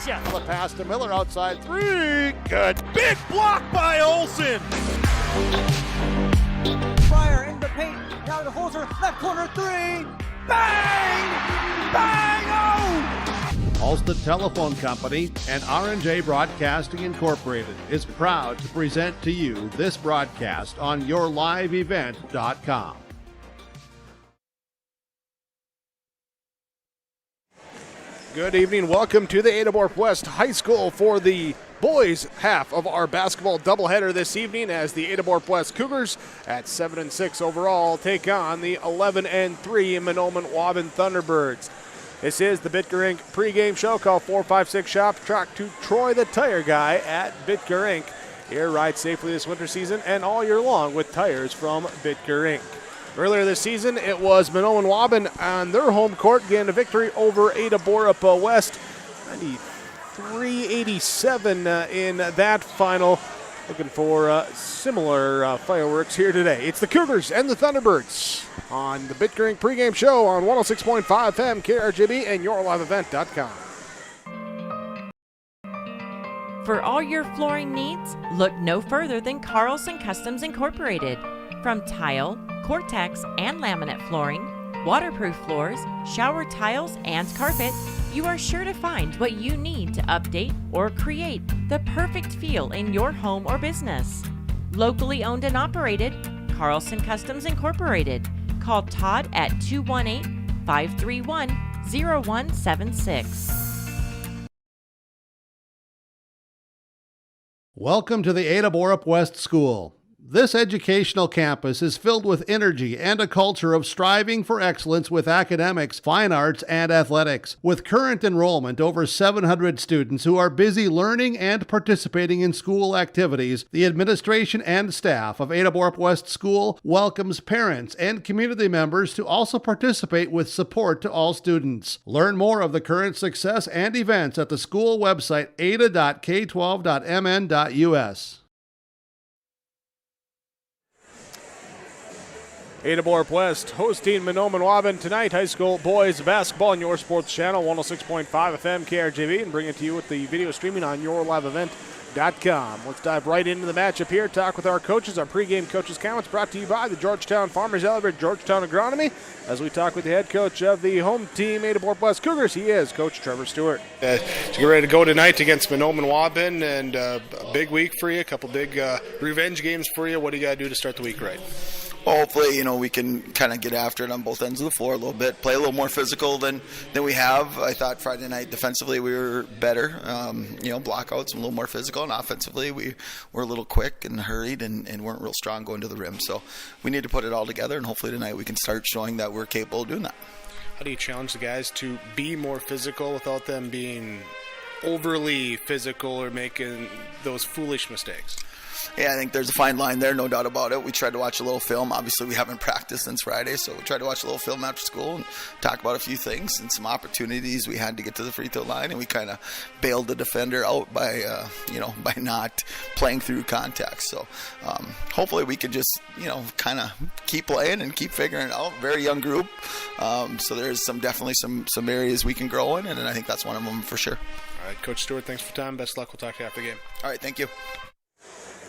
gotcha. The pass to Miller outside 3. Good. Big block by Olsen. Fryer in the paint. Now to the Holzer. Left corner 3. Bang! Bang! Oh! Ulster Telephone Company and R&J Broadcasting Incorporated is proud to present to you this broadcast on yourliveevent.com. Good evening. Welcome to the Ada-Borup-West High School for the boys half of our basketball doubleheader this evening as the Ada-Borup-West Cougars at 7-6 overall take on the 11-3 Mahnomen Waubun Thunderbirds. This is the Bitger Inc. pregame show. Call 456 Shop. Talk to Troy the Tire Guy at Bitger Inc. Here, ride safely this winter season and all year long with tires from Bitger Inc. Earlier this season, it was Mahnomen Waubun on their home court getting a victory over Ada-Borup-West, 93-87 in that final. Looking for similar fireworks here today. It's the Cougars and the Thunderbirds on the Bitger Inc. pregame show on 106.5 FM, KRJB, and yourliveevent.com. For all your flooring needs, look no further than Carlson Customs Incorporated. From tile, Cortex, and laminate flooring, waterproof floors, shower tiles, and carpet, you are sure to find what you need to update or create the perfect feel in your home or business. Locally owned and operated, Carlson Customs Incorporated. Call Todd at 218-531-0176. Welcome to the Ada-Borup-West School. This educational campus is filled with energy and a culture of striving for excellence with academics, fine arts, and athletics. With current enrollment over 700 students who are busy learning and participating in school activities, the administration and staff of Ada-Borup-West School welcomes parents and community members to also participate with support to all students. Learn more of the current success and events at the school website ada.k12.mn.us. Ada-Borup-West hosting Mahnomen Waubun tonight. High school boys basketball on your sports channel, 106.5 FM KRJB, and bring it to you with the video streaming on yourliveevent.com. Let's dive right into the matchup here. Talk with our coaches. Our pregame coaches' comments brought to you by the Georgetown Farmers Elevator, Georgetown Agronomy. As we talk with the head coach of the home team, Ada-Borup-West Cougars, he is Coach Trevor Stewart. To get ready to go tonight against Mahnomen Waubun, and a big week for you, a couple big revenge games for you. What do you got to do to start the week right? Well, hopefully, we can kind of get after it on both ends of the floor a little bit, play a little more physical than we have. I thought Friday night defensively we were better, blockouts, a little more physical, and offensively we were a little quick and hurried and weren't real strong going to the rim. So we need to put it all together, and hopefully tonight we can start showing that we're capable of doing that. How do you challenge the guys to be more physical without them being overly physical or making those foolish mistakes? Yeah, I think there's a fine line there, no doubt about it. We tried to watch a little film. Obviously, we haven't practiced since Friday, so we tried to watch a little film after school and talk about a few things and some opportunities we had to get to the free throw line, and we kind of bailed the defender out by not playing through contact. So hopefully we could just, kind of keep playing and keep figuring it out. Very young group, so there's definitely some areas we can grow in, and I think that's one of them for sure. All right, Coach Stewart, thanks for your time. Best luck. We'll talk to you after the game. All right, thank you.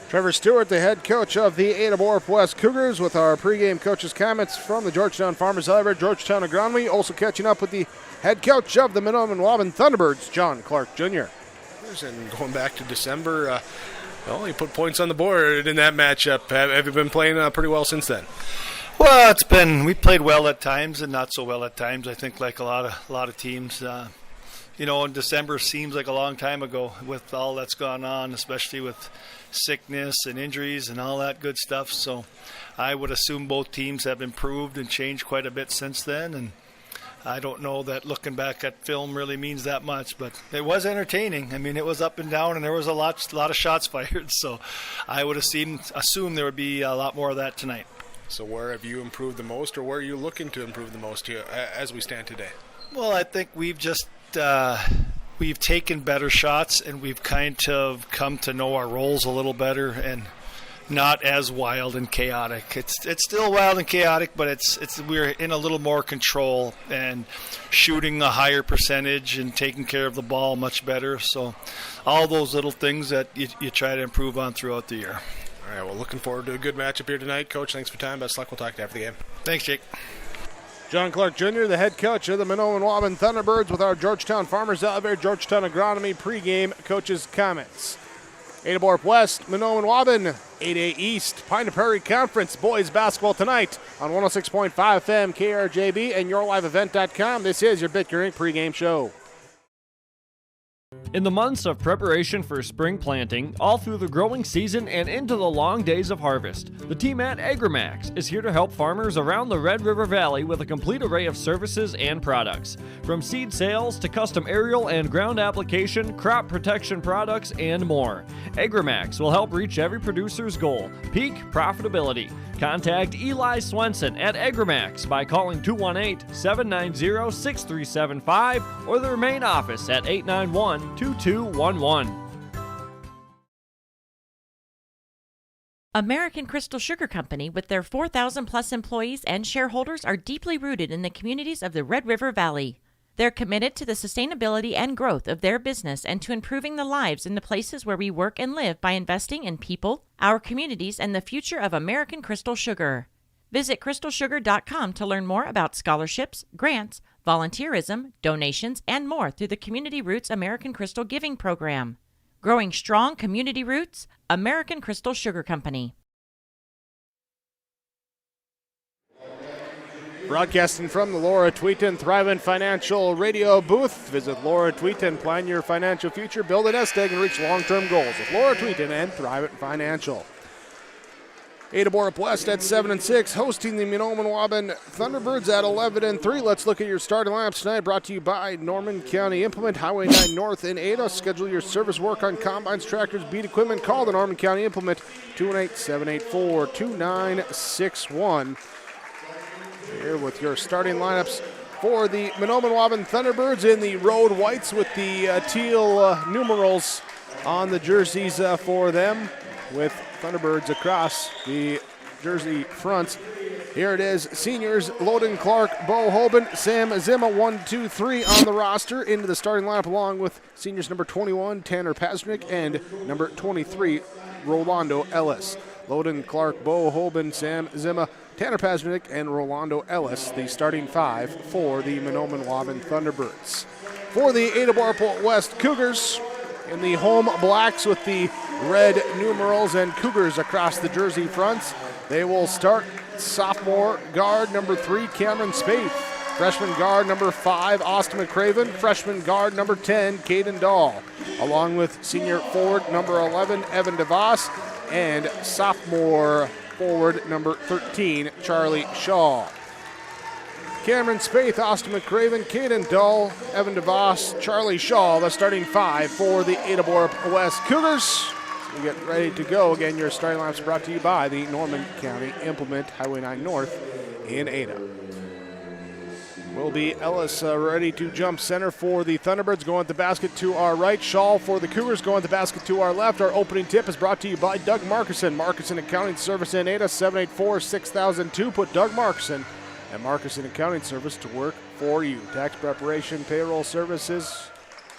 Trevor Stewart, the head coach of the Ada-Borup-West Cougars, with our pregame coaches' comments from the Georgetown Farmers Elevator, Georgetown Agronomy. Also catching up with the head coach of the Mahnomen Waubun Thunderbirds, John Clark Jr. And going back to December, you put points on the board in that matchup. Have you been playing pretty well since then? Well, we played well at times and not so well at times. I think like a lot of teams. And December seems like a long time ago with all that's gone on, especially with sickness and injuries and all that good stuff. So I would assume both teams have improved and changed quite a bit since then. And I don't know that looking back at film really means that much, but it was entertaining. I mean, it was up and down, and there was a lot of shots fired. So I would assume there would be a lot more of that tonight. So where have you improved the most, or where are you looking to improve the most here as we stand today? Well, I think we've just we've taken better shots, and we've kind of come to know our roles a little better, and not as wild and chaotic. It's still wild and chaotic, but we're in a little more control and shooting a higher percentage and taking care of the ball much better. So all those little things that you try to improve on throughout the year. All right, well, looking forward to a good matchup here tonight. Coach, thanks for your time. Best luck. We'll talk to you after the game. Thanks, Jake. John Clark Jr., the head coach of the Mahnomen Waubun Thunderbirds, with our Georgetown Farmers Elevator, Georgetown Agronomy pregame coaches' comments. Ada-Borup-West, Mahnomen Waubun, 8A East, Pine Prairie Conference, boys basketball tonight on 106.5 FM, KRJB, and YourLiveEvent.com. This is your Bitcoin pregame show. In the months of preparation for spring planting, all through the growing season and into the long days of harvest, the team at AgriMax is here to help farmers around the Red River Valley with a complete array of services and products. From seed sales to custom aerial and ground application, crop protection products, and more. AgriMax will help reach every producer's goal, peak profitability. Contact Eli Swenson at AgriMax by calling 218-790-6375 or their main office at 891-2211. American Crystal Sugar Company, with their 4,000 plus employees and shareholders, are deeply rooted in the communities of the Red River Valley. They're committed to the sustainability and growth of their business and to improving the lives in the places where we work and live by investing in people, our communities, and the future of American Crystal Sugar. Visit crystalsugar.com to learn more about scholarships, grants, volunteerism, donations, and more through the Community Roots American Crystal Giving Program. Growing strong community roots, American Crystal Sugar Company. Broadcasting from the Laura Tweeton Thrivent Financial Radio booth. Visit Laura Tweeton, plan your financial future, build a nest egg, and reach long-term goals with Laura Tweeton and Thrivent Financial. Ada-Borup-West at 7-6, hosting the Mahnomen Waubun Thunderbirds at 11-3. Let's look at your starting lineups tonight, brought to you by Norman County Implement, Highway 9 North in Ada. Schedule your service work on combines, tractors, beat equipment. Call the Norman County Implement, 218-784-2961. Here with your starting lineups for the Mahnomen Waubun Thunderbirds in the road whites with the teal numerals on the jerseys for them, with Thunderbirds across the jersey fronts. Here it is, seniors Loden Clark, Bo Hoban, Sam Zima, 1, 2, 3 on the roster into the starting lineup, along with seniors number 21, Tanner Pasnick, and number 23, Rolando Ellis. Loden Clark, Bo Hoban, Sam Zima, Tanner Pasnick, and Rolando Ellis, the starting five for the Mahnomen Waubun Thunderbirds. For the Ada-Borup-West Cougars, in the home blacks with the red numerals and Cougars across the jersey fronts, they will start sophomore guard number 3, Cameron Spaeth. Freshman guard number 5, Austin McCraven. Freshman guard number 10, Caden Dahl. Along with senior forward number 11, Evan DeVos. And sophomore forward number 13, Charlie Shaw. Cameron Spaeth, Austin McCraven, Caden Dahl, Evan DeVos, Charlie Shaw, the starting five for the Ada-Borup-West Cougars. So we get ready to go. Again, your starting lineups brought to you by the Norman County Implement, Highway 9 North in Ada. Will be Ellis ready to jump center for the Thunderbirds, going at the basket to our right. Shaw for the Cougars, going at the basket to our left. Our opening tip is brought to you by Doug Markison. Markison Accounting Service in Ada, 784-6002. Put Doug Markison at Markison Accounting Service to work for you. Tax preparation, payroll services,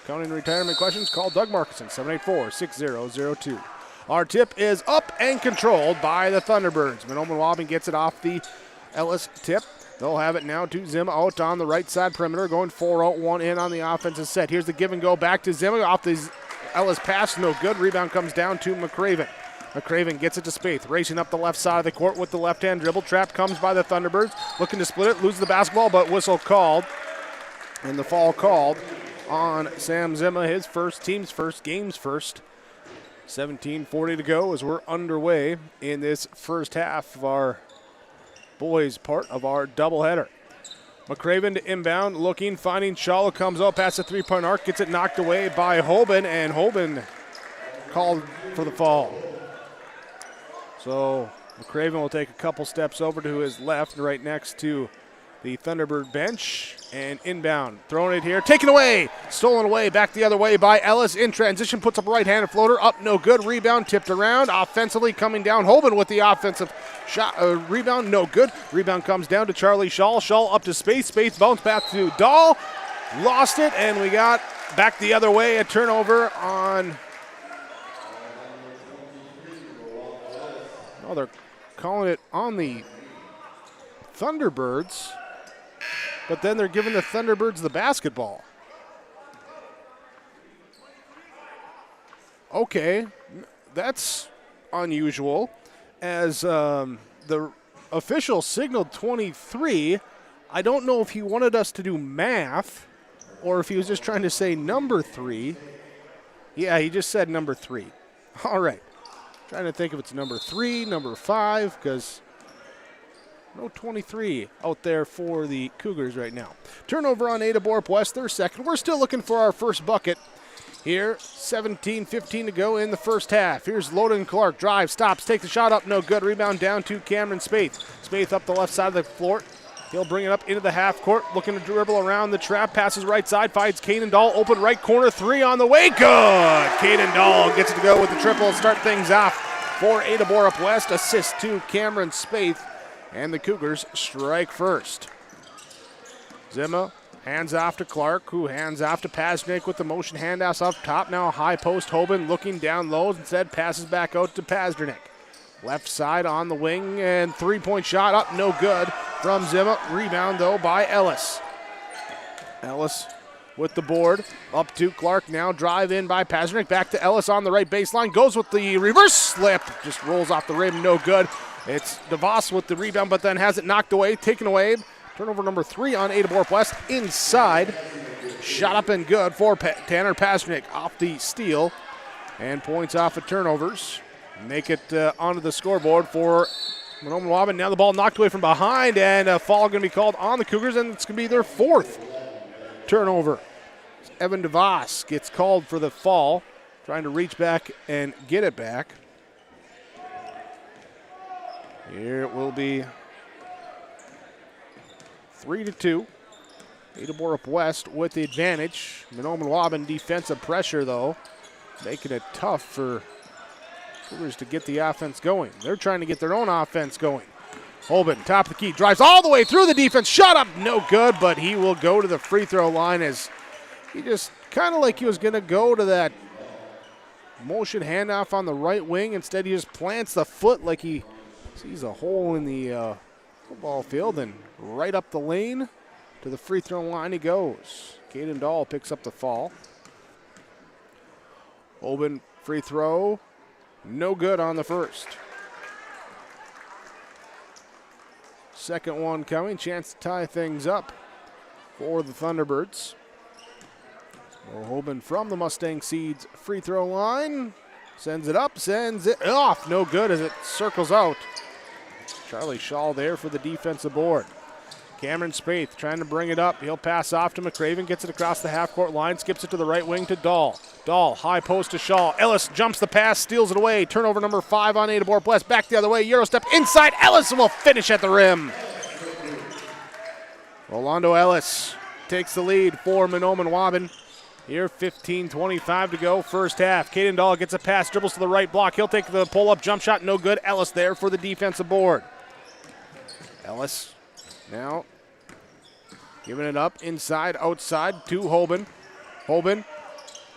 accounting and retirement questions, call Doug Markison, 784-6002. Our tip is up and controlled by the Thunderbirds. Mahnomen Waubun gets it off the Ellis tip. They'll have it now to Zima out on the right side perimeter, going 4-out-1 in on the offensive set. Here's the give and go back to Zima off the Ellis pass, no good. Rebound comes down to McCraven. McCraven gets it to Spaeth, racing up the left side of the court with the left-hand dribble. Trap comes by the Thunderbirds, looking to split it, loses the basketball, but whistle called. And the foul called on Sam Zima, his first, team's first, game's first. 17:40 to go as we're underway in this first half of our boys part of our doubleheader. McCraven to inbound, looking, finding Shaw, comes out past the three-point arc, gets it knocked away by Hoban, and Hoban called for the foul. So McCraven will take a couple steps over to his left, right next to the Thunderbird bench, and inbound. Throwing it here, taken away, stolen away, back the other way by Ellis in transition, puts up a right-handed floater, up, no good, rebound, tipped around, offensively coming down, Waubun with the offensive shot, rebound, no good, rebound comes down to Charlie Shaw, Shaw up to Space bounce back to Dahl, lost it, and we got back the other way, a turnover on, oh, they're calling it on the Thunderbirds, but then they're giving the Thunderbirds the basketball. Okay, that's unusual, as the official signaled 23. I don't know if he wanted us to do math or if he was just trying to say number 3. Yeah, he just said number 3. All right. Trying to think if it's number 3, number 5, because no 23 out there for the Cougars right now. Turnover on Ada-Borup-West, their second. We're still looking for our first bucket here. 17-15 to go in the first half. Here's Loden Clark. Drive, stops, takes the shot up, no good. Rebound down to Cameron Spaeth. Spaeth up the left side of the floor. He'll bring it up into the half court, looking to dribble around the trap, passes right side, finds Caden Dahl, open right corner, 3 on the way, good! Caden Dahl gets it to go with the triple, start things off for Ada-Borup-West, assist to Cameron Spaeth, and the Cougars strike first. Zima hands off to Clark, who hands off to Pasnick with the motion handoffs up top, now high post, Waubun looking down low, instead passes back out to Pasnick. Left side on the wing, and three-point shot up, no good from Zima. Rebound, though, by Ellis. Ellis with the board, up to Clark, now drive in by Pasnick, back to Ellis on the right baseline, goes with the reverse slip, just rolls off the rim, no good. It's DeVos with the rebound, but then has it knocked away, taken away. Turnover number 3 on Ada-Borup-West, inside. Shot up and good for Tanner Pasnick off the steal, and points off of turnovers. Make it onto the scoreboard for Mahnomen Waubun. Now the ball knocked away from behind, and a foul going to be called on the Cougars, and it's going to be their 4th turnover. Evan DeVos gets called for the fall, trying to reach back and get it back. Here it will be 3-2. Ada-Borup-West with the advantage. Mahnomen Waubun defensive pressure, though, making it tough for Cougars to get the offense going. They're trying to get their own offense going. Waubun, top of the key, drives all the way through the defense. Shot up, no good, but he will go to the free throw line as he just kind of like he was going to go to that motion handoff on the right wing. Instead, he just plants the foot like he sees a hole in the football field, and right up the lane to the free throw line he goes. Caden Dahl picks up the fall. Waubun free throw. No good on the first. Second one coming. Chance to tie things up for the Thunderbirds. Waubun from the Mustang Seeds free throw line. Sends it up, sends it off. No good as it circles out. Charlie Shaw there for the defensive board. Cameron Spaeth trying to bring it up. He'll pass off to McCraven, gets it across the half-court line, skips it to the right wing to Dahl. Dahl, high post to Shaw. Ellis jumps the pass, steals it away. Turnover number 5 on Ada-Borup-West. Back the other way, Euro step inside. Ellis will finish at the rim. Rolando Ellis takes the lead for Mahnomen Waubun. Here, 15:25 to go, first half. Caden Dahl gets a pass, dribbles to the right block. He'll take the pull-up jump shot, no good. Ellis there for the defensive board. Ellis now giving it up inside, outside to Waubun. Waubun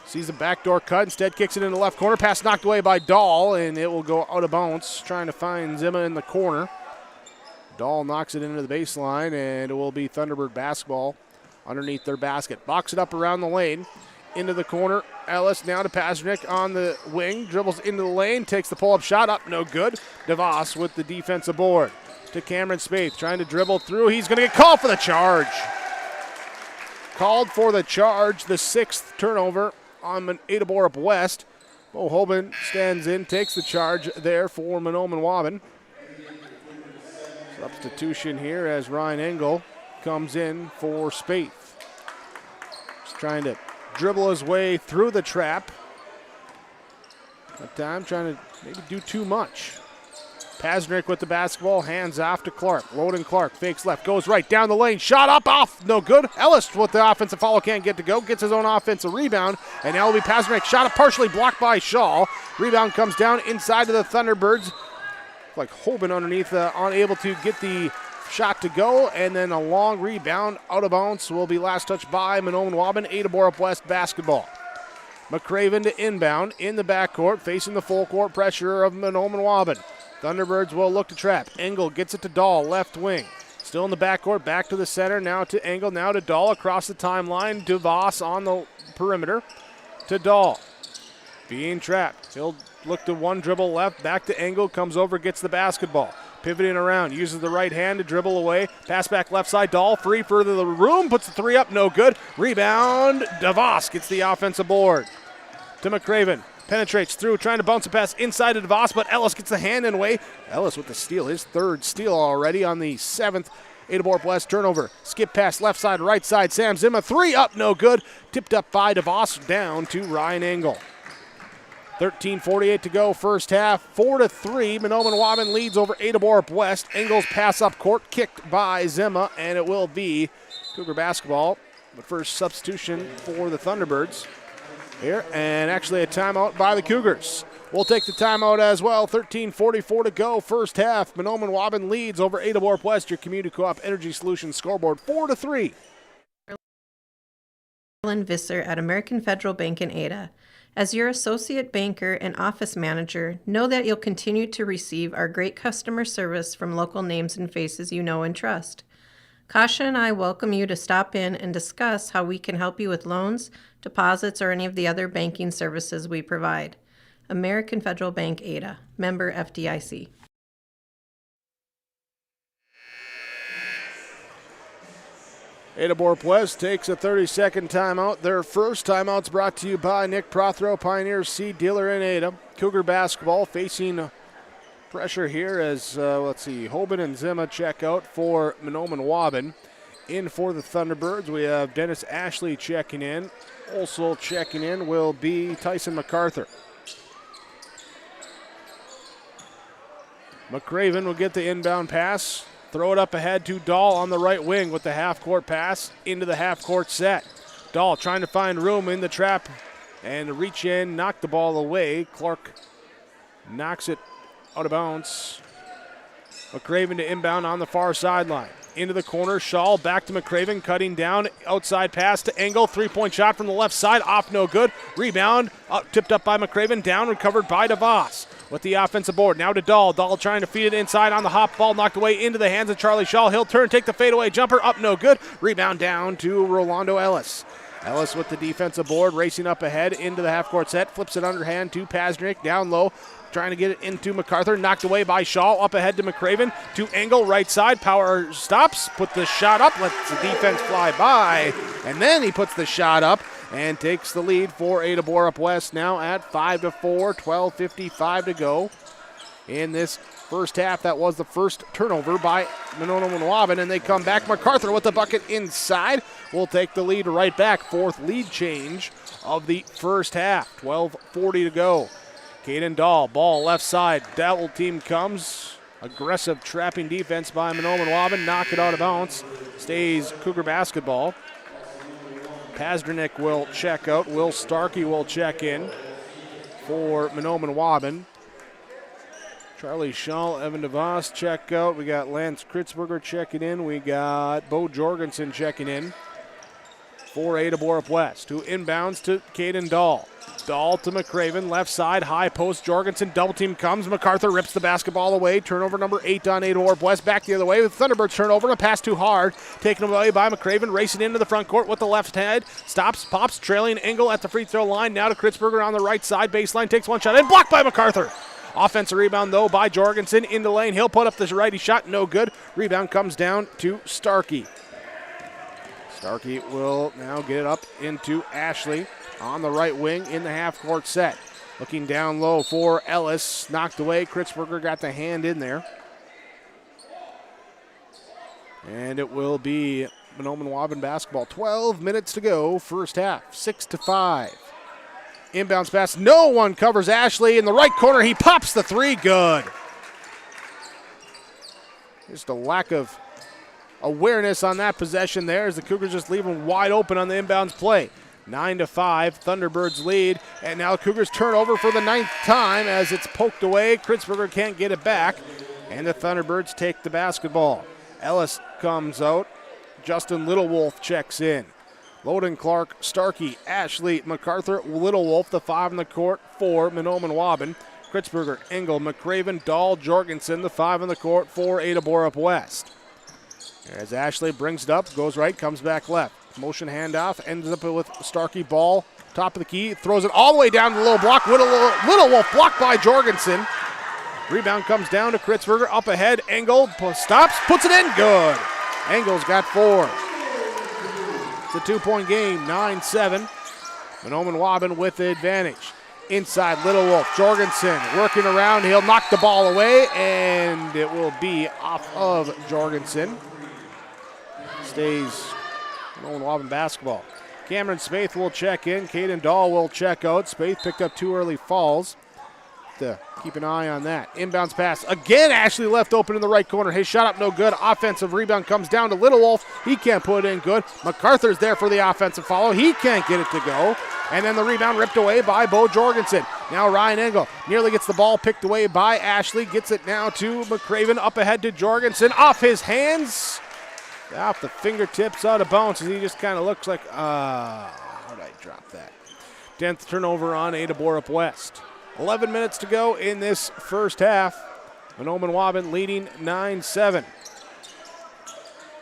sees the backdoor cut, instead kicks it in the left corner. Pass knocked away by Dahl, and it will go out of bounds, trying to find Zima in the corner. Dahl knocks it into the baseline, and it will be Thunderbird basketball underneath their basket. Box it up around the lane, into the corner. Ellis now to Pasnick on the wing, dribbles into the lane, takes the pull-up shot up, no good. DeVos with the defensive board. To Cameron Spaeth, trying to dribble through. He's going to get called for the charge. Called for the charge, the 6th turnover on Ada-Borup-West. Bo Waubun stands in, takes the charge there for Mahnomen Waubun. Substitution here as Ryan Engel comes in for Spaeth. Just trying to dribble his way through the trap. That time trying to maybe do too much. Pasnick with the basketball, hands off to Clark. Loden Clark fakes left, goes right, down the lane, shot up, off, no good. Ellis with the offensive foul, can't get to go, gets his own offensive rebound, and now it'll be Pasnick. Shot up, partially blocked by Shaw. Rebound comes down inside to the Thunderbirds. Like Waubun underneath, unable to get the shot to go, and then a long rebound out of bounds will be last touched by Mahnomen Waubun. Ada-Borup-West basketball. McCraven to inbound in the backcourt, facing the full court pressure of Mahnomen Waubun. Thunderbirds will look to trap. Engel gets it to Dahl, left wing. Still in the backcourt, back to the center, now to Engel, now to Dahl across the timeline. DeVos on the perimeter to Dahl. Being trapped. He'll look to one dribble left, back to Engel, comes over, gets the basketball. Pivoting around, uses the right hand to dribble away. Pass back left side, Dahl free for the room, puts the three up, no good. Rebound, DeVos gets the offensive board. To McCraven. Penetrates through, trying to bounce a pass inside to DeVos, but Ellis gets the hand in the way. Ellis with the steal, his third steal already on the 7th Ada-Borup-West turnover. Skip pass left side, right side. Sam Zimmer, three up, no good. Tipped up by DeVos, down to Ryan Engel. 13:48 to go, first half. 4-3, Mahnomen Waubun leads over Ada-Borup-West. Engel's pass up court, kicked by Zimmer, and it will be Cougar basketball. The first substitution for the Thunderbirds here, and actually a timeout by the Cougars. We'll take the timeout as well. 13:44 to go, first half. Mahnomen Waubun leads over Ada-Borup-West, your community co-op energy solutions scoreboard, 4-3. Carolyn Visser at American Federal Bank in Ada. As your associate banker and office manager, know that you'll continue to receive our great customer service from local names and faces you know and trust. Kasha and I welcome you to stop in and discuss how we can help you with loans, deposits, or any of the other banking services we provide. American Federal Bank Ada, member FDIC. Ada-Borup-West takes a 30-second timeout. Their first timeout's brought to you by Nick Prothero, Pioneer Seed Dealer in Ada. Cougar basketball facing pressure here as, Waubun and Zimmer check out for Mahnomen Waubun. In for the Thunderbirds, we have Dennis Ashley checking in. Also checking in will be Tyson MacArthur. McCraven will get the inbound pass. Throw it up ahead to Dahl on the right wing with the half-court pass into the half-court set. Dahl trying to find room in the trap and reach in, knock the ball away. Clark knocks it out of bounds. McCraven to inbound on the far sideline. Into the corner, Shaw back to McCraven, cutting down, outside pass to Engel. Three-point shot from the left side, off no good. Rebound, tipped up by McCraven, down, recovered by DeVos. With the offensive board, now to Dahl. Dahl trying to feed it inside on the hop, ball knocked away into the hands of Charlie Shaw. He'll turn, take the fadeaway jumper, up no good. Rebound down to Rolando Ellis. Ellis with the defensive board, racing up ahead into the half-court set, flips it underhand to Pasnick, down low. Trying to get it into MacArthur, knocked away by Shaw, up ahead to McCraven, to Engel, right side, power stops, put the shot up, lets the defense fly by, and then he puts the shot up and takes the lead for Ada-Borup-West now at 5-4, 12:55 to go. In this first half, that was the first turnover by Mahnomen Waubun, and they come back. MacArthur with the bucket inside will take the lead right back. Fourth lead change of the first half, 12:40 to go. Caden Dahl, ball left side, double team comes. Aggressive trapping defense by Mahnomen Waubun, knock it out of bounds. Stays Cougar basketball. Pasdernick will check out. Will Starkey will check in for Mahnomen Waubun. Charlie Shaw, Evan DeVos check out. We got Lance Kritzberger checking in. We got Bo Jorgensen checking in for Ada-Borup-West, who inbounds to Caden Dahl. Dahl to McCraven, left side, high post, Jorgensen, double team comes, MacArthur rips the basketball away, turnover number 8 on Ada-Borup-West, back the other way with Thunderbirds turnover, and a pass too hard, taken away by McCraven, racing into the front court with the left hand, stops, pops, trailing Engel at the free throw line, now to Kritzberger on the right side, baseline, takes one shot, and blocked by MacArthur. Offensive rebound, though, by Jorgensen into lane, he'll put up this righty shot, no good, rebound comes down to Starkey. Starkey will now get it up into Ashley on the right wing in the half-court set. Looking down low for Ellis. Knocked away. Kritzberger got the hand in there. And it will be Mahnomen Waubun basketball. 12 minutes to go. First half. 6-5. Inbounds pass. No one covers Ashley in the right corner. He pops the three. Good. Just a lack of awareness on that possession there as the Cougars just leave them wide open on the inbounds play. 9-5, Thunderbirds lead, and now Cougars turnover for the 9th time as it's poked away. Kritzberger can't get it back, and the Thunderbirds take the basketball. Ellis comes out. Justin Littlewolf checks in. Loden, Clark, Starkey, Ashley, MacArthur, Littlewolf, the 5 in the court for Mahnomen Waubun. Kritzberger, Engel, McCraven, Dahl, Jorgensen, the 5 in the court for Ada-Borup-West. As Ashley brings it up, goes right, comes back left. Motion handoff, ends up with Starkey ball, top of the key, throws it all the way down to the low block. Littlewolf blocked by Jorgensen. Rebound comes down to Kritzberger, up ahead, Engel stops, puts it in, good. Engel's got 4. It's a 2-point game, 9-7. Mahnomen Waubun with the advantage. Inside, Littlewolf, Jorgensen working around, he'll knock the ball away, and it will be off of Jorgensen. Stays Mahnomen Waubun basketball. Cameron Spaeth will check in. Caden Dahl will check out. Spaeth picked up 2 early fouls. To keep an eye on that. Inbounds pass. Again, Ashley left open in the right corner. His shot up no good. Offensive rebound comes down to Littlewolf. He can't put it in good. MacArthur's there for the offensive follow. He can't get it to go. And then the rebound ripped away by Bo Jorgensen. Now Ryan Engel nearly gets the ball picked away by Ashley. Gets it now to McCraven. Up ahead to Jorgensen. Off his hands. Off the fingertips, out of bounds. He just kind of looks like, how did I drop that? 10th turnover on Ada-Borup-West. 11 minutes to go in this first half. Mahnomen Waubun leading 9-7.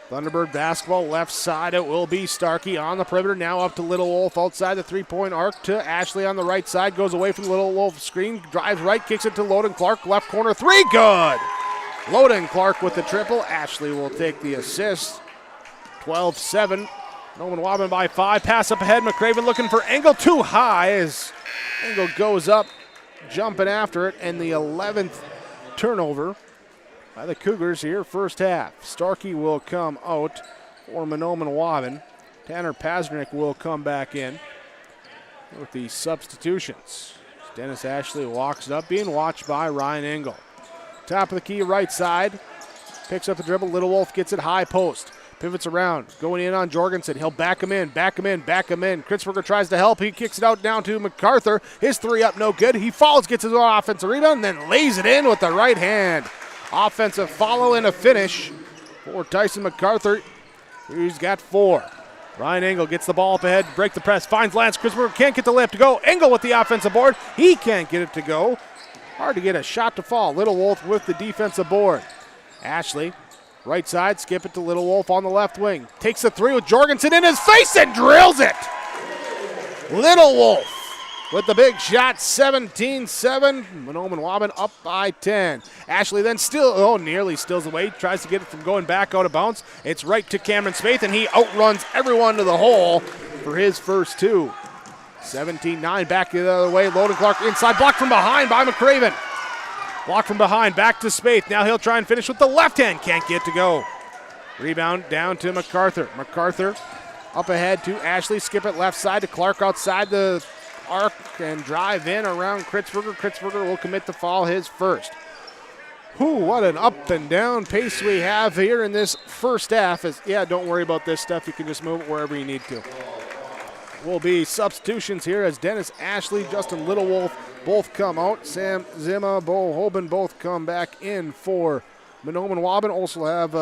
Thunderbird basketball left side. It will be Starkey on the perimeter. Now up to Littlewolf outside the three-point arc to Ashley on the right side. Goes away from the Littlewolf screen. Drives right, kicks it to Loden Clark. Left corner three. Good. Loden Clark with the triple. Ashley will take the assist. 12-7. Mahnomen Waubun by 5. Pass up ahead. McCraven looking for Engel. Too high as Engel goes up, jumping after it. And the 11th turnover by the Cougars here, first half. Starkey will come out for Mahnomen Waubun. Tanner Pasnernick will come back in with the substitutions. Dennis Ashley walks it up, being watched by Ryan Engel. Top of the key, right side. Picks up the dribble. Littlewolf gets it high post. Pivots around, going in on Jorgensen. He'll back him in. Kritzberger tries to help. He kicks it out down to MacArthur. His three up, no good. He falls, gets his own offensive rebound, and then lays it in with the right hand. Offensive follow and a finish for Tyson MacArthur. He's got 4. Ryan Engel gets the ball up ahead, break the press, finds Lance Kritzberger, can't get the layup to go. Engel with the offensive board. He can't get it to go. Hard to get a shot to fall. Littlewolf with the defensive board. Ashley, right side, skip it to Littlewolf on the left wing. Takes the three with Jorgensen in his face and drills it. Littlewolf with the big shot, 17-7. Mahnomen Waubun up by 10. Ashley then nearly steals away. Tries to get it from going back out of bounds. It's right to Cameron Spaeth, and he outruns everyone to the hole for his first 2. 17-9, back the other way. Loden Clark inside, blocked from behind by McCraven. Blocked from behind, back to Spaeth. Now he'll try and finish with the left hand. Can't get to go. Rebound down to MacArthur. MacArthur up ahead to Ashley. Skip it left side to Clark outside the arc and drive in around Kritzberger. Kritzberger will commit the foul, his first. What an up and down pace we have here in this first half. Don't worry about this stuff. You can just move it wherever you need to. Will be substitutions here as Dennis Ashley, Justin Littlewolf both come out. Sam Zima, Bo Hoban both come back in for Mahnomen Waubun. Also have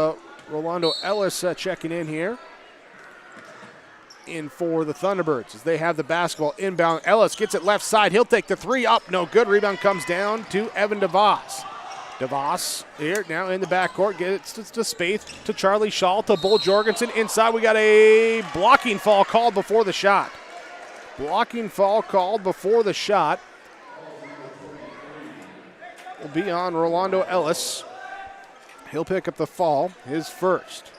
Rolando Ellis checking in here. In for the Thunderbirds as they have the basketball inbound. Ellis gets it left side. He'll take the three up. No good. Rebound comes down to Evan DeVos. DeVos here now in the backcourt. Gets to Spaeth, to Charlie Shaw, to Bull Jorgensen. Inside we got a blocking foul called before the shot. Blocking foul called before the shot. Will be on Rolando Ellis. He'll pick up the foul, his first.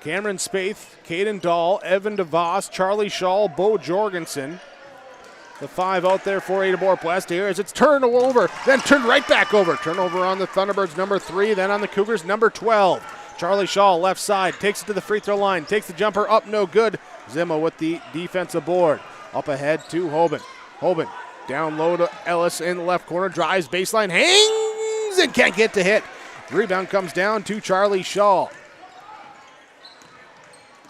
Cameron Spaeth, Caden Dahl, Evan DeVos, Charlie Shaw, Bo Jorgensen. The 5 out there for Ada-Borup-West here as it's turned over, then turned right back over. Turnover on the Thunderbirds, number 3, then on the Cougars, number 12. Charlie Shaw, left side, takes it to the free throw line, takes the jumper up, no good. Zima with the defensive board. Up ahead to Hoban. Hoban down low to Ellis in the left corner, drives baseline, hangs in, can't get to hit. Rebound comes down to Charlie Shaw.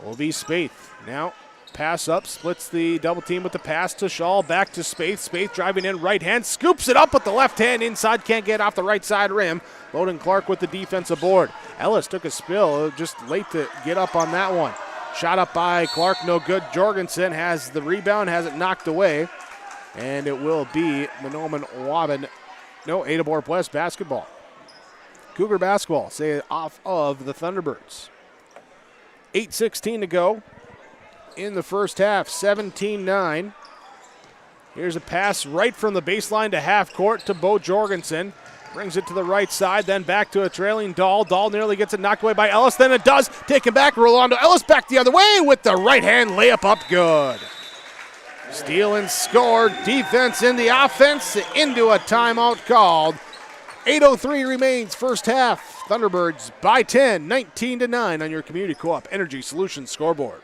Will be Spaeth. Now pass up, splits the double team with the pass to Shaw, back to Spaeth. Spaeth driving in right hand, scoops it up with the left hand inside, can't get off the right side rim. Loden Clark with the defensive board. Ellis took a spill, just late to get up on that one. Shot up by Clark, no good. Jorgensen has the rebound, has it knocked away. And it will be Mahnomen Waubun, Ada-Borup-West basketball. Cougar basketball, say off of the Thunderbirds. 8:16 to go in the first half, 17-9. Here's a pass right from the baseline to half court to Bo Jorgensen. Brings it to the right side, then back to a trailing Dahl. Dahl nearly gets it knocked away by Ellis, then it does. Taken back, Rolando Ellis back the other way with the right hand layup up good. Steal and score, defense in the offense, into a timeout called. 8:03 remains first half. Thunderbirds by 10, 19-9 on your Community Co-op Energy Solutions scoreboard.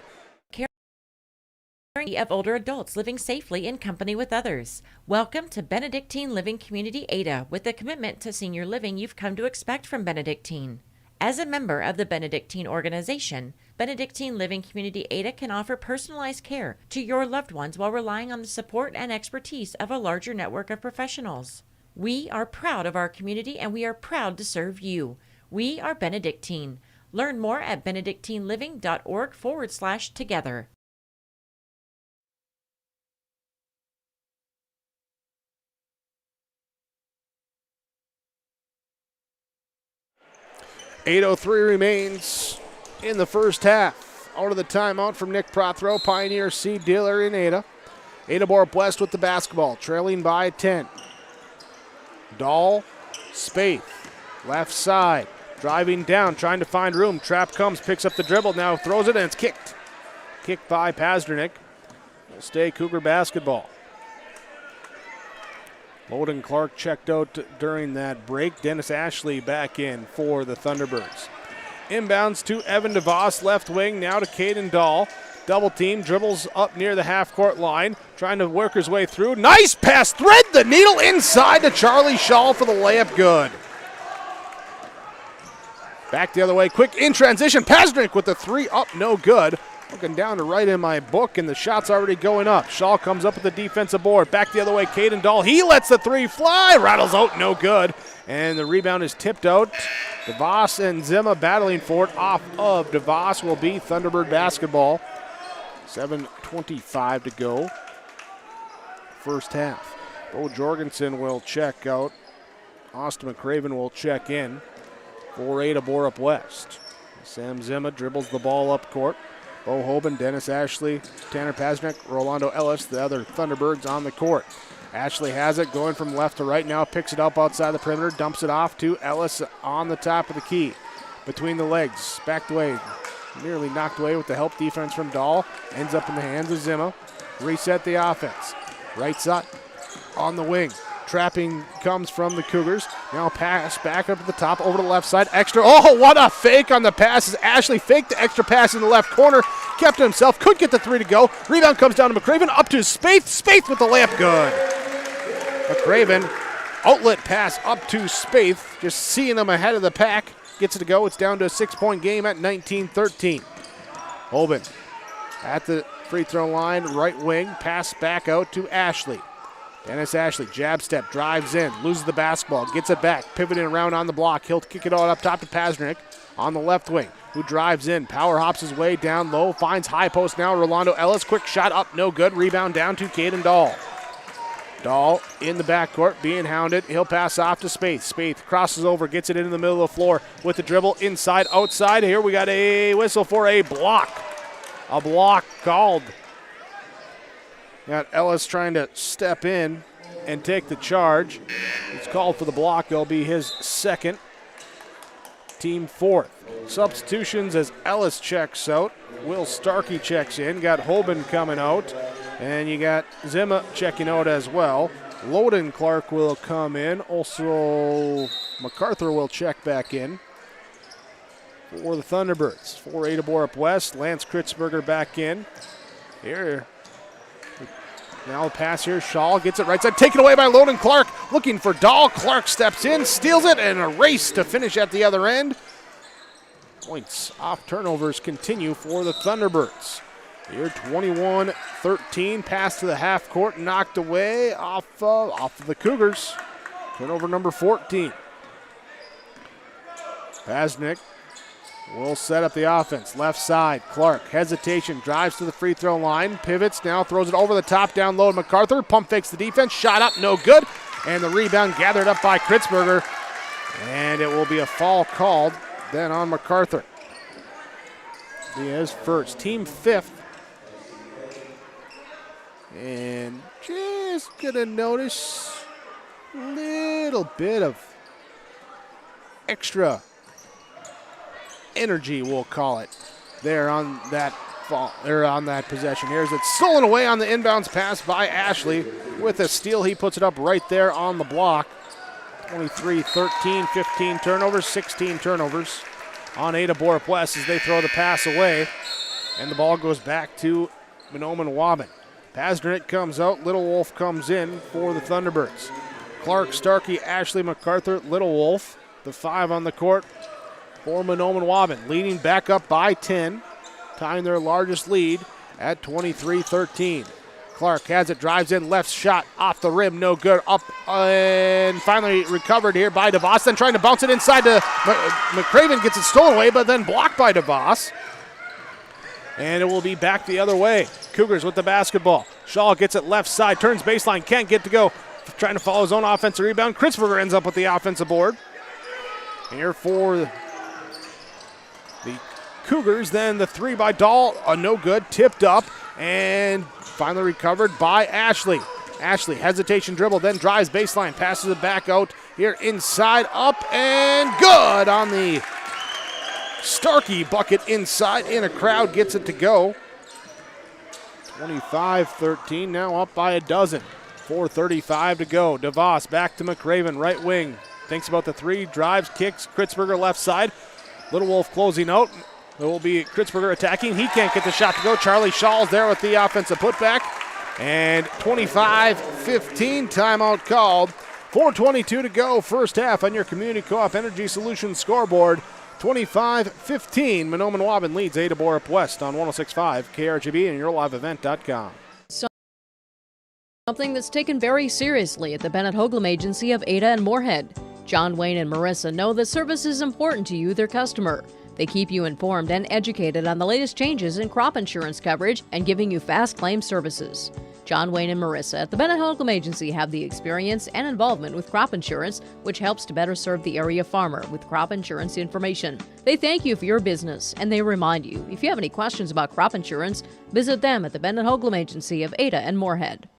Of older adults living safely in company with others. Welcome to Benedictine Living Community Ada. With the commitment to senior living you've come to expect from Benedictine. As a member of the Benedictine organization, Benedictine Living Community Ada can offer personalized care to your loved ones while relying on the support and expertise of a larger network of professionals. We are proud of our community and we are proud to serve you. We are Benedictine. Learn more at benedictineliving.org/together. .803 remains in the first half. Out of the timeout from Nick Prothero, Pioneer Seed Dealer in Ada. Ada-Borup-West with the basketball, trailing by 10. Dahl, Spaeth, left side, driving down, trying to find room. Trap comes, picks up the dribble, now throws it, and it's kicked. Kicked by Pazdernik. Will stay Cougar basketball. Loden Clark checked out during that break. Dennis Ashley back in for the Thunderbirds. Inbounds to Evan DeVos, left wing, now to Caden Dahl. Double team, dribbles up near the half-court line, trying to work his way through. Nice pass, thread the needle inside to Charlie Shaw for the layup good. Back the other way, quick in transition. Pazdernik with the three up, no good. Looking down to right in my book, and the shot's already going up. Shaw comes up with the defensive board. Back the other way, Caden Dahl. He lets the three fly. Rattles out, no good. And the rebound is tipped out. DeVos and Zima battling for it. Off of DeVos will be Thunderbird basketball. 7:25 to go. First half. Bo Jorgensen will check out. Austin McCraven will check in for Ada-Borup-West. Sam Zima dribbles the ball up court. Bo Hoban, Dennis Ashley, Tanner Pazdernik, Rolando Ellis, the other Thunderbirds on the court. Ashley has it, going from left to right now, picks it up outside the perimeter, dumps it off to Ellis on the top of the key. Between the legs, backed away, nearly knocked away with the help defense from Dahl. Ends up in the hands of Zima. Reset the offense. Right side on the wing. Trapping comes from the Cougars. Now pass back up to the top, over to the left side. Extra. Oh, what a fake on the pass as Ashley faked the extra pass in the left corner. Kept it himself. Couldn't get the three to go. Rebound comes down to McCraven. Up to Spaeth. Spaeth with the layup good. McCraven. Outlet pass up to Spaeth. Just seeing him ahead of the pack. Gets it to go. It's down to a 6-point game at 19-13. Hoban at the free throw line. Right wing. Pass back out to Ashley. Dennis Ashley, jab step, drives in, loses the basketball, gets it back, pivoting around on the block. He'll kick it all up top to Pazdernik on the left wing, who drives in, power hops his way down low, finds high post now. Rolando Ellis, quick shot up, no good. Rebound down to Caden Dahl. Dahl in the backcourt, being hounded. He'll pass off to Spaeth. Spaeth crosses over, gets it into the middle of the floor with the dribble inside, outside. Here we got a whistle for a block. A block called. Got Ellis trying to step in and take the charge. It's called for the block. It'll be his second, team fourth. Substitutions as Ellis checks out. Will Starkey checks in. Got Hoban coming out. And you got Zima checking out as well. Loden Clark will come in. Also, MacArthur will check back in for the Thunderbirds. For Ada-Borup-West, Lance Kritzberger back in. Here, Now the pass here. Shaw gets it right side. Taken away by Loden Clark. Looking for Dahl. Clark steps in, steals it, and a race to finish at the other end. Points off turnovers continue for the Thunderbirds. Here 21-13. Pass to the half court. Knocked away off of the Cougars. Turnover number 14. Pasnick will set up the offense. Left side, Clark, hesitation, drives to the free throw line, pivots, now throws it over the top, down low to MacArthur, pump fakes the defense, shot up, no good, and the rebound gathered up by Kritzberger, and it will be a foul called then on MacArthur. Diaz first, team fifth, and just gonna notice a little bit of extra energy, we'll call it, there on that possession. Here's it stolen away on the inbounds pass by Ashley. With a steal, he puts it up right there on the block. 23-13, 15 turnovers, 16 turnovers on Ada-Borup-West as they throw the pass away. And the ball goes back to Mahnomen Waubun. Pasnick comes out, Little Wolf comes in for the Thunderbirds. Clark, Starkey, Ashley, MacArthur, Little Wolf, the 5 on the court for Mahnomen Waubun, leading back up by 10, tying their largest lead at 23-13. Clark has it, drives in, left shot off the rim, no good, up and finally recovered here by DeVos, then trying to bounce it inside to McCraven, gets it stolen away, but then blocked by DeVos. And it will be back the other way. Cougars with the basketball. Shaw gets it left side, turns baseline, can't get to go, trying to follow his own offensive rebound. Kritzberger ends up with the offensive board. Here for the Cougars, then the 3 by Dahl, no good, tipped up, and finally recovered by Ashley. Ashley, hesitation dribble, then drives baseline, passes it back out here inside, up, and good on the Starkey bucket inside, in a crowd, gets it to go. 25-13, now up by a dozen. 4:35 to go. DeVos back to McCraven, right wing. Thinks about the 3, drives, kicks, Kritzberger left side. Little Wolf closing out. It will be Kritzberger attacking. He can't get the shot to go. Charlie Shaw's there with the offensive putback. And 25-15, timeout called. 4:22 to go, first half on your Community Co-op Energy Solutions scoreboard. 25-15, Mahnomen Waubun leads Ada-Borup-West on 106.5 KRGB and YourLiveEvent.com. Something that's taken very seriously at the Bennett Hoagland Agency of Ada and Moorhead. John Wayne and Marissa know that service is important to you, their customer. They keep you informed and educated on the latest changes in crop insurance coverage and giving you fast claim services. John Wayne and Marissa at the Bennett Hoagland Agency have the experience and involvement with crop insurance, which helps to better serve the area farmer with crop insurance information. They thank you for your business, and they remind you, if you have any questions about crop insurance, visit them at the Bennett Hoagland Agency of Ada and Moorhead.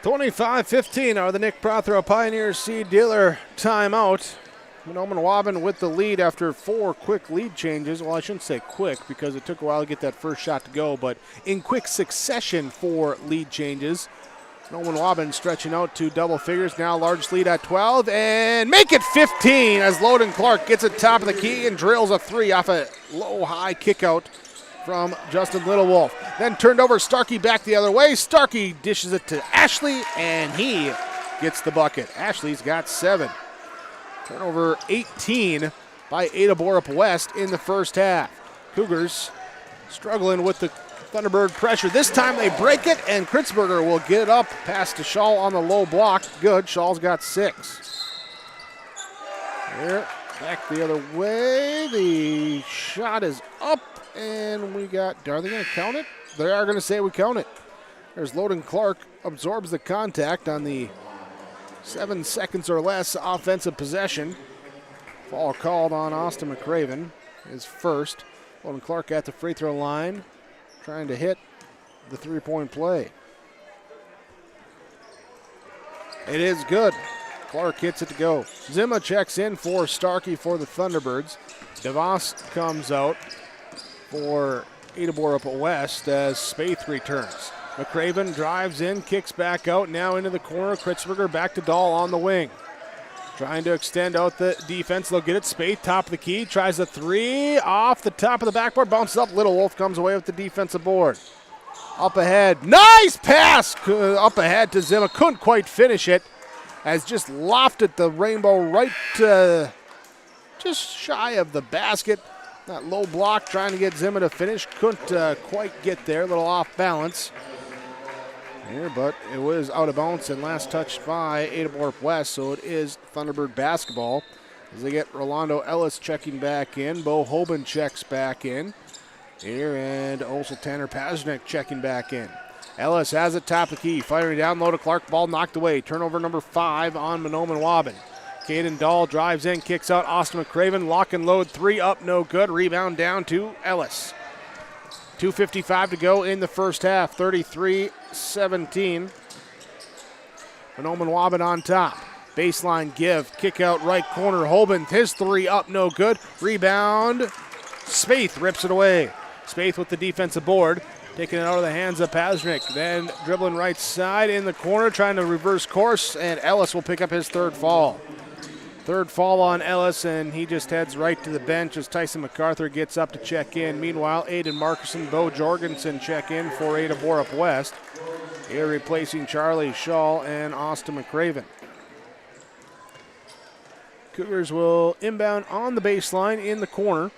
25-15 are the Nick Prothero Pioneer Seed Dealer timeout. Mahnomen Waubun with the lead after 4 quick lead changes. Well, I shouldn't say quick because it took a while to get that first shot to go, but in quick succession 4 lead changes. Mahnomen Waubun stretching out to double figures, now largest lead at 12, and make it 15 as Loden Clark gets it top of the key and drills a 3 off a low-high kick out from Justin Littlewolf. Then turned over, Starkey back the other way. Starkey dishes it to Ashley, and he gets the bucket. Ashley's got 7. Turnover 18 by Ada-Borup-West in the first half. Cougars struggling with the Thunderbird pressure. This time they break it, and Kritzberger will get it up. Pass to Shaw on the low block. Good. Shaw's got 6. Here, back the other way. The shot is up. And we got, are they going to count it? They are going to say we count it. There's Loden Clark, absorbs the contact on the 7 seconds or less offensive possession. Foul called on Austin McCraven, his first. Loden Clark at the free throw line, trying to hit the 3-point play. It is good. Clark hits it to go. Zima checks in for Starkey for the Thunderbirds. DeVos comes out for Ada-Borup-West as Spaeth returns. McCraven drives in, kicks back out, now into the corner. Kritzberger back to Dahl on the wing. Trying to extend out the defense. They'll get it. Spaeth, top of the key. Tries a three. Off the top of the backboard. Bounces up. Little Wolf comes away with the defensive board. Up ahead. Nice pass! Up ahead to Zima. Couldn't quite finish it. As just lofted the rainbow right just shy of the basket. That low block trying to get Zima to finish. Couldn't quite get there. A little off balance here, but it was out of bounds and last touched by Ada-Borup-West, so it is Thunderbird basketball as they get Rolando Ellis checking back in. Bo Hoban checks back in here, and also Tanner Pazernik checking back in. Ellis has it top of the key, firing down low to Clark, ball knocked away. Turnover number 5 on Mahnomen Waubun. Caden Dahl drives in, kicks out. Austin McCraven, lock and load, 3 up, no good. Rebound down to Ellis. 2:55 to go in the first half, 33-17. Mahnomen Waubun on top. Baseline give, kick out right corner. Hoban, his 3 up, no good. Rebound. Spaeth rips it away. Spaeth with the defensive board, taking it out of the hands of Pazernik. Then dribbling right side in the corner, trying to reverse course, and Ellis will pick up his 3rd foul. 3rd foul on Ellis, and he just heads right to the bench as Tyson MacArthur gets up to check in. Meanwhile, Aiden Markuson, Bo Jorgensen check in for Ada-Borup-West. Here replacing Charlie Shaw and Austin McCraven. Cougars will inbound on the baseline in the corner.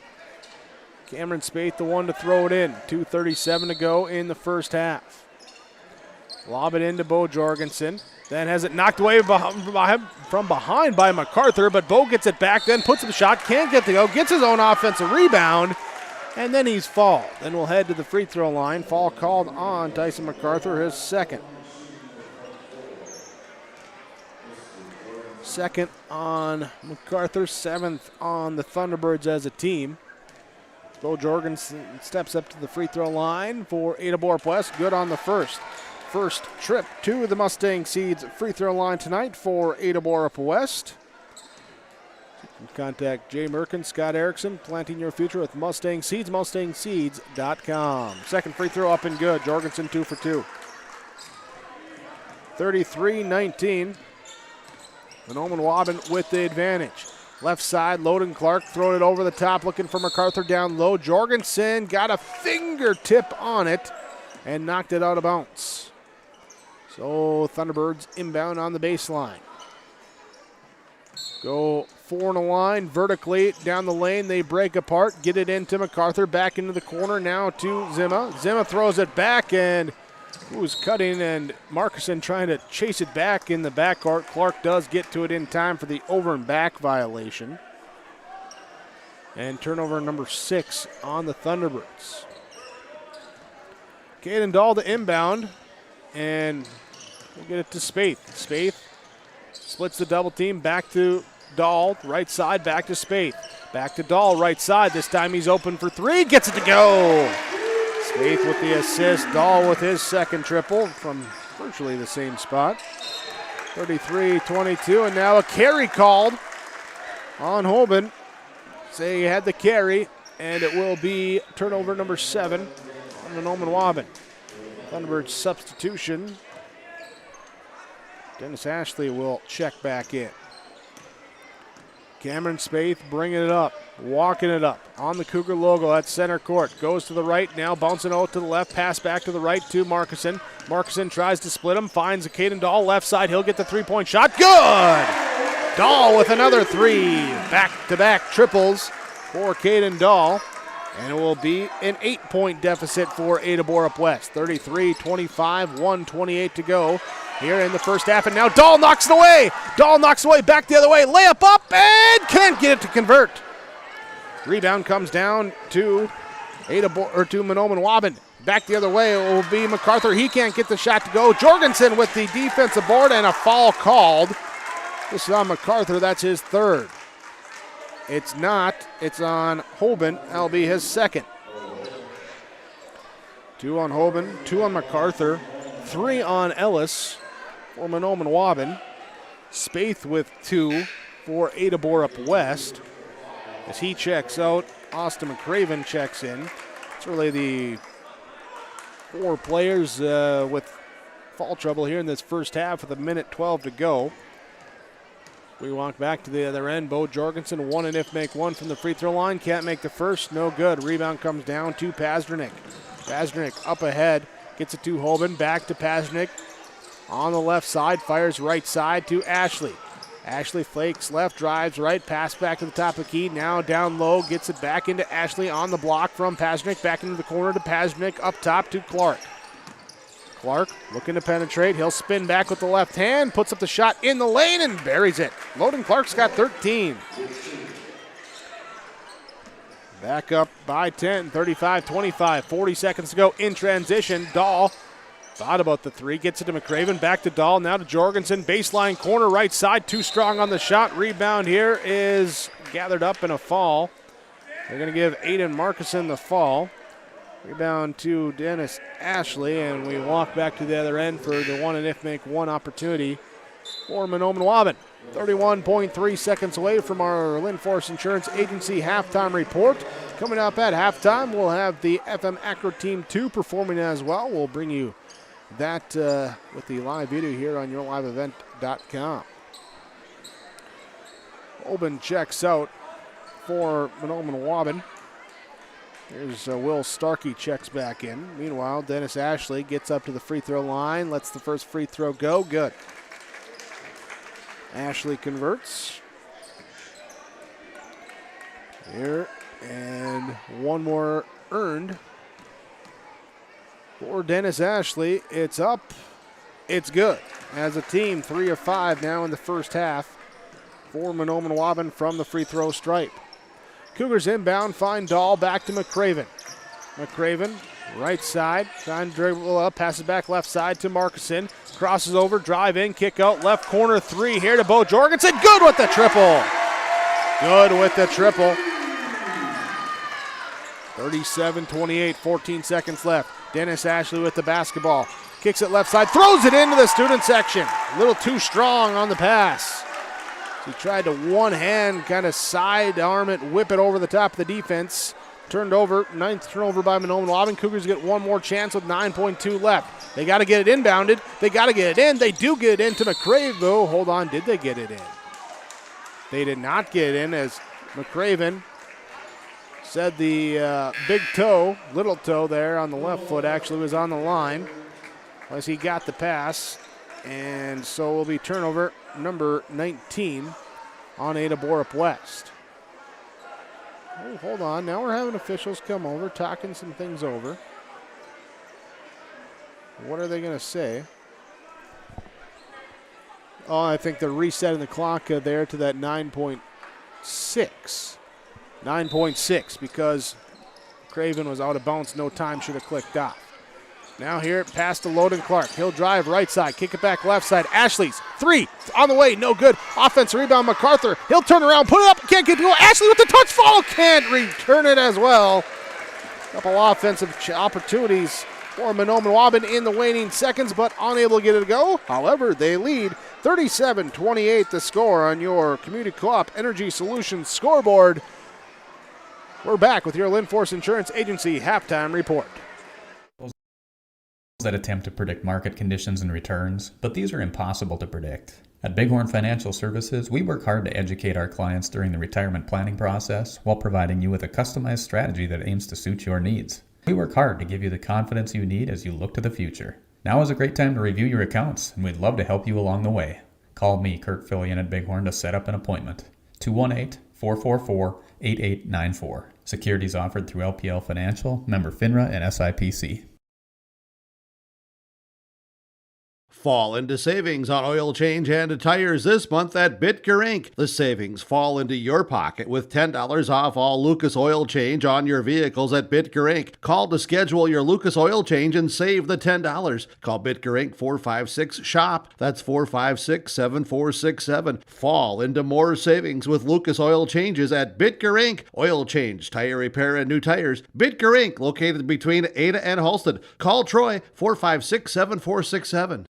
Cameron Spaeth the one to throw it in. 2:37 to go in the first half. Lob it into Bo Jorgensen. Then has it knocked away from behind by MacArthur, but Bo gets it back, then puts up the shot, can't get to go, gets his own offensive rebound, and then he's fouled. Then we'll head to the free throw line. Foul called on Tyson MacArthur, his 2nd. 2nd on MacArthur, 7th on the Thunderbirds as a team. Bo Jorgensen steps up to the free throw line for Ada-Borup-West. Good on the first. First trip to the Mustang Seeds free throw line tonight for Ada-Borup-West. You can contact Jay Merkin, Scott Erickson, planting your future with Mustang Seeds, mustangseeds.com. 2nd free throw up and good. Jorgensen 2 for 2. 33-19. Mahnomen Waubun with the advantage. Left side, Loden Clark throwing it over the top, looking for MacArthur down low. Jorgensen got a fingertip on it and knocked it out of bounds. So Thunderbirds inbound on the baseline. Go 4 in a line, vertically down the lane. They break apart, get it into MacArthur, back into the corner now to Zima. Zima throws it back, and who's cutting, and Markuson trying to chase it back in the backcourt. Clark does get to it in time for the over and back violation. And turnover number 6 on the Thunderbirds. Caden Dahl to inbound, and we'll get it to Spaeth. Spaeth splits the double team, back to Dahl, right side, back to Spaeth. Back to Dahl, right side. This time he's open for 3, gets it to go. Spaeth with the assist, Dahl with his 2nd triple from virtually the same spot. 33-22, and now a carry called on Hoban. Say he had the carry, and it will be turnover number 7 on Mahnomen Waubun. Thunderbird substitution. Dennis Ashley will check back in. Cameron Spaeth bringing it up, walking it up on the Cougar logo at center court. Goes to the right now, bouncing out to the left, pass back to the right to Markuson. Markuson tries to split him, finds a Caden Dahl left side. He'll get the 3-point shot. Good! Dahl with another 3. Back-to-back triples for Caden Dahl. And it will be an 8-point deficit for Ada-Borup-West. 33-25, 1:28 to go here in the first half. And now Dahl knocks it away. Dahl knocks it away, back the other way. Layup up and can't get it to convert. Rebound comes down to Mahnomen Waubun. Back the other way, it will be MacArthur. He can't get the shot to go. Jorgensen with the defensive board and a foul called. This is on MacArthur. That's his 3rd. It's not. It's on Hoban. That'll be his 2nd. 2 on Hoban, 2 on MacArthur, 3 on Ellis for Mahnomen Waubun. Spaeth with 2 for Ada-Borup-West. As he checks out, Austin McCraven checks in. It's really the 4 players with foul trouble here in this first half with 1:12 to go. We walk back to the other end. Bo Jorgensen, one and if make one from the free throw line. Can't make the first. No good. Rebound comes down to Pazdernik. Pazdernik up ahead. Gets it to Hoban. Back to Pazdernik. On the left side. Fires right side to Ashley. Ashley flakes left, drives right, pass back to the top of the key. Now down low, gets it back into Ashley on the block from Pazdernik. Back into the corner to Pazdernik. Up top to Clark. Clark looking to penetrate. He'll spin back with the left hand, puts up the shot in the lane and buries it. Loden Clark's got 13. Back up by 10, 35-25. 40 seconds to go in transition. Dahl thought about the three, gets it to McCraven, back to Dahl, now to Jorgensen, baseline corner, right side, too strong on the shot. Rebound here is gathered up in a fall. They're going to give Aiden Markison the fall. Rebound to Dennis Ashley, and we walk back to the other end for the one and if make one opportunity for Mahnomen Waubun. 31.3 seconds away from our Linforce Insurance Agency halftime report. Coming up at halftime, we'll have the FM Acro Team 2 performing as well. We'll bring you that with the live video here on yourliveevent.com. Waubun checks out for Mahnomen Waubun. Here's Will Starkey checks back in. Meanwhile, Dennis Ashley gets up to the free throw line, lets the first free throw go. Good. Ashley converts. Here, and one more earned. For Dennis Ashley, it's up, it's good. As a team, 3 of 5 now in the first half for Mahnomen Waubun from the free throw stripe. Cougars inbound, find Dahl, back to McCraven. McCraven, right side, trying to dribble up, passes back left side to Markison. Crosses over, drive in, kick out, left corner three here to Bo Jorgensen. Good with the triple. Good with the triple. 37-28, 14 seconds left. Dennis Ashley with the basketball. Kicks it left side, throws it into the student section. A little too strong on the pass. He tried to one hand kind of side arm it, whip it over the top of the defense. Turned over, ninth turnover by Mahnomen Waubun. Cougars get one more chance with 9.2 left. They got to get it inbounded. They got to get it in. They do get it into McCraven, though. Hold on, did they get it in? They did not get it in as McCraven said the big toe, little toe there on the left foot actually was on the line as he got the pass. And so will be turnover number 19 on Ada-Borup-West. Oh, hold on. Now we're having officials come over, talking some things over. What are they going to say? Oh, I think they're resetting the clock there to that 9.6. 9.6 because Craven was out of bounds. No time, should have clicked off. Now here, pass to Loden Clark. He'll drive right side, kick it back left side. Ashley's three on the way, no good. Offensive rebound, MacArthur. He'll turn around, put it up, can't get to go. Ashley with the touch follow, can't return it as well. Couple offensive opportunities for Mahnomen Waubun in the waning seconds, but unable to get it to go. However, they lead 37-28 the score on your Community Co-op Energy Solutions scoreboard. We're back with your Linforce Insurance Agency halftime report. That attempt to predict market conditions and returns, but these are impossible to predict. At Bighorn Financial Services, we work hard to educate our clients during the retirement planning process while providing you with a customized strategy that aims to suit your needs. We work hard to give you the confidence you need as you look to the future. Now is a great time to review your accounts, and we'd love to help you along the way. Call me, Kurt Fillion at Bighorn, to set up an appointment. 218-444-8894. Securities offered through LPL Financial, member FINRA and SIPC. Fall into savings on oil change and tires this month at Bitger Inc. The savings fall into your pocket with $10 off all Lucas oil change on your vehicles at Bitger Inc. Call to schedule your Lucas oil change and save the $10. Call Bitger Inc. 456-SHOP. That's 456-7467. Fall into more savings with Lucas oil changes at Bitger Inc. Oil change, tire repair, and new tires. Bitger Inc. Located between Ada and Halsted. Call Troy 456-7467.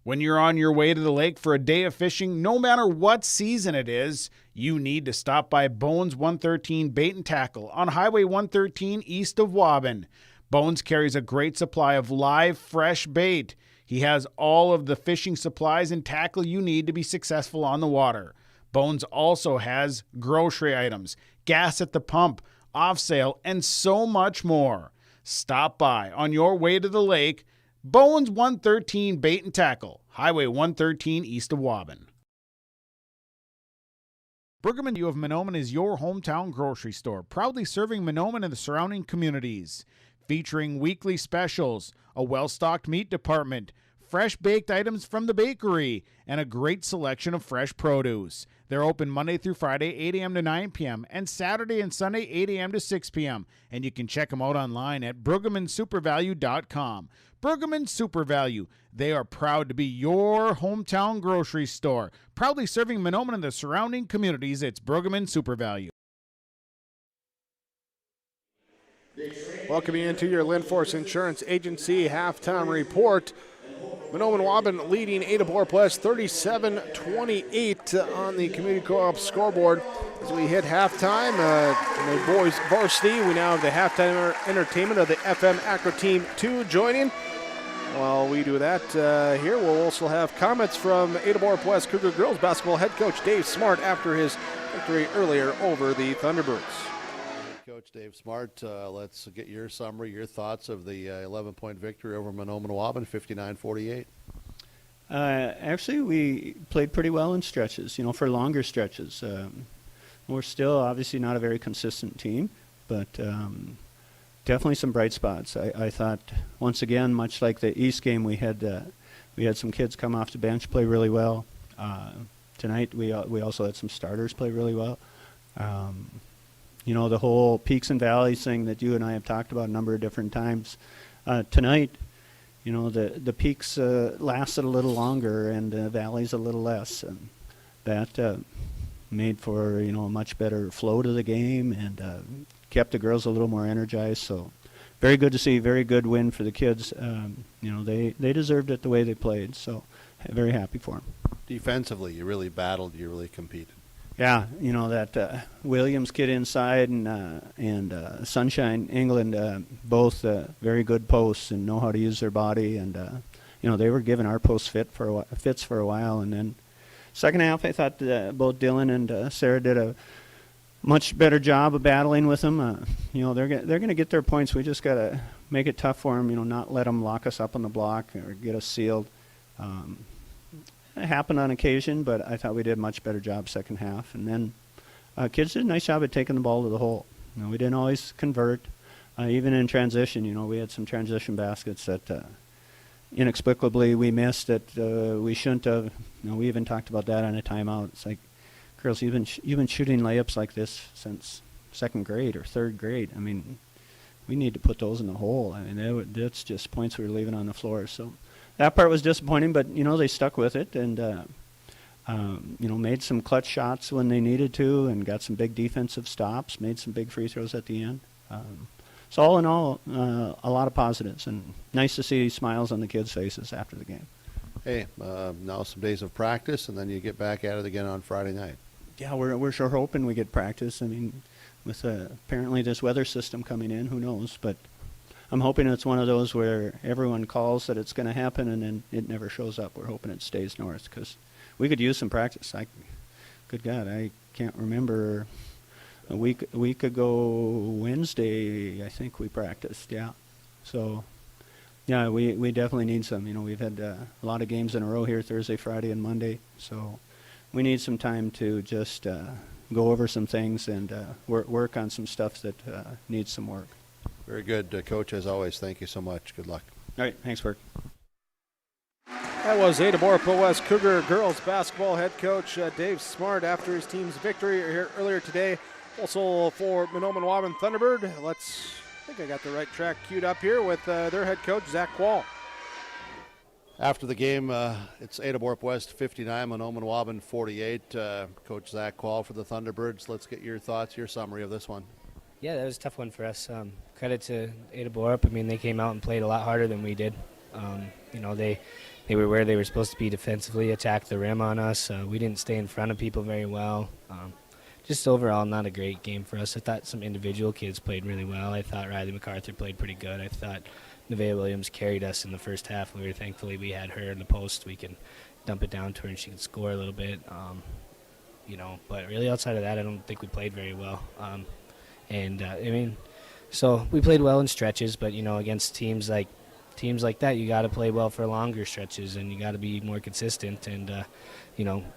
When you're on your way to the lake for a day of fishing, no matter what season it is, you need to stop by Bones 113 Bait and Tackle on Highway 113 east of Waubun. Bones carries a great supply of live, fresh bait. He has all of the fishing supplies and tackle you need to be successful on the water. Bones also has grocery items, gas at the pump, off sale, and so much more. Stop by on your way to the lake. Bones 113 Bait and Tackle, Highway 113 east of Waubun. Pregame of Mahnomen is your hometown grocery store, proudly serving Mahnomen and the surrounding communities. Featuring weekly specials, a well-stocked meat department, fresh baked items from the bakery, and a great selection of fresh produce. They're open Monday through Friday, 8 a.m. to 9 p.m., and Saturday and Sunday, 8 a.m. to 6 p.m. And you can check them out online at BrueggemannSuperValue.com. Brueggemann Super Value. They are proud to be your hometown grocery store, proudly serving Mahnomen and the surrounding communities. It's Brueggemann Super Value. Welcoming into your Linforce Insurance Agency halftime report. Mahnomen Waubun leading Ada-Borup-West 37-28 on the Community Co-op scoreboard. As we hit halftime, in the boys varsity, we now have the halftime entertainment of the FM Acro Team 2 joining. While we do that, here we'll also have comments from Ada-Borup-West Cougar girls basketball head coach Dave Smart after his victory earlier over the Thunderbirds. Coach Dave Smart, let's get your summary, your thoughts of the 11-point victory over Mahnomen Waubun, 59-48. Actually, we played pretty well in stretches, for longer stretches. We're still obviously not a very consistent team, but definitely some bright spots. I thought, once again, much like the East game, we had some kids come off the bench play really well. Tonight, we also had some starters play really well. The whole peaks and valleys thing that you and I have talked about a number of different times. Tonight, the peaks lasted a little longer and the valleys a little less. And that made for, a much better flow to the game and kept the girls a little more energized. So very good to see, very good win for the kids. They deserved it the way they played. So very happy for them. Defensively, you really battled, you really competed. Yeah, that Williams kid inside and Sunshine England, both very good posts and know how to use their body. And, they were giving our posts fits for a while. And then second half, I thought both Dylan and Sarah did a much better job of battling with them. They're going to get their points. We just got to make it tough for them, not let them lock us up on the block or get us sealed. It happened on occasion, but I thought we did a much better job second half. And then kids did a nice job at taking the ball to the hole. We didn't always convert. Even in transition, we had some transition baskets that inexplicably we missed that we shouldn't have. We even talked about that on a timeout. It's like, girls, you've been shooting layups like this since second grade or third grade. We need to put those in the hole. That's just points we were leaving on the floor. So that part was disappointing, but they stuck with it and made some clutch shots when they needed to, and got some big defensive stops, made some big free throws at the end. So all in all, a lot of positives, and nice to see smiles on the kids' faces after the game. Hey, now some days of practice, and then you get back at it again on Friday night. Yeah, we're sure hoping we get practice. With apparently this weather system coming in, who knows, but I'm hoping it's one of those where everyone calls that it's going to happen and then it never shows up. We're hoping it stays north because we could use some practice. Good God, I can't remember. A week ago Wednesday, I think we practiced. Yeah, so yeah, we definitely need some. We've had a lot of games in a row here, Thursday, Friday, and Monday. So we need some time to just go over some things and work on some stuff that needs some work. Very good, Coach, as always. Thank you so much. Good luck. All right, thanks, Bert. That was Ada-Borup-West Cougar girls basketball head coach Dave Smart after his team's victory here earlier today. Also for Mahnomen Waubun Thunderbird, I think I got the right track queued up here with their head coach, Zach Quall. After the game, it's Ada-Borup-West 59, Mahnomen Waubun 48. Coach Zach Quall for the Thunderbirds. Let's get your thoughts, your summary of this one. Yeah, that was a tough one for us. Credit to Ada-Borup. They came out and played a lot harder than we did. They were where they were supposed to be defensively, attacked the rim on us. We didn't stay in front of people very well. just overall not a great game for us. I thought some individual kids played really well. I thought Riley MacArthur played pretty good. I thought Nevaeh Williams carried us in the first half. Thankfully we had her in the post. We can dump it down to her and she can score a little bit. But really outside of that, I don't think we played very well. So we played well in stretches, but against teams like that, you got to play well for longer stretches, and you got to be more consistent. And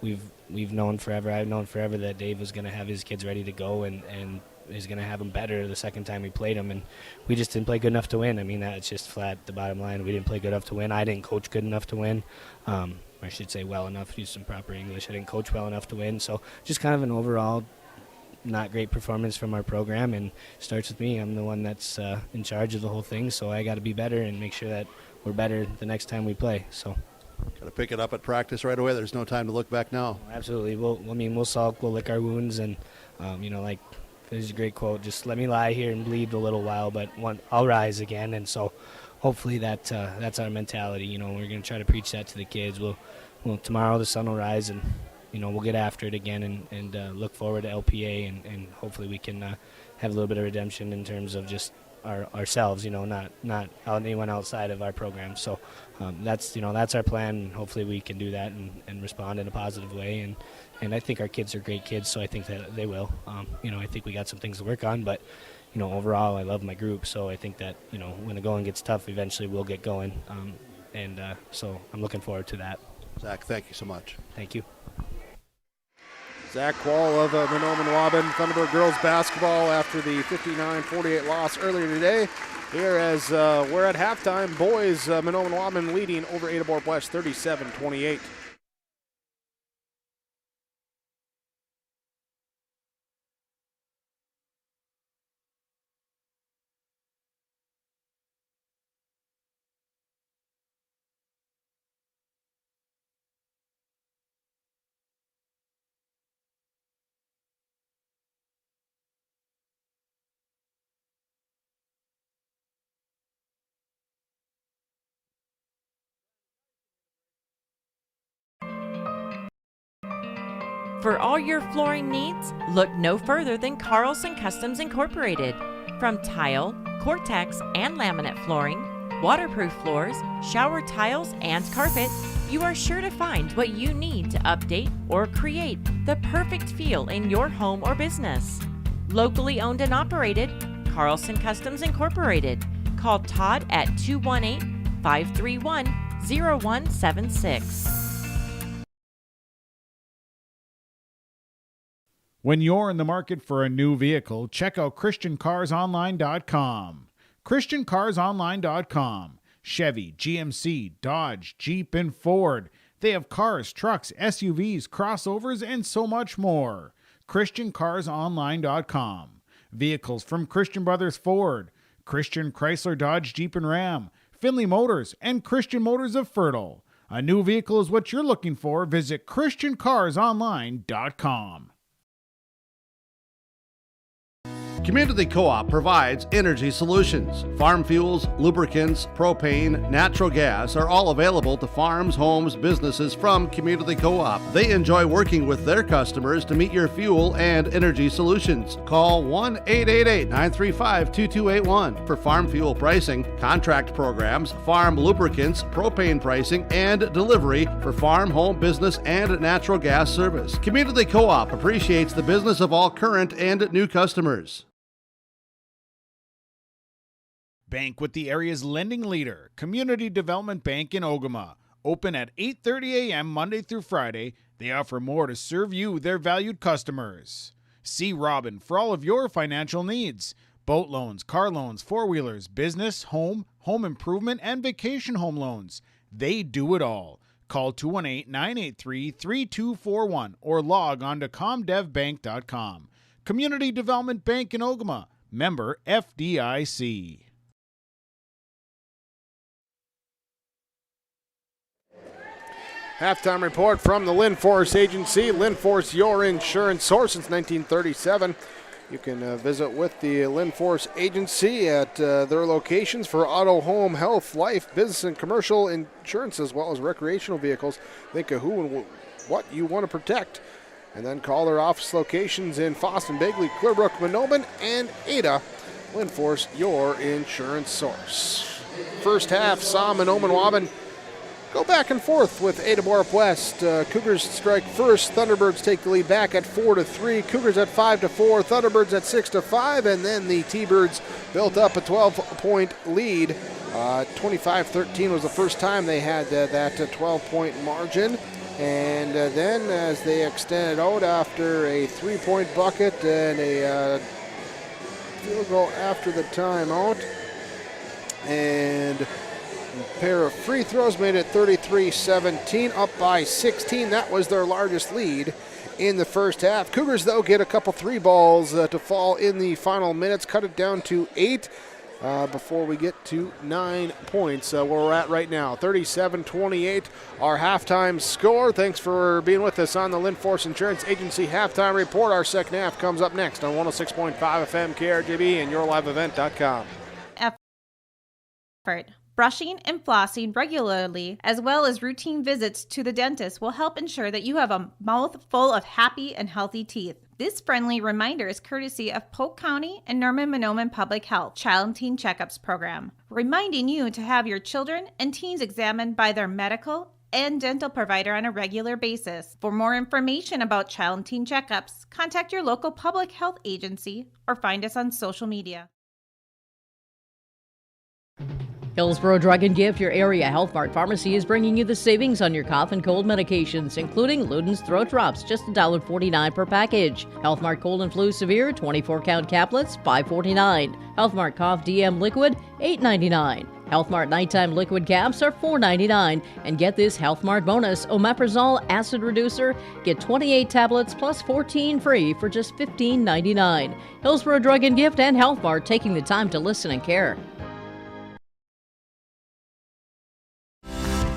we've known forever. I've known forever that Dave was going to have his kids ready to go, and is going to have them better the second time we played them, and we just didn't play good enough to win. I mean, that's just flat the bottom line. We didn't play good enough to win. I didn't coach good enough to win. I should say well enough, use some proper English. I didn't coach well enough to win. So just kind of an overall not great performance from our program, and starts with me. I'm the one that's in charge of the whole thing, so I got to be better and make sure that we're better the next time we play. So got to pick it up at practice right away. There's no time to look back now. Absolutely. We'll sulk, we'll lick our wounds, and there's a great quote, just let me lie here and bleed a little while, but I'll rise again. And so hopefully that's our mentality. We're going to try to preach that to the kids. We'll tomorrow the sun will rise, and we'll get after it again, and look forward to LPA, and hopefully we can have a little bit of redemption in terms of just ourselves, not anyone outside of our program. So that's our plan, and hopefully we can do that and respond in a positive way. And I think our kids are great kids, so I think that they will. I think we got some things to work on, but overall I love my group, so I think that when the going gets tough, eventually we'll get going. So I'm looking forward to that. Zach, thank you so much. Thank you. Zach Quall of Mahnomen Waubun Thunderbird girls basketball after the 59-48 loss earlier today. Here as we're at halftime, boys Mahnomen Waubun leading over Ada-Borup-West 37-28. For all your flooring needs, look no further than Carlson Customs Incorporated. From tile, Cortex, and laminate flooring, waterproof floors, shower tiles, and carpet, you are sure to find what you need to update or create the perfect feel in your home or business. Locally owned and operated, Carlson Customs Incorporated. Call Todd at 218-531-0176. When you're in the market for a new vehicle, check out ChristianCarsOnline.com. ChristianCarsOnline.com. Chevy, GMC, Dodge, Jeep, and Ford. They have cars, trucks, SUVs, crossovers, and so much more. ChristianCarsOnline.com. Vehicles from Christian Brothers Ford, Christian Chrysler, Dodge, Jeep, and Ram, Finley Motors, and Christian Motors of Fertile. A new vehicle is what you're looking for. Visit ChristianCarsOnline.com. Community Co-op provides energy solutions. Farm fuels, lubricants, propane, natural gas are all available to farms, homes, businesses from Community Co-op. They enjoy working with their customers to meet your fuel and energy solutions. Call 1-888-935-2281 for farm fuel pricing, contract programs, farm lubricants, propane pricing, and delivery for farm, home, business, and natural gas service. Community Co-op appreciates the business of all current and new customers. Bank with the area's lending leader, Community Development Bank in Ogama. Open at 8:30 a.m. Monday through Friday. They offer more to serve you, their valued customers. See Robin for all of your financial needs. Boat loans, car loans, four-wheelers, business, home improvement, and vacation home loans. They do it all. Call 218-983-3241 or log on to comdevbank.com. Community Development Bank in Ogama. Member FDIC. Halftime report from the Linforce Agency. Linforce, your insurance source since 1937. You can visit with the Linforce Agency at their locations for auto, home, health, life, business, and commercial insurance, as well as recreational vehicles. Think of who and what you want to protect. And then call their office locations in Fosston, Bagley, Clearbrook, Mahnomen, and Ada. Linforce, your insurance source. First half saw Mahnomen Waubun go back and forth with Ada-Borup-West. Cougars strike first. Thunderbirds take the lead back at 4-3. Cougars at 5-4. Thunderbirds at 6-5. And then the T-Birds built up a 12-point lead. 25-13 was the first time they had that 12-point margin. And then as they extended out after a 3-point bucket and a field goal after the timeout, and a pair of free throws made it 33-17, up by 16. That was their largest lead in the first half. Cougars, though, get a couple three balls to fall in the final minutes, cut it down to 8 before we get to 9 points where we're at right now. 37-28, our halftime score. Thanks for being with us on the Linforce Insurance Agency Halftime Report. Our second half comes up next on 106.5 FM KRJB and yourliveevent.com. Brushing and flossing regularly, as well as routine visits to the dentist, will help ensure that you have a mouth full of happy and healthy teeth. This friendly reminder is courtesy of Polk County and Norman-Mahnomen Public Health Child and Teen Checkups Program, reminding you to have your children and teens examined by their medical and dental provider on a regular basis. For more information about child and teen checkups, contact your local public health agency or find us on social media. Hillsborough Drug and Gift, your area Health Mart pharmacy, is bringing you the savings on your cough and cold medications, including Luden's Throat Drops, just $1.49 per package. Health Mart Cold and Flu Severe 24-count caplets, $5.49. Health Mart Cough DM Liquid, $8.99. Health Mart Nighttime Liquid Caps are $4.99. And get this Health Mart bonus, Omeprazole Acid Reducer. Get 28 tablets plus 14 free for just $15.99. Hillsborough Drug and Gift and Health Mart, taking the time to listen and care.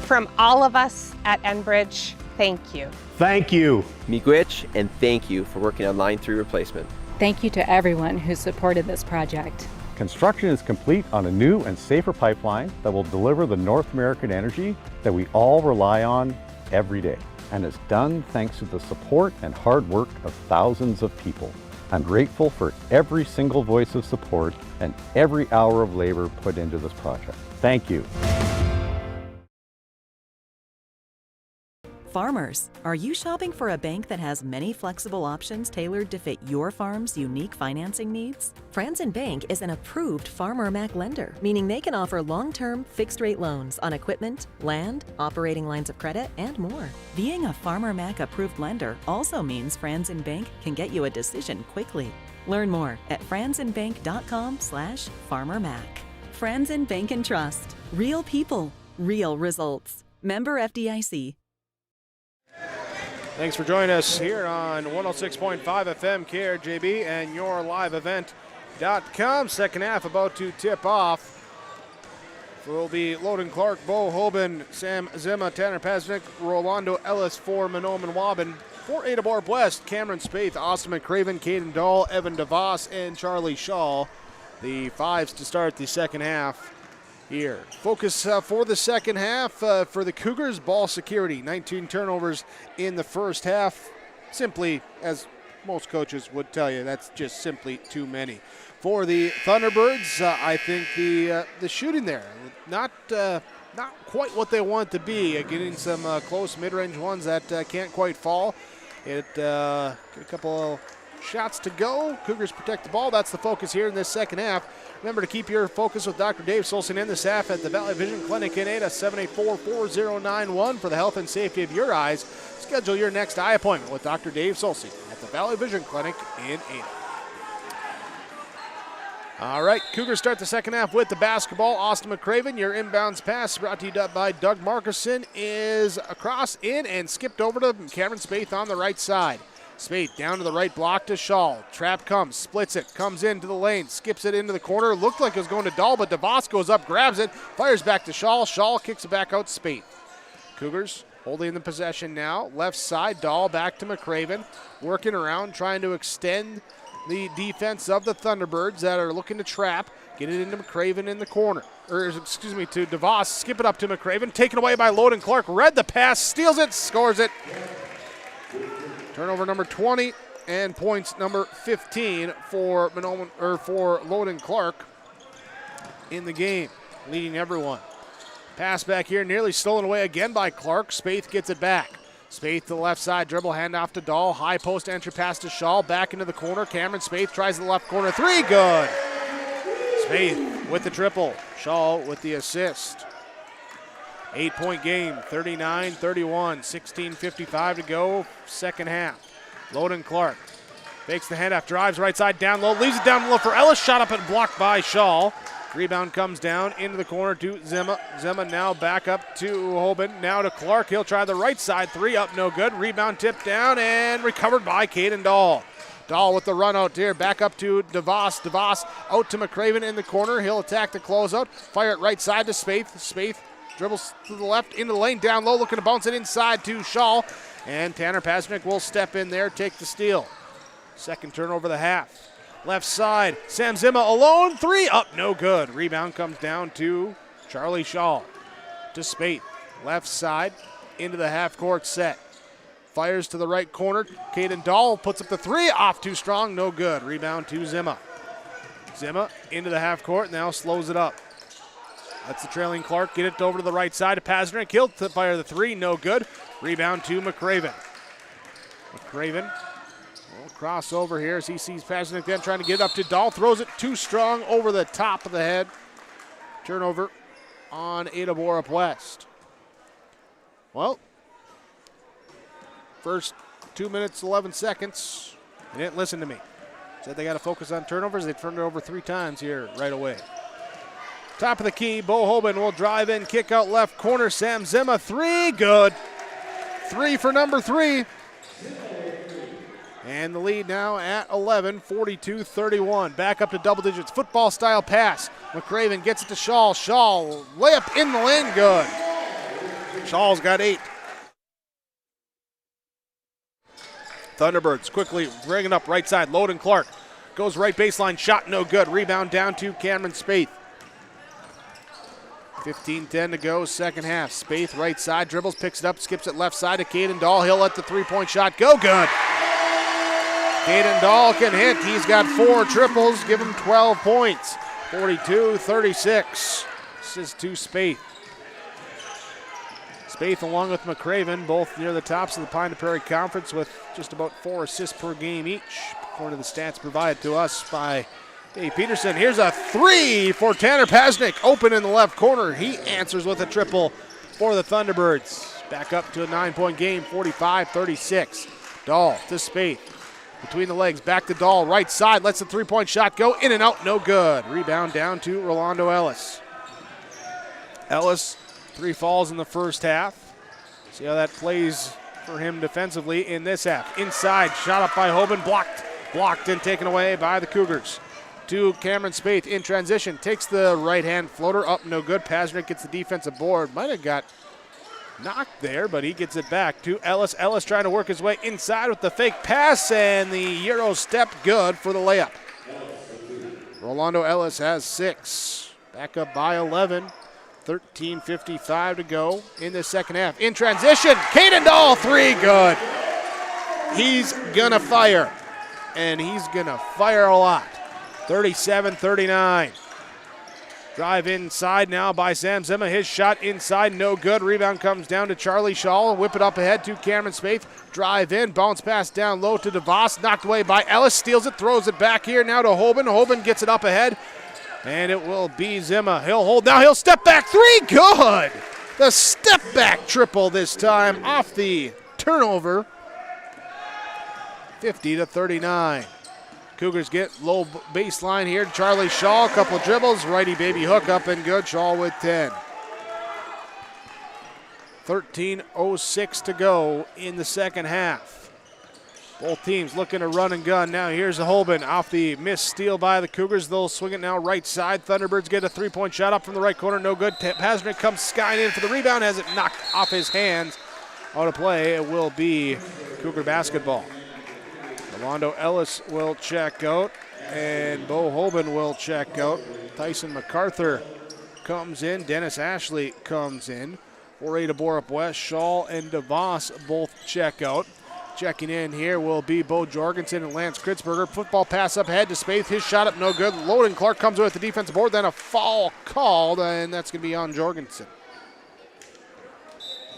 From all of us at Enbridge, thank you. Thank you. Miigwech, and thank you for working on Line 3 replacement. Thank you to everyone who supported this project. Construction is complete on a new and safer pipeline that will deliver the North American energy that we all rely on every day. And it's done thanks to the support and hard work of thousands of people. I'm grateful for every single voice of support and every hour of labor put into this project. Thank you. Farmers, are you shopping for a bank that has many flexible options tailored to fit your farm's unique financing needs? Franzen Bank is an approved Farmer Mac lender, meaning they can offer long-term, fixed-rate loans on equipment, land, operating lines of credit, and more. Being a Farmer Mac approved lender also means Franzen Bank can get you a decision quickly. Learn more at franzenbank.com/farmermac. Franzen Bank and Trust. Real people, real results. Member FDIC. Thanks for joining us here on 106.5 FM KRJB and yourliveevent.com. Second half about to tip off. Will be Loden Clark, Bo Hoban, Sam Zima, Tanner Pasnick, Rolando Ellis for Mahnomen Waubun. For Ada-Borup-West, Cameron Spaeth, Austin McCraven, Caden Dahl, Evan DeVos, and Charlie Shaw. The fives to start the second half here. Focus for the second half for the Cougars, ball security. 19 turnovers in the first half. Simply, as most coaches would tell you, that's just simply too many. For the Thunderbirds, I think the shooting there, not quite what they want to be. Getting some close mid-range ones that can't quite fall. Get a couple shots to go. Cougars protect the ball. That's the focus here in this second half. Remember to keep your focus with Dr. Dave Solson and the staff at the Valley Vision Clinic in Ada, 784-4091 for the health and safety of your eyes. Schedule your next eye appointment with Dr. Dave Solson at the Valley Vision Clinic in Ada. All right, Cougars start the second half with the basketball. Austin McCraven, your inbounds pass brought to you by Doug Markerson is across in and skipped over to Cameron Spaeth on the right side. Spaeth down to the right block to Shaw. Trap comes, splits it, comes into the lane, skips it into the corner. Looked like it was going to Dahl, but DeVos goes up, grabs it, fires back to Shaw. Shaw kicks it back out Spaeth. Cougars holding the possession now. Left side, Dahl back to McCraven. Working around, trying to extend the defense of the Thunderbirds that are looking to trap. Get it into McCraven in the corner. To DeVos. Skip it up to McCraven. Taken away by Loden Clark. Read the pass, steals it, scores it. Turnover number 20 and points number 15 for Mahnomen, or for Loden Clark in the game, leading everyone. Pass back here, nearly stolen away again by Clark. Spaeth gets it back. Spaeth to the left side, dribble, handoff to Dahl. High post entry pass to Shaw, back into the corner. Cameron Spaeth tries the left corner, three, good. Spaeth with the triple. Shaw with the assist. 8-point game, 39-31, 16:55 to go, second half. Loden Clark fakes the handoff, drives right side down low, leaves it down low for Ellis, shot up and blocked by Shaw. Rebound comes down into the corner to Zima. Zima now back up to Waubun, now to Clark. He'll try the right side three, up no good. Rebound tipped down and recovered by Caden Dahl. Dahl with the run out here, back up to DeVos. DeVos out to McCraven in the corner. He'll attack the closeout, fire it right side to Spaeth. Spaeth dribbles to the left, into the lane, down low, looking to bounce it inside to Shaw. And Tanner Pasnick will step in there, take the steal. Second turnover of the half. Left side, Sam Zima alone, three, up, no good. Rebound comes down to Charlie Shaw. To Spaeth, left side, into the half-court set. Fires to the right corner, Caden Dahl puts up the three, off too strong, no good. Rebound to Zima. Zima into the half-court, now slows it up. That's the trailing Clark, get it over to the right side to Pasnick. He'll fire the three, no good. Rebound to McCraven. McCraven. Crossover here as he sees Pasnick then trying to get it up to Dahl. Throws it too strong over the top of the head. Turnover on Ada-Borup-West. Well, first 2 minutes, 11 seconds. They didn't listen to me. Said they got to focus on turnovers. They turned it over 3 times here right away. Top of the key, Bo Waubun will drive in, kick out left corner. Sam Zima, three, good. 3 for number 3. And the lead now at 11, 42-31. Back up to double digits. Football-style pass. McCraven gets it to Shaw. Shaw, layup in the lane, good. Shaw's got 8. Thunderbirds quickly bringing up right side. Loden Clark goes right baseline. Shot no good. Rebound down to Cameron Spaeth. 15-10 to go, second half. Spaeth right side, dribbles, picks it up, skips it left side to Caden Dahl. He'll let the three-point shot go, good. Caden Dahl can hit. He's got 4 triples, give him 12 points. 42-36. This is to Spaeth. Spaeth along with McCraven, both near the tops of the Pine to Prairie Conference with just about 4 assists per game each, according to the stats provided to us by Dave Peterson. Here's a 3 for Tanner Pasnick, open in the left corner. He answers with a triple for the Thunderbirds. Back up to a 9-point game, 45-36. Dahl to Spaeth. Between the legs, back to Dahl, right side, lets the three-point shot go, in and out, no good. Rebound down to Rolando Ellis. Ellis, 3 falls in the first half. See how that plays for him defensively in this half. Inside, shot up by Waubun, blocked and taken away by the Cougars. To Cameron Spaeth in transition, takes the right-hand floater, up, no good. Pasnick gets the defensive board, might have got knocked there, but he gets it back to Ellis. Ellis trying to work his way inside with the fake pass, and the Euro step good for the layup. Rolando Ellis has 6. Back up by 11. 13:55 to go in the second half. In transition, Caden Dahl, 3, good. He's gonna fire, and he's gonna fire a lot. 37-39. Drive inside now by Sam Zima. His shot inside, no good. Rebound comes down to Charlie Shaw. Whip it up ahead to Cameron Spaeth. Drive in, bounce pass down low to DeVos. Knocked away by Ellis. Steals it, throws it back here now to Waubun. Waubun gets it up ahead, and it will be Zima. He'll hold now. He'll step back, 3, good. The step back triple this time off the turnover. 50-39. Cougars get low baseline here. Charlie Shaw, a couple dribbles, righty baby hook up and good. Shaw with 10. 13:06 to go in the second half. Both teams looking to run and gun. Now here's Waubun off the missed steal by the Cougars. They'll swing it now right side. Thunderbirds get a 3-point shot up from the right corner. No good. Pasnick comes skying in for the rebound. Has it knocked off his hands. Out of play, it will be Cougar basketball. Rolando Ellis will check out, and Bo Waubun will check out. Tyson MacArthur comes in. Dennis Ashley comes in. For Ada-Borup-West, Shaw and DeVos both check out. Checking in here will be Bo Jorgensen and Lance Kritzberger. Football pass up ahead to Spaeth. His shot up, no good. Loden Clark comes with the defensive board. Then a foul called, and that's going to be on Jorgensen.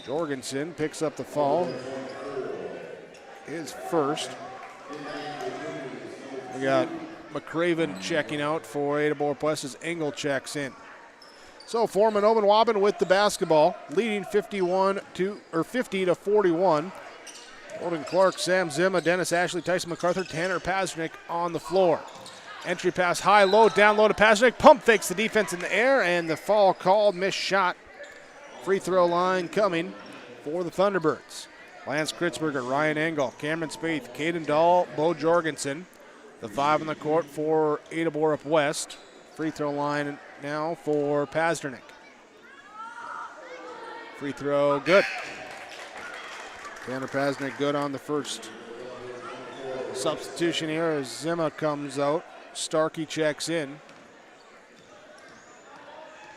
Jorgensen picks up the foul. His first. We got McCraven checking out for Ada-Borup-West as Engel checks in. So for Mahnomen Waubun with the basketball, leading 50 to 41. Loden Clark, Sam Zima, Dennis Ashley, Tyson MacArthur, Tanner Pasnick on the floor. Entry pass high, low, down low to Pasnick. Pump fakes the defense in the air, and the foul called, missed shot. Free throw line coming for the Thunderbirds. Lance Kritzberger, Ryan Engel, Cameron Spaeth, Caden Dahl, Bo Jorgensen. The 5 on the court for Ada-Borup-West. Free throw line now for Pasnick. Free throw good. Tanner Pasnick good on the first. Substitution here as Zima comes out. Starkey checks in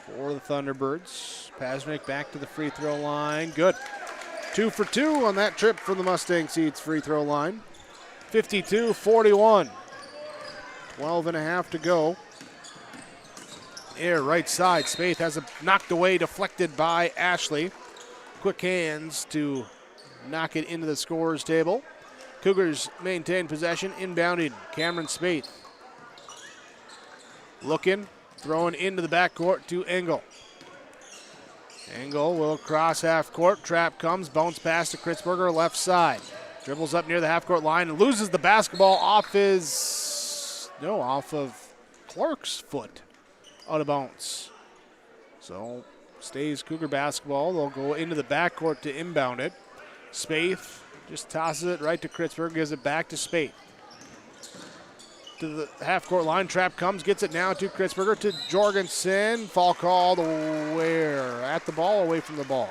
for the Thunderbirds. Pasnick back to the free throw line. Good. 2 for 2 on that trip from the Mustang Seeds free throw line. 52-41. 12 and a half to go. Air right side. Spaeth has it knocked away, deflected by Ashley. Quick hands to knock it into the scorer's table. Cougars maintain possession, inbounding. Cameron Spaeth. Looking, throwing into the backcourt to Engel. Engel will cross half court. Trap comes, bounce pass to Kritzberger, left side. Dribbles up near the half court line and loses the basketball off of Clark's foot. Out of bounds. So stays Cougar basketball. They'll go into the backcourt to inbound it. Spaeth just tosses it right to Kritzberger, gives it back to Spaeth. To the half-court line, trap comes, gets it now to Kritzberger, to Jorgensen. Foul called where? At the ball, away from the ball.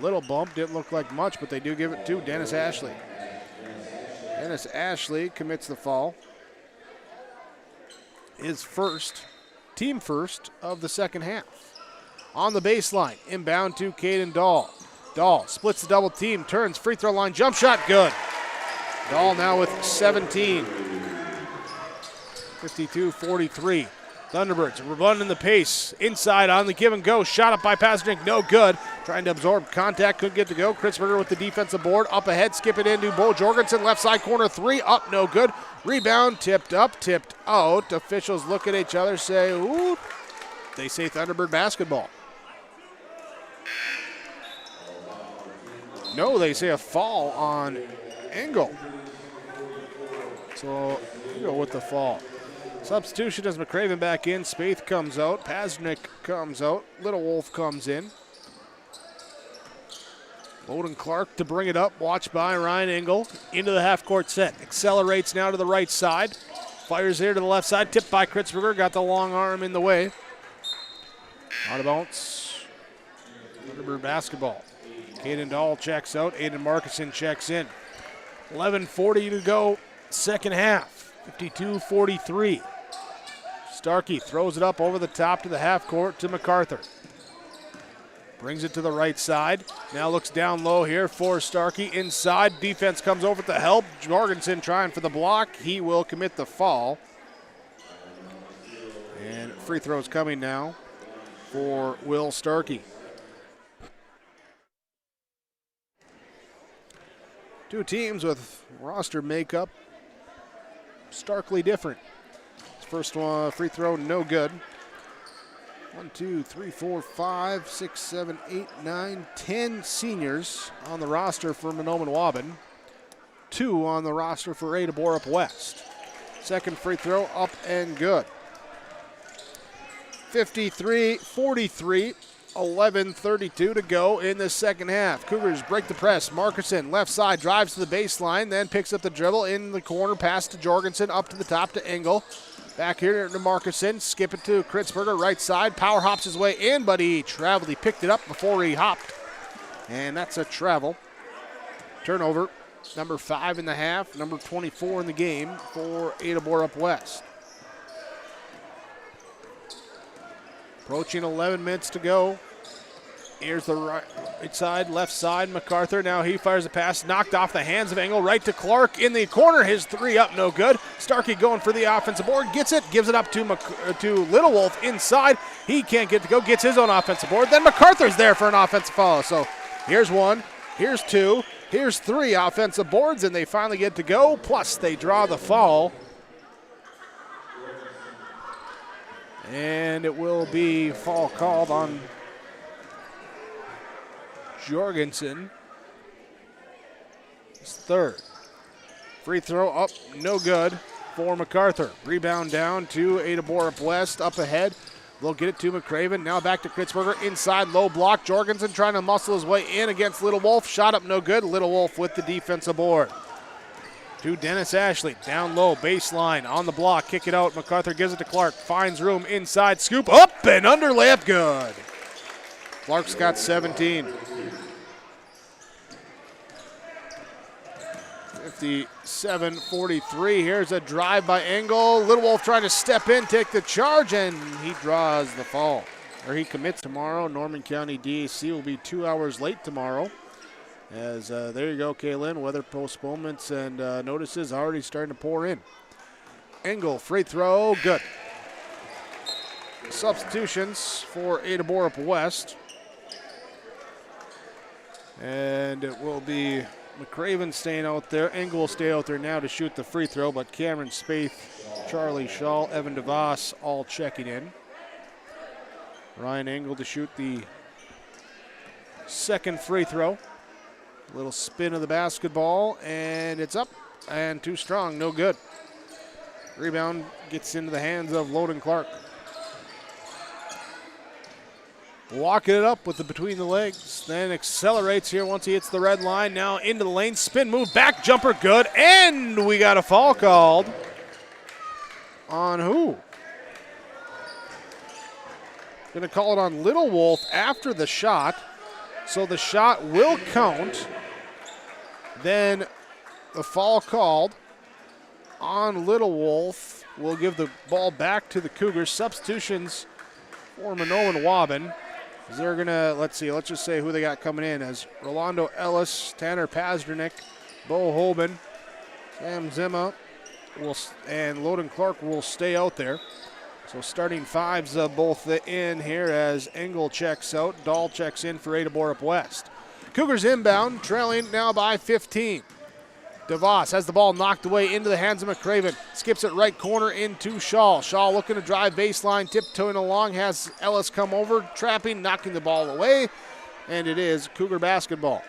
Little bump, didn't look like much, but they do give it to Dennis Ashley. Dennis Ashley commits the foul. His first, team first of the second half. On the baseline, inbound to Caden Dahl. Dahl splits the double team, turns, free throw line, jump shot, good. Dahl now with 17. 52-43. Thunderbirds running the pace. Inside on the give and go. Shot up by Pasnick, no good. Trying to absorb contact, couldn't get to go. Kritzberger with the defensive board. Up ahead, skip it into Bo Jorgensen. Left side corner three, up, no good. Rebound, tipped up, tipped out. Officials look at each other, say, ooh. They say Thunderbird basketball. No, they say a foul on Engel. So, go with the foul. Substitution as McCraven back in. Spaeth comes out. Pasnick comes out. Little Wolf comes in. Loden Clark to bring it up. Watched by Ryan Engel. Into the half-court set. Accelerates now to the right side. Fires here to the left side. Tipped by Kritzberger. Got the long arm in the way. Out of bounds. Thunderbird basketball. Caden Dahl checks out. Aiden Markison checks in. 11:40 to go. Second half. 52-43. Starkey throws it up over the top to the half court to MacArthur. Brings it to the right side. Now looks down low here for Starkey. Inside. Defense comes over to help. Jorgensen trying for the block. He will commit the foul. And free throws coming now for Will Starkey. Two teams with roster makeup starkly different. First one, free throw, no good. 1, 2, 3, 4, 5, 6, 7, 8, 9, 10 seniors on the roster for Mahnomen Waubun. 2 on the roster for Ada-Borup-West. Second free throw, up and good. 53-43. 11:32 to go in the second half. Cougars break the press. Markison, left side, drives to the baseline, then picks up the dribble in the corner, pass to Jorgensen, up to the top to Engel. Back here to Markison, skip it to Kritzberger, right side, power hops his way in, but he traveled. He picked it up before he hopped, and that's a travel. Turnover, number 5 in the half, number 24 in the game for Ada-Borup-West. Approaching 11 minutes to go Here's the right side, left side, MacArthur. Now he fires a pass, knocked off the hands of Engel, right to Clark in the corner. His three up, no good. Starkey going for the offensive board, gets it, gives it up to Little Wolf inside. He can't get to go, gets his own offensive board. Then MacArthur's there for an offensive foul. So here's one, here's two, here's three offensive boards, and they finally get to go. Plus they draw the foul. And it will be foul called on Jorgensen. His third. Free throw up, no good for MacArthur. Rebound down to Ada-Borup-West, up ahead. They'll get it to McCraven. Now back to Kritzberger. Inside, low block. Jorgensen trying to muscle his way in against Little Wolf. Shot up, no good. Little Wolf with the defensive board. To Dennis Ashley. Down low, baseline, on the block. Kick it out. MacArthur gives it to Clark. Finds room inside. Scoop up and under layup, good. Clark's got 17. 57-43. Here's a drive by Engel. Little Wolf trying to step in, take the charge, and he draws the foul. Or he commits tomorrow. Norman County DAC will be 2 hours late tomorrow. As there you go, Kaylin. Weather postponements and notices already starting to pour in. Engel, free throw, good. Substitutions for Ada-Borup-West. And it will be McCraven staying out there. Engel will stay out there now to shoot the free throw, but Cameron Spaeth, Charlie Shaw, Evan DeVos all checking in. Ryan Engel to shoot the second free throw. A little spin of the basketball, and it's up and too strong, no good. Rebound gets into the hands of Loden Clark. Walking it up with the between the legs, then accelerates here once he hits the red line. Now into the lane, spin move, back jumper, good, and we got a foul called on who? Going to call it on Little Wolf after the shot, so the shot will count. Then the foul called on Little Wolf will give the ball back to the Cougars. Substitutions for Mahnomen Waubun. They're going to, let's just say who they got coming in as Rolando Ellis, Tanner Pazdernick, Bo Hoban, Sam Zima, and Loden Clark will stay out there. So starting fives both in here as Engel checks out. Dahl checks in for Ada-Borup-West. Cougars inbound, trailing now by 15. DeVos has the ball knocked away into the hands of McCraven. Skips it right corner into Shaw. Shaw looking to drive baseline, tiptoeing along, has Ellis come over, trapping, knocking the ball away, and it is Cougar basketball.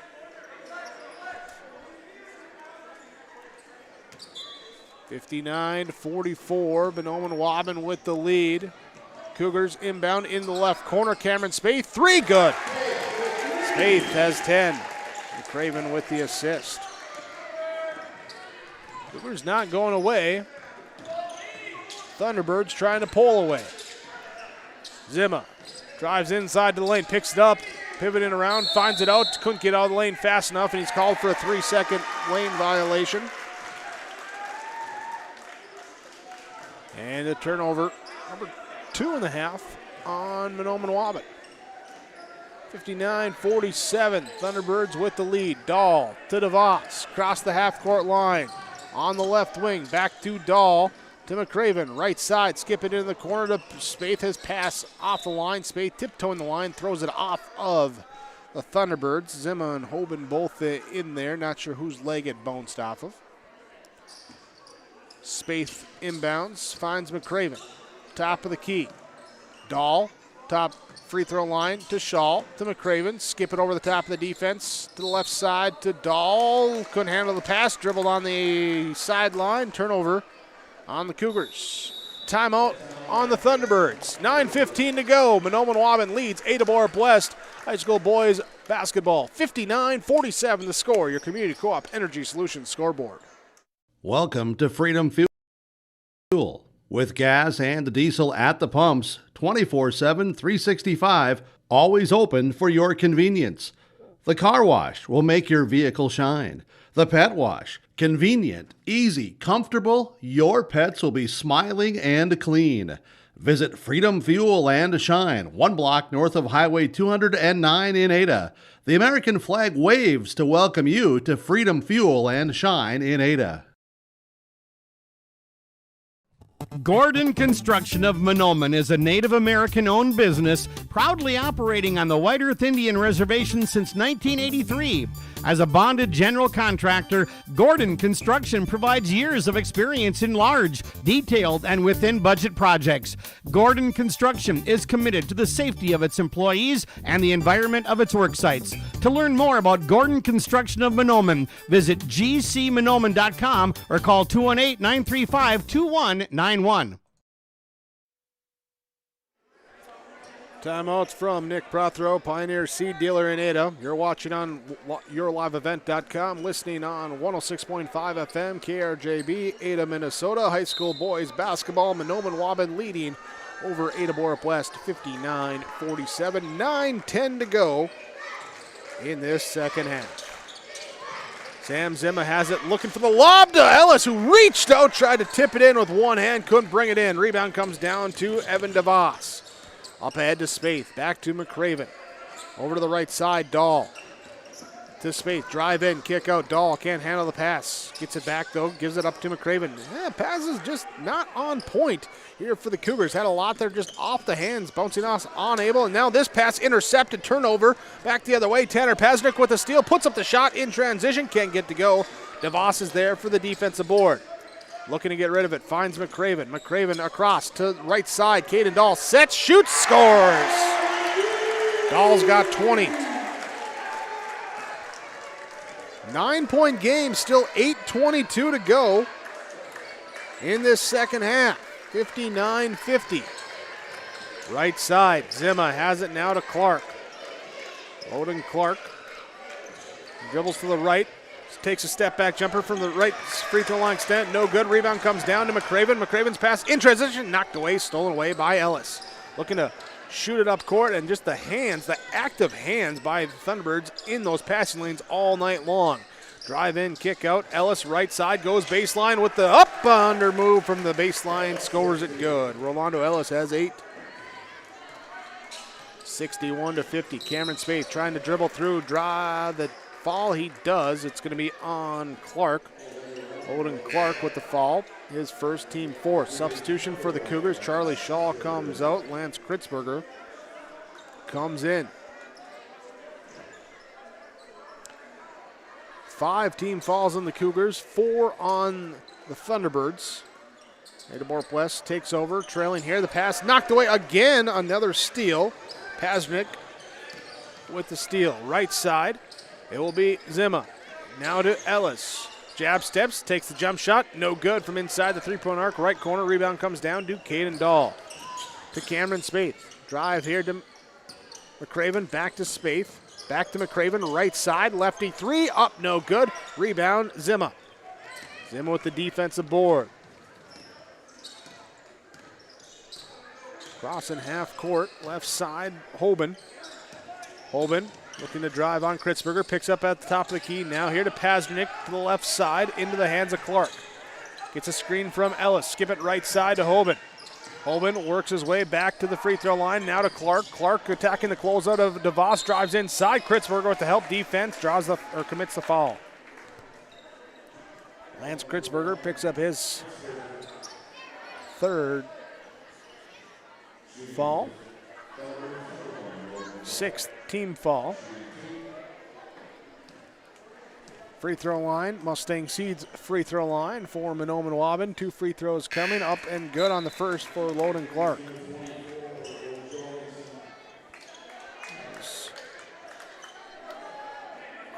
(59-44), Mahnomen Waubun with the lead. Cougars inbound in the left corner. Cameron Spaeth, three, good. Spaeth has 10. McCraven with the assist. Cougars not going away. Thunderbirds trying to pull away. Zima drives inside to the lane, picks it up, pivoting around, finds it out, couldn't get out of the lane fast enough, and he's called for a 3-second lane violation. And a turnover, number 2.5 on Mahnomen Waubun. 59-47, Thunderbirds with the lead. Dahl to DeVos, across the half-court line. On the left wing, back to Dahl, to McCraven, right side, skip it into the corner to Spaeth. His pass off the line. Spaeth tiptoeing the line, throws it off of the Thunderbirds. Zima and Hoban both in there. Not sure whose leg it bounced off of. Spaeth inbounds, finds McCraven. Top of the key. Dahl, top free throw line to Shaw, to McCraven. Skip it over the top of the defense to the left side to Dahl. Couldn't handle the pass, dribbled on the sideline. Turnover on the Cougars. Timeout on the Thunderbirds. 9:15 to go. Mahnomen Waubun leads Ada-Borup-West High School boys basketball. 59-47 the score. Your Community Co-op Energy Solutions scoreboard. Welcome to Freedom Fuel. With gas and diesel at the pumps, 24/7, 365, always open for your convenience. The car wash will make your vehicle shine. The pet wash, convenient, easy, comfortable. Your pets will be smiling and clean. Visit Freedom Fuel and Shine, 1 block north of Highway 209 in Ada. The American flag waves to welcome you to Freedom Fuel and Shine in Ada. Gordon Construction of Mahnomen is a Native American-owned business proudly operating on the White Earth Indian Reservation since 1983. As a bonded general contractor, Gordon Construction provides years of experience in large, detailed, and within-budget projects. Gordon Construction is committed to the safety of its employees and the environment of its work sites. To learn more about Gordon Construction of Mahnomen, visit gcmahnomen.com or call 218-935-2191. Timeouts from Nick Prothero, Pioneer Seed Dealer in Ada. You're watching on yourliveevent.com, listening on 106.5 FM, KRJB, Ada, Minnesota. High school boys basketball, Mahnomen Waubun leading over Ada-Borup-West 59-47. 9:10 to go in this second half. Sam Zimma has it, looking for the lob to Ellis, who reached out, tried to tip it in with one hand, couldn't bring it in. Rebound comes down to Evan DeVos. Up ahead to Spaeth, back to McCraven. Over to the right side, Dahl. To Spaeth, drive in, kick out, Dahl can't handle the pass. Gets it back though, gives it up to McCraven. Pass is just not on point here for the Cougars. Had a lot there just off the hands, bouncing off, unable, and now this pass intercepted, turnover, back the other way. Tanner Pasnick with a steal, puts up the shot in transition, can't get to go. DeVos is there for the defensive board. Looking to get rid of it, finds McCraven. McCraven across to right side. Caden Dahl sets, shoots, scores. Dahl's got 20. 9-point game, still 8:22 to go in this second half. 59-50. Right side, Zimma has it now to Clark. Loden Clark dribbles to the right. Takes a step back jumper from the right free throw line extent. No good. Rebound comes down to McCraven. McCraven's pass in transition. Knocked away. Stolen away by Ellis. Looking to shoot it up court, and just the hands, the active hands by the Thunderbirds in those passing lanes all night long. Drive in, kick out. Ellis right side goes baseline with the up under move from the baseline. Scores it good. Rolando Ellis has 8. 61-50. Cameron Spaeth trying to dribble through. Drive the foul, he does. It's going to be on Clark. Holden Clark with the foul. His first, team fourth. Substitution for the Cougars. Charlie Shaw comes out. Lance Kritzberger comes in. 5 team fouls on the Cougars, 4 on the Thunderbirds. Ada-Borup-West takes over, trailing here. The pass knocked away again. Another steal. Pasnick with the steal. Right side. It will be Zimma. Now to Ellis. Jab steps, takes the jump shot. No good from inside the three-point arc. Right corner. Rebound comes down to Caden Dahl. To Cameron Spaeth. Drive here to McCraven. Back to Spaeth. Back to McCraven. Right side. Lefty three. Up. No good. Rebound. Zimma. Zimma with the defensive board. Crossing half court. Left side. Waubun. Waubun looking to drive on Kritzberger. Picks up at the top of the key. Now here to Pasnick to the left side. Into the hands of Clark. Gets a screen from Ellis. Skip it right side to Waubun. Waubun works his way back to the free throw line. Now to Clark. Clark attacking the closeout of DeVos. Drives inside. Kritzberger with the help defense. Commits the foul. Lance Kritzberger picks up his third foul. 6th team foul. Free throw line, Mustang Seeds free throw line for Mahnomen Waubun. 2 free throws coming up and good on the first for Loden Clark.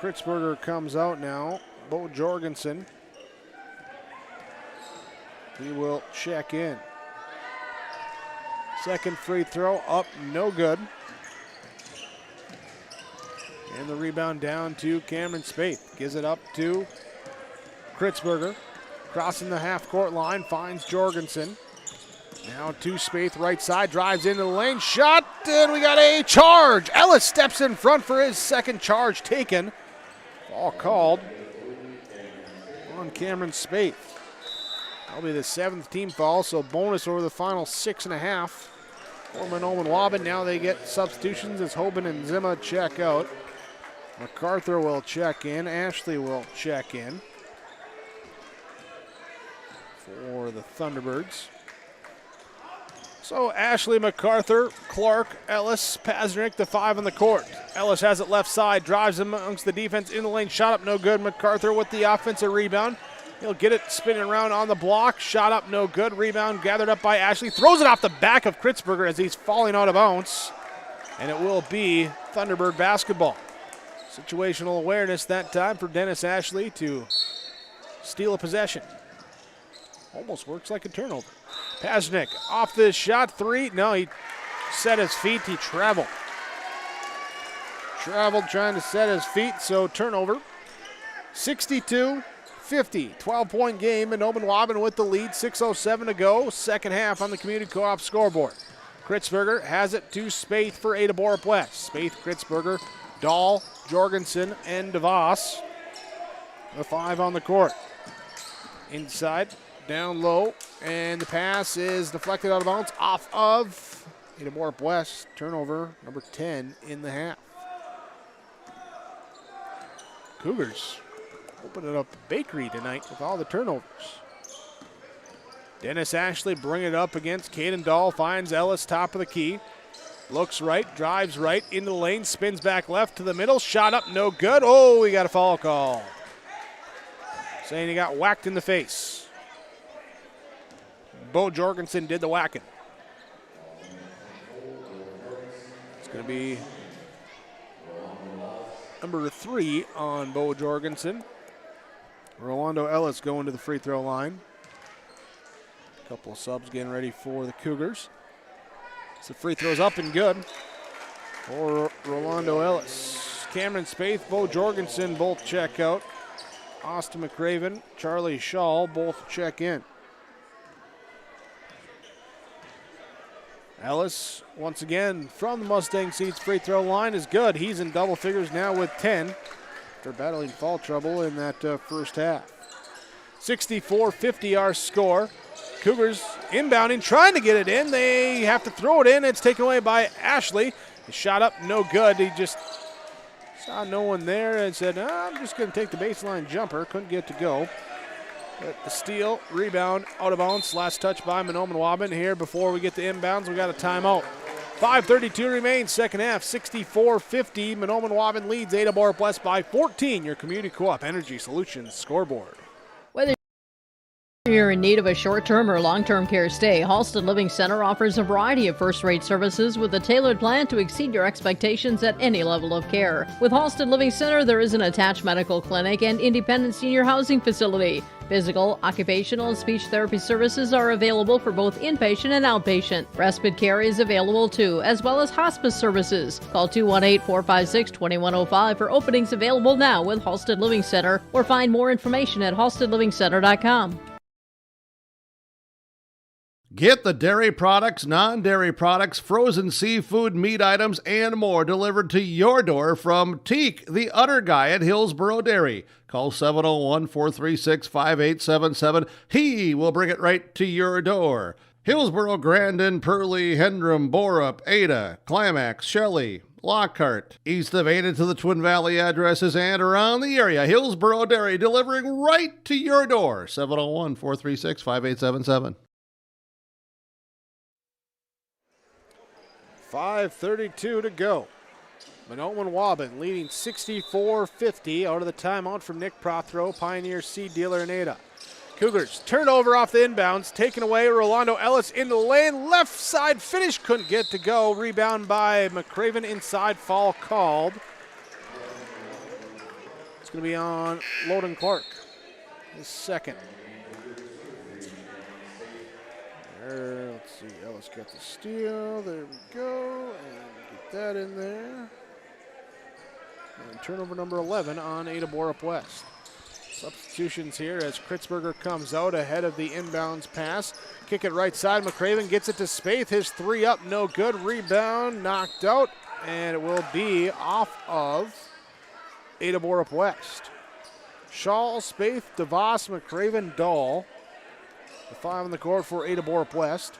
Kritzberger comes out now. Bo Jorgensen. He will check in. Second free throw up, no good. And the rebound down to Cameron Spaeth. Gives it up to Kritzberger. Crossing the half-court line, finds Jorgensen. Now to Spaeth, right side, drives into the lane. Shot, and we got a charge. Ellis steps in front for his second charge taken. All called on Cameron Spaeth. That'll be the 7th team foul, so bonus over the final 6.5 for Mahnomen Waubun. Now they get substitutions as Hoban and Zima check out. MacArthur will check in. Ashley will check in for the Thunderbirds. So Ashley, MacArthur, Clark, Ellis, Pazernik, the 5 on the court. Ellis has it left side, drives amongst the defense in the lane, shot up no good. MacArthur with the offensive rebound. He'll get it spinning around on the block, shot up no good. Rebound gathered up by Ashley, throws it off the back of Kritzberger as he's falling out of bounds. And it will be Thunderbird basketball. Situational awareness that time for Dennis Ashley to steal a possession. Almost works like a turnover. Pazernik off the shot, 3. No, he set his feet. He traveled trying to set his feet, so turnover. 62-50, 12-point game. Mahnomen Waubun with the lead, 6:07 to go. Second half on the Community Co-op scoreboard. Kritzberger has it to Spaeth for Ada-Borup-West. Spaeth, Kritzberger, Dahl, Jorgensen, and DeVos. The 5 on the court. Inside, down low, and the pass is deflected out of bounds off of Ada-Borup-West. Turnover number 10 in the half. Cougars opening up the bakery tonight with all the turnovers. Dennis Ashley bringing it up against Caden Dahl, finds Ellis top of the key. Looks right, drives right into the lane, spins back left to the middle, shot up, no good. Oh, we got a foul call. Saying he got whacked in the face. Bo Jorgensen did the whacking. It's going to be number 3 on Bo Jorgensen. Rolando Ellis going to the free throw line. A couple of subs getting ready for the Cougars. So free throws up and good for Rolando Ellis. Cameron Spaeth, Bo Jorgensen both check out. Austin McCraven, Charlie Shaw both check in. Ellis, once again, from the Mustang Seats free throw line is good. He's in double figures now with 10. They're battling foul trouble in that first half. 64-50 our score. Cougars inbounding, trying to get it in. They have to throw it in. It's taken away by Ashley. The shot up, no good. He just saw no one there and said, I'm just going to take the baseline jumper. Couldn't get to go. But the steal, rebound, out of bounds. Last touch by Mahnomen Waubun. Here before we get to inbounds, we got a timeout. 5:32 remains, second half, 64-50. Mahnomen Waubun leads Ada-Borup-West by 14. Your Community Co-op Energy Solutions scoreboard. Whether you're in need of a short-term or long-term care stay, Halsted Living Center offers a variety of first-rate services with a tailored plan to exceed your expectations at any level of care. With Halsted Living Center, there is an attached medical clinic and independent senior housing facility. Physical, occupational, and speech therapy services are available for both inpatient and outpatient. Respite care is available too, as well as hospice services. Call 218-456-2105 for openings available now with Halsted Living Center, or find more information at halstedlivingcenter.com. Get the dairy products, non-dairy products, frozen seafood, meat items, and more delivered to your door from Teak, the Udder Guy at Hillsboro Dairy. Call 701-436-5877. He will bring it right to your door. Hillsboro, Grandin, Purley, Hendrum, Borup, Ada, Climax, Shelley, Lockhart. East of Ada to the Twin Valley addresses and around the area. Hillsboro Dairy delivering right to your door. 701-436-5877. 5:32 to go. Mahnomen Waubun leading 64-50 out of the timeout from Nick Prothro, Pioneer seed dealer in Ada. Cougars turnover off the inbounds, taken away. Rolando Ellis into the lane, left side finish, couldn't get to go. Rebound by McCraven inside, foul called. It's going to be on Loden Clark, his second. Let's see, Ellis got the steal. There we go. And get that in there. And turnover number 11 on Ada-Borup-West. Substitutions here as Kritzberger comes out ahead of the inbounds pass. Kick it right side. McCraven gets it to Spaeth. His 3 up, no good. Rebound, knocked out. And it will be off of Ada-Borup-West. Shaw, Spaeth, DeVos, McCraven, Dahl. The 5 on the court for Ada-Borup-West.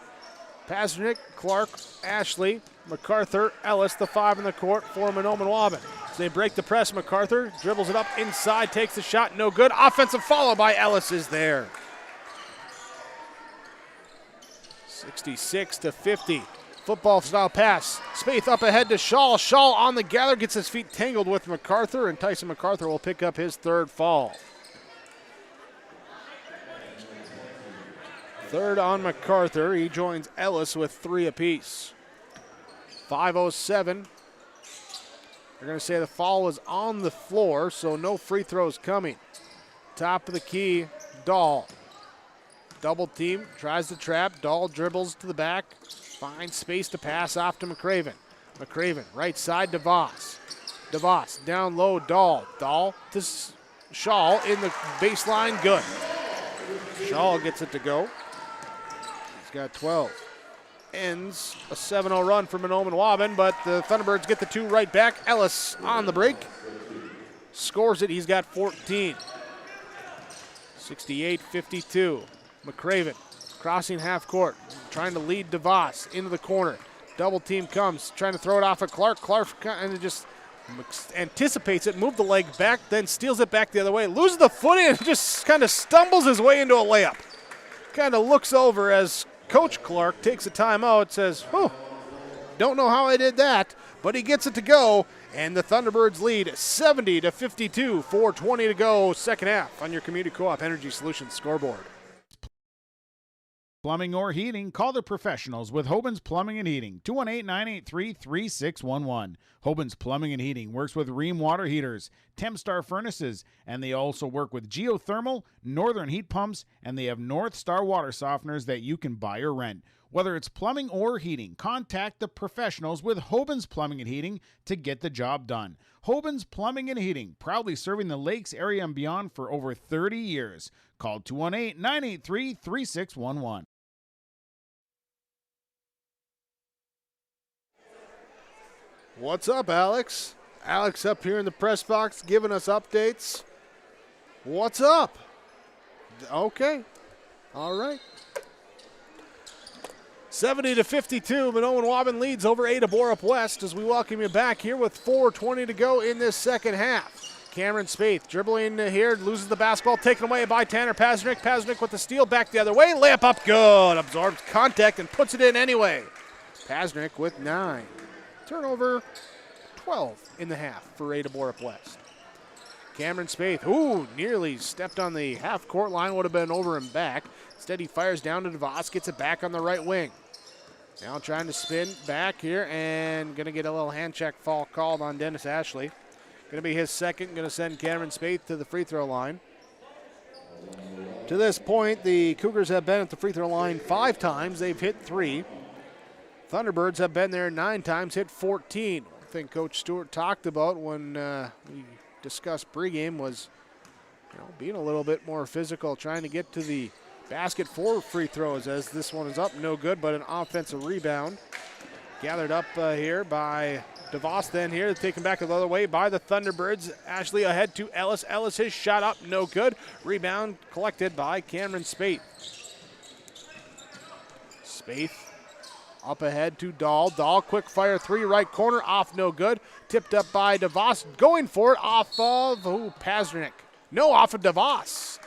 Pasnick, Clark, Ashley, MacArthur, Ellis, the 5 in the court for Mahnomen Waubun. So they break the press. MacArthur dribbles it up inside, takes the shot, no good. Offensive follow by Ellis is there. 66-50. Football style pass. Spaeth up ahead to Shaw. Shaw on the gather, gets his feet tangled with MacArthur, and Tyson MacArthur will pick up his 3rd foul. 3rd on MacArthur. He joins Ellis with 3 apiece. 5:07. They're going to say the foul was on the floor, so no free throws coming. Top of the key, Dahl. Double team, tries to trap. Dahl dribbles to the back, finds space to pass off to McCraven. McCraven, right side, DeVos. DeVos, down low, Dahl. Dahl to Shaw in the baseline, good. Shaw gets it to go. He's got 12. Ends a 7-0 run for Mahnomen Waubun, but the Thunderbirds get the 2 right back. Ellis on the break. Scores it, he's got 14. 68-52. McCraven crossing half court, trying to lead DeVos into the corner. Double team comes, trying to throw it off of Clark. Clark kind of just anticipates it, moved the leg back, then steals it back the other way. Loses the footing and just kind of stumbles his way into a layup. Kind of looks over as Coach Clark takes a timeout, says, don't know how I did that, but he gets it to go, and the Thunderbirds lead 70-52, 4:20 to go, second half on your Community Co-op Energy Solutions scoreboard. Plumbing or heating, call the professionals with Hoban's Plumbing and Heating, 218-983-3611. Hoban's Plumbing and Heating works with Rheem water heaters, Tempstar furnaces, and they also work with geothermal, northern heat pumps, and they have North Star water softeners that you can buy or rent. Whether it's plumbing or heating, contact the professionals with Hoban's Plumbing and Heating to get the job done. Hoban's Plumbing and Heating, proudly serving the Lakes area and beyond for over 30 years. Call 218-983-3611. What's up, Alex? Alex up here in the press box giving us updates. What's up? Okay. All right. 70-52, Mahnomen Waubun leads over Ada-Borup-West as we welcome you back here with 4:20 to go in this second half. Cameron Spaeth dribbling here, loses the basketball, taken away by Tanner Pasnick. Pasnick with the steal, back the other way, layup up, good. Absorbs contact and puts it in anyway. Pasnick with 9. Turnover 12 in the half for Ada-Borup-West. Cameron Spaeth, nearly stepped on the half-court line, would have been over and back. Instead, he fires down to DeVos, gets it back on the right wing. Now trying to spin back here and going to get a little hand check foul called on Dennis Ashley. Going to be his second, going to send Cameron Spaeth to the free throw line. To this point, the Cougars have been at the free throw line 5 times. They've hit 3. Thunderbirds have been there 9 times, hit 14. One thing Coach Stewart talked about when we discussed pregame was being a little bit more physical, trying to get to the basket for free throws, as this one is up, no good, but an offensive rebound. Gathered up here by DeVos, then here, taken back the other way by the Thunderbirds. Ashley ahead to Ellis. Ellis, his shot up, no good. Rebound collected by Cameron Spaeth. Spaeth up ahead to Dahl. Dahl, quick fire 3, right corner, off, no good. Tipped up by DeVos, going for it off of Pasnick. No, off of DeVos.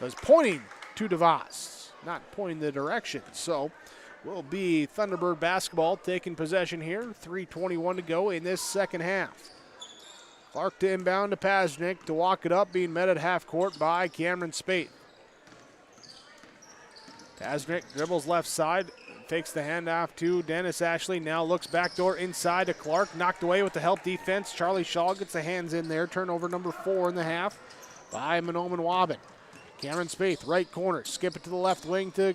Was pointing to DeVos, not pointing the direction. So will be Thunderbird basketball taking possession here. 3:21 to go in this second half. Clark to inbound to Pasnick to walk it up, being met at half court by Cameron Spaeth. Pasnick dribbles left side, takes the handoff to Dennis Ashley. Now looks backdoor inside to Clark. Knocked away with the help defense. Charlie Shaw gets the hands in there. Turnover number 4 in the half by Mahnomen Waubun. Cameron Spaeth, right corner. Skip it to the left wing to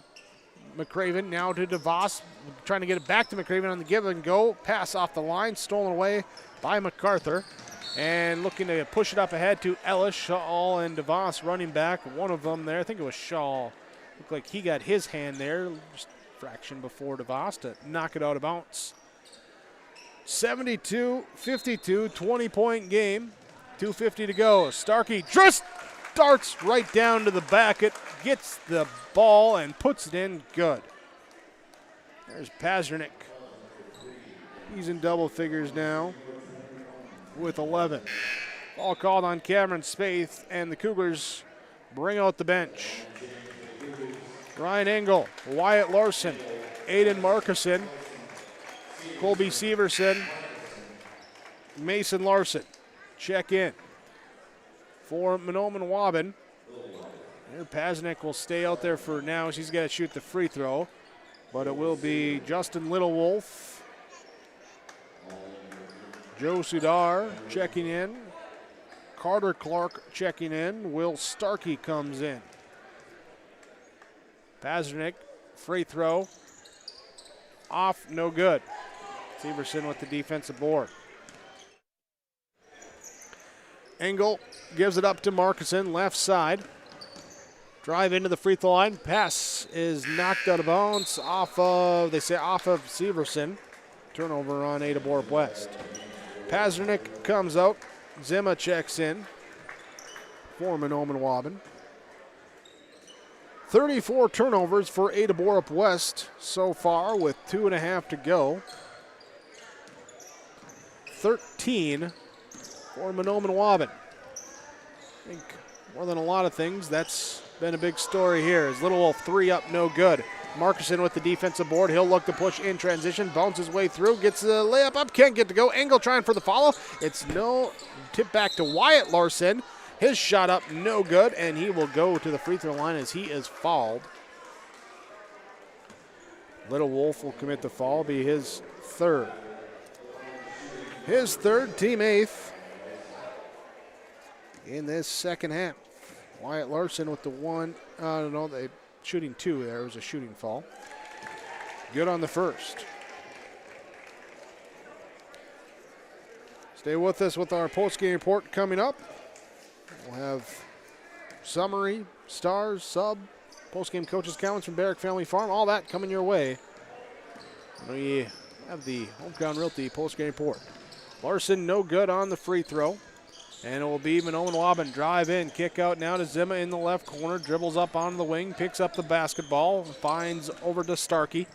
McCraven. Now to DeVos. Trying to get it back to McCraven on the give and go. Pass off the line. Stolen away by MacArthur. And looking to push it up ahead to Ellis. Shaw and DeVos running back. One of them there. I think it was Shaw. Looked like he got his hand there. Just fraction before DeVos to knock it out of bounds. 72-52, 20-point game. 2:50 to go. Starkey just darts right down to the gets the ball and puts it in good. There's Pazernik. He's in double figures now with 11. Ball called on Cameron Spaeth, and the Cougars bring out the bench. Ryan Engel, Wyatt Larson, Aiden Markison, Colby Severson, Mason Larson check in for Mahnomen Waubun. Here Pazernik will stay out there for now. She's got to shoot the free throw, but it will be Justin Littlewolf, Joe Sudar checking in, Carter Clark checking in, Will Starkey comes in. Pazernik, free throw, off, no good. Severson with the defensive board. Engel gives it up to Markison, left side. Drive into the free throw line. Pass is knocked out of bounds off of Severson. Turnover on Ada-Borup-West. Pazernik comes out. Zima checks in for Mahnomen Waubun. 34 turnovers for Ada-Borup-West so far with 2.5 to go. 13 for Mahnomen Waubun. I think more than a lot of things, that's been a big story here. As Littlewolf 3 up, no good. Markison with the defensive board. He'll look to push in transition, bounces his way through, gets the layup up, can't get to go. Engel trying for the follow. It's no tip back to Wyatt Larson. His shot up, no good, and he will go to the free throw line as he is fouled. Littlewolf will commit the foul, be his third. His third, team eighth in this second half. Wyatt Larson with the one, they shooting two. There was a shooting foul. Good on the first. Stay with us with our post-game report coming up. We'll have summary, stars, sub, post-game coaches' comments from Barrick Family Farm, all that coming your way. We have the Hometown Realty post-game report. Larson no good on the free throw. And it will be Mahnomen Waubun. Drive in, kick out now to Zima in the left corner. Dribbles up on the wing, picks up the basketball, finds over to Starkey.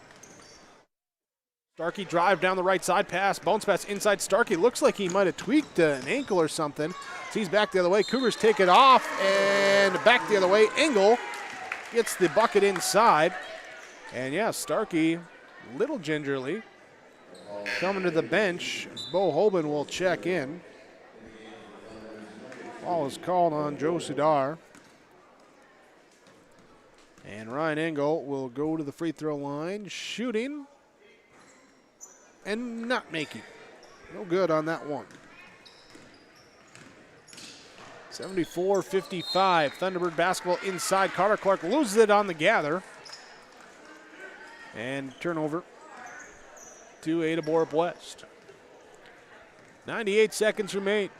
Starkey drive down the right side, bounce pass inside Starkey. Looks like he might have tweaked an ankle or something. Sees back the other way. Cougars take it off and back the other way. Engel gets the bucket inside. And yeah, Starkey, little gingerly, coming to the bench. Bo Hoban will check in. Ball is called on Joe Sudar. And Ryan Engel will go to the free throw line, shooting and not making. No good on that one. 74-55. Thunderbird basketball inside. Carter Clark loses it on the gather. And turnover to Ada-Borup-West. 98 seconds remain.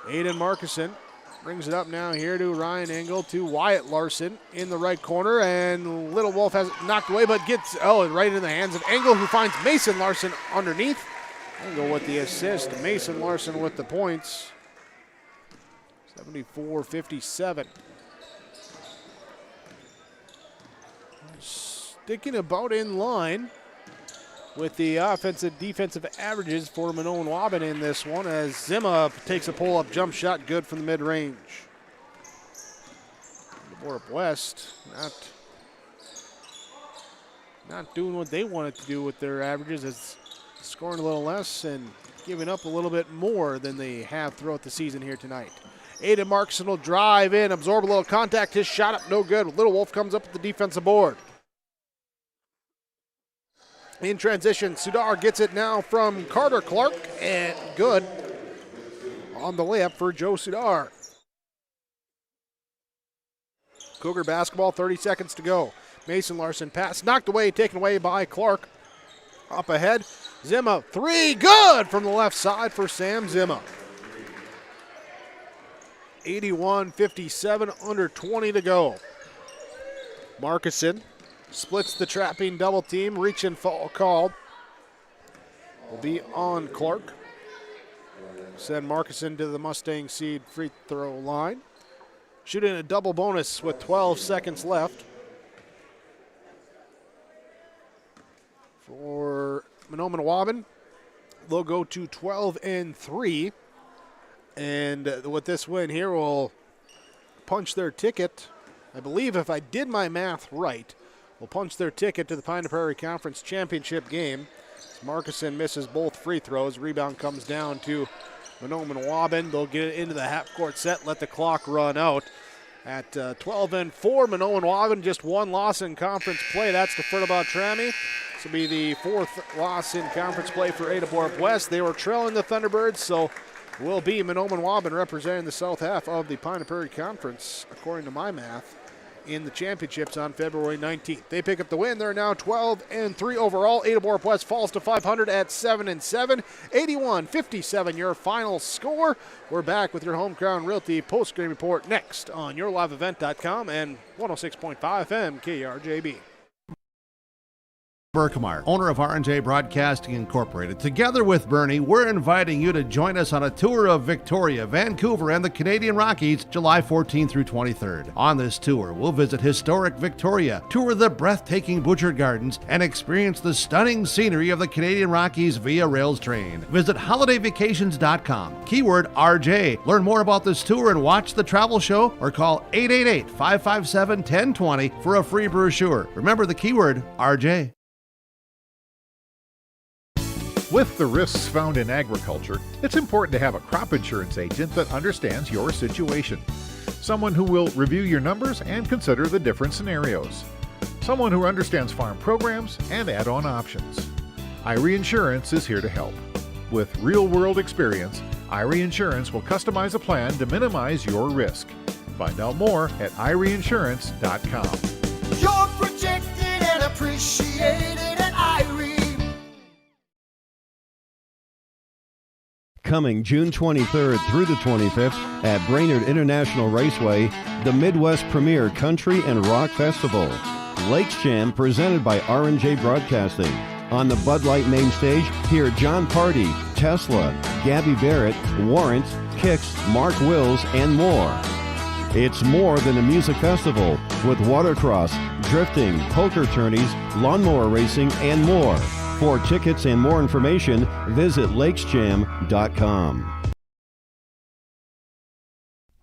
Aiden Markison brings it up now here to Ryan Engel to Wyatt Larson in the right corner, and Littlewolf has it knocked away, but gets right in the hands of Engel, who finds Mason Larson underneath. Engel with the assist, Mason Larson with the points. 74-57. Sticking about in line with the offensive defensive averages for Mahnomen Waubun in this one, as Zima takes a pull-up jump shot good from the mid-range. Ada-Borup-West not doing what they wanted to do with their averages, as scoring a little less and giving up a little bit more than they have throughout the season here tonight. Aiden Markison will drive in, absorb a little contact, his shot up no good. Littlewolf comes up with the defensive board. In transition, Sudar gets it now from Carter Clark, and good on the layup for Joe Sudar. Cougar basketball, 30 seconds to go. Mason Larson pass, knocked away, taken away by Clark. Up ahead, Zima, three, good from the left side for Sam Zima. 81-57, under 20 to go. Markison splits the trapping double team, reach and fall called. Will be on Clark. Send Markison to the Mustang Seed free throw line. shooting a double bonus with 12 seconds left. For Mahnomen Waubun, they'll go to 12-3. And with this win here, will punch their ticket. I believe if I did my math right, will punch their ticket to the Pine Prairie Conference Championship game. Markison misses both free throws. Rebound comes down to Mahnomen Waubun. They'll get it into the half-court set, let the clock run out. At 12-4, Mahnomen Waubun, just one loss in conference play. That's to Furtaba-Trami. This will be the fourth loss in conference play for Ada-Borup-West. They were trailing the Thunderbirds, so will be Mahnomen Waubun representing the south half of the Pine Prairie Conference, according to my math, in the championships on February 19th. They pick up the win. They're now 12-3 overall. Ada-Borup-West falls to 500 at 7-7. 81-57 your final score. We're back with your Home Crown Realty post-game report next on yourliveevent.com and 106.5 FM KRJB. Berkemar, owner of R&J Broadcasting Incorporated. Together with Bernie, we're inviting you to join us on a tour of Victoria, Vancouver, and the Canadian Rockies, July 14th through 23rd. On this tour, we'll visit historic Victoria, tour the breathtaking Butchert Gardens, and experience the stunning scenery of the Canadian Rockies via rails train. Visit holidayvacations.com, keyword RJ. Learn more about this tour and watch the travel show, or call 888-557-1020 for a free brochure. Remember the keyword RJ. With the risks found in agriculture, it's important to have a crop insurance agent that understands your situation. Someone who will review your numbers and consider the different scenarios. Someone who understands farm programs and add-on options. IRE Insurance is here to help. With real-world experience, IRE Insurance will customize a plan to minimize your risk. Find out more at ireinsurance.com. You're protected and appreciated at IRE. Coming June 23rd through the 25th at Brainerd International Raceway, the Midwest Premier Country and Rock Festival. Lakes Jam presented by R&J Broadcasting. On the Bud Light main stage, hear John Party, Tesla, Gabby Barrett, Warrant, Kix, Mark Wills, and more. It's more than a music festival with watercross, drifting, poker tourneys, lawnmower racing, and more. For tickets and more information, visit lakesjam.com.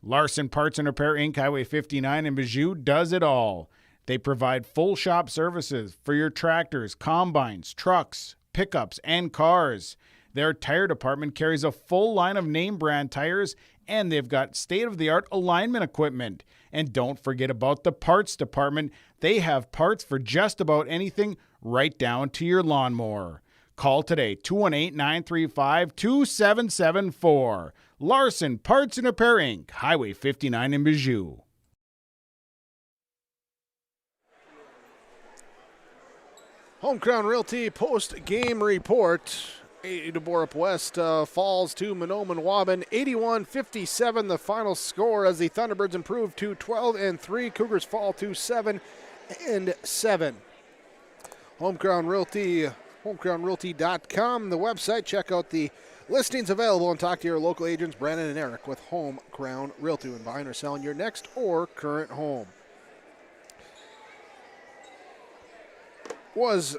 Larson Parts and Repair Inc., Highway 59 in Bijou does it all. They provide full shop services for your tractors, combines, trucks, pickups, and cars. Their tire department carries a full line of name brand tires, and they've got state-of-the-art alignment equipment. And don't forget about the parts department. They have parts for just about anything, right down to your lawnmower. Call today, 218-935-2774. Larson Parts and Repair Inc., Highway 59 in Bijou. Home Crown Realty post-game report. Ada-Borup-West falls to Mahnomen Waubun, 81-57 the final score as the Thunderbirds improve to 12-3. Cougars fall to 7-7. Home Crown Realty, homecrownrealty.com, the website. Check out the listings available and talk to your local agents, Brandon and Eric, with Home Crown Realty, when buying or selling your next or current home. Was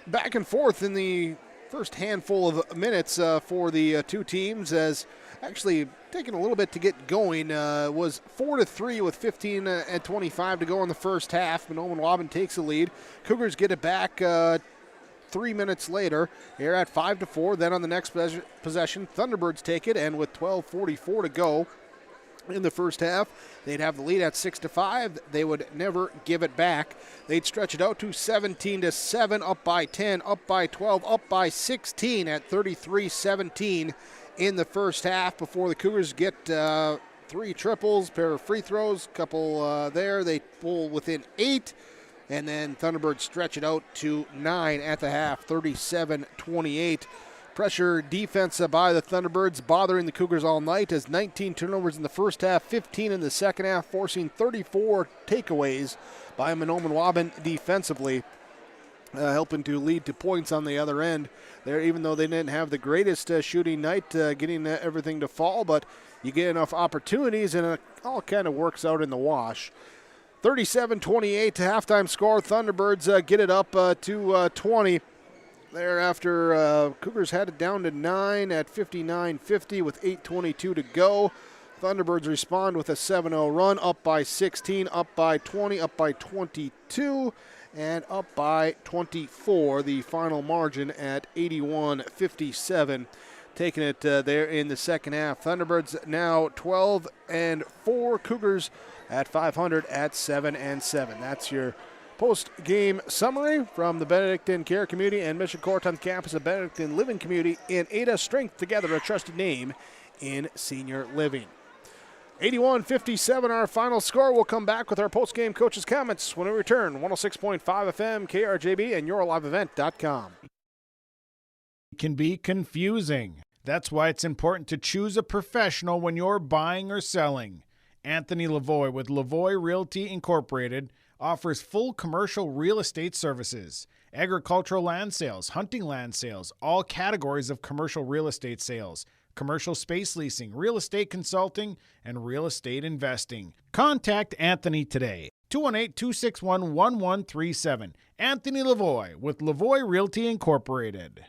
back and forth in the first handful of minutes for the two teams, as actually taking a little bit to get going. Was 4-3 with 15 and 25 to go in the first half. Mahnomen Waubun takes the lead. Cougars get it back 3 minutes later. They're at 5-4. Then on the next possession, Thunderbirds take it, and with 12:44 to go in the first half, they'd have the lead at 6-5. They would never give it back. They'd stretch it out to 17-7, up by 10, up by 12, up by 16 at 33-17 in the first half before the Cougars get 3 triples, pair of free throws, couple there. They pull within 8, and then Thunderbirds stretch it out to 9 at the half, 37-28. Pressure defense by the Thunderbirds bothering the Cougars all night, as 19 turnovers in the first half, 15 in the second half, forcing 34 takeaways by Mahnomen Waubun defensively. helping to lead to points on the other end there, even though they didn't have the greatest shooting night, getting everything to fall, but you get enough opportunities and it all kind of works out in the wash. 37-28 halftime score. Thunderbirds get it up to 20. Thereafter, Cougars had it down to 9 at 59-50 with 8:22 to go. Thunderbirds respond with a 7-0 run, up by 16, up by 20, up by 22, and up by 24. The final margin at 81-57. Taking it there in the second half. Thunderbirds now 12-4. Cougars at 500 at 7-7. That's your post-game summary from the Benedictine Care Community and Mission Court on campus of Benedictine Living Community in Ada. Strength together, a trusted name in senior living. 81-57, our final score. We'll come back with our post-game coaches' comments when we return. 106.5 FM, KRJB, and YourLiveEvent.com. It can be confusing. That's why it's important to choose a professional when you're buying or selling. Anthony Lavoie with Lavoie Realty Incorporated offers full commercial real estate services, agricultural land sales, hunting land sales, all categories of commercial real estate sales, commercial space leasing, real estate consulting, and real estate investing. Contact Anthony today. 218-261-1137. Anthony Lavoie with Lavoie Realty Incorporated.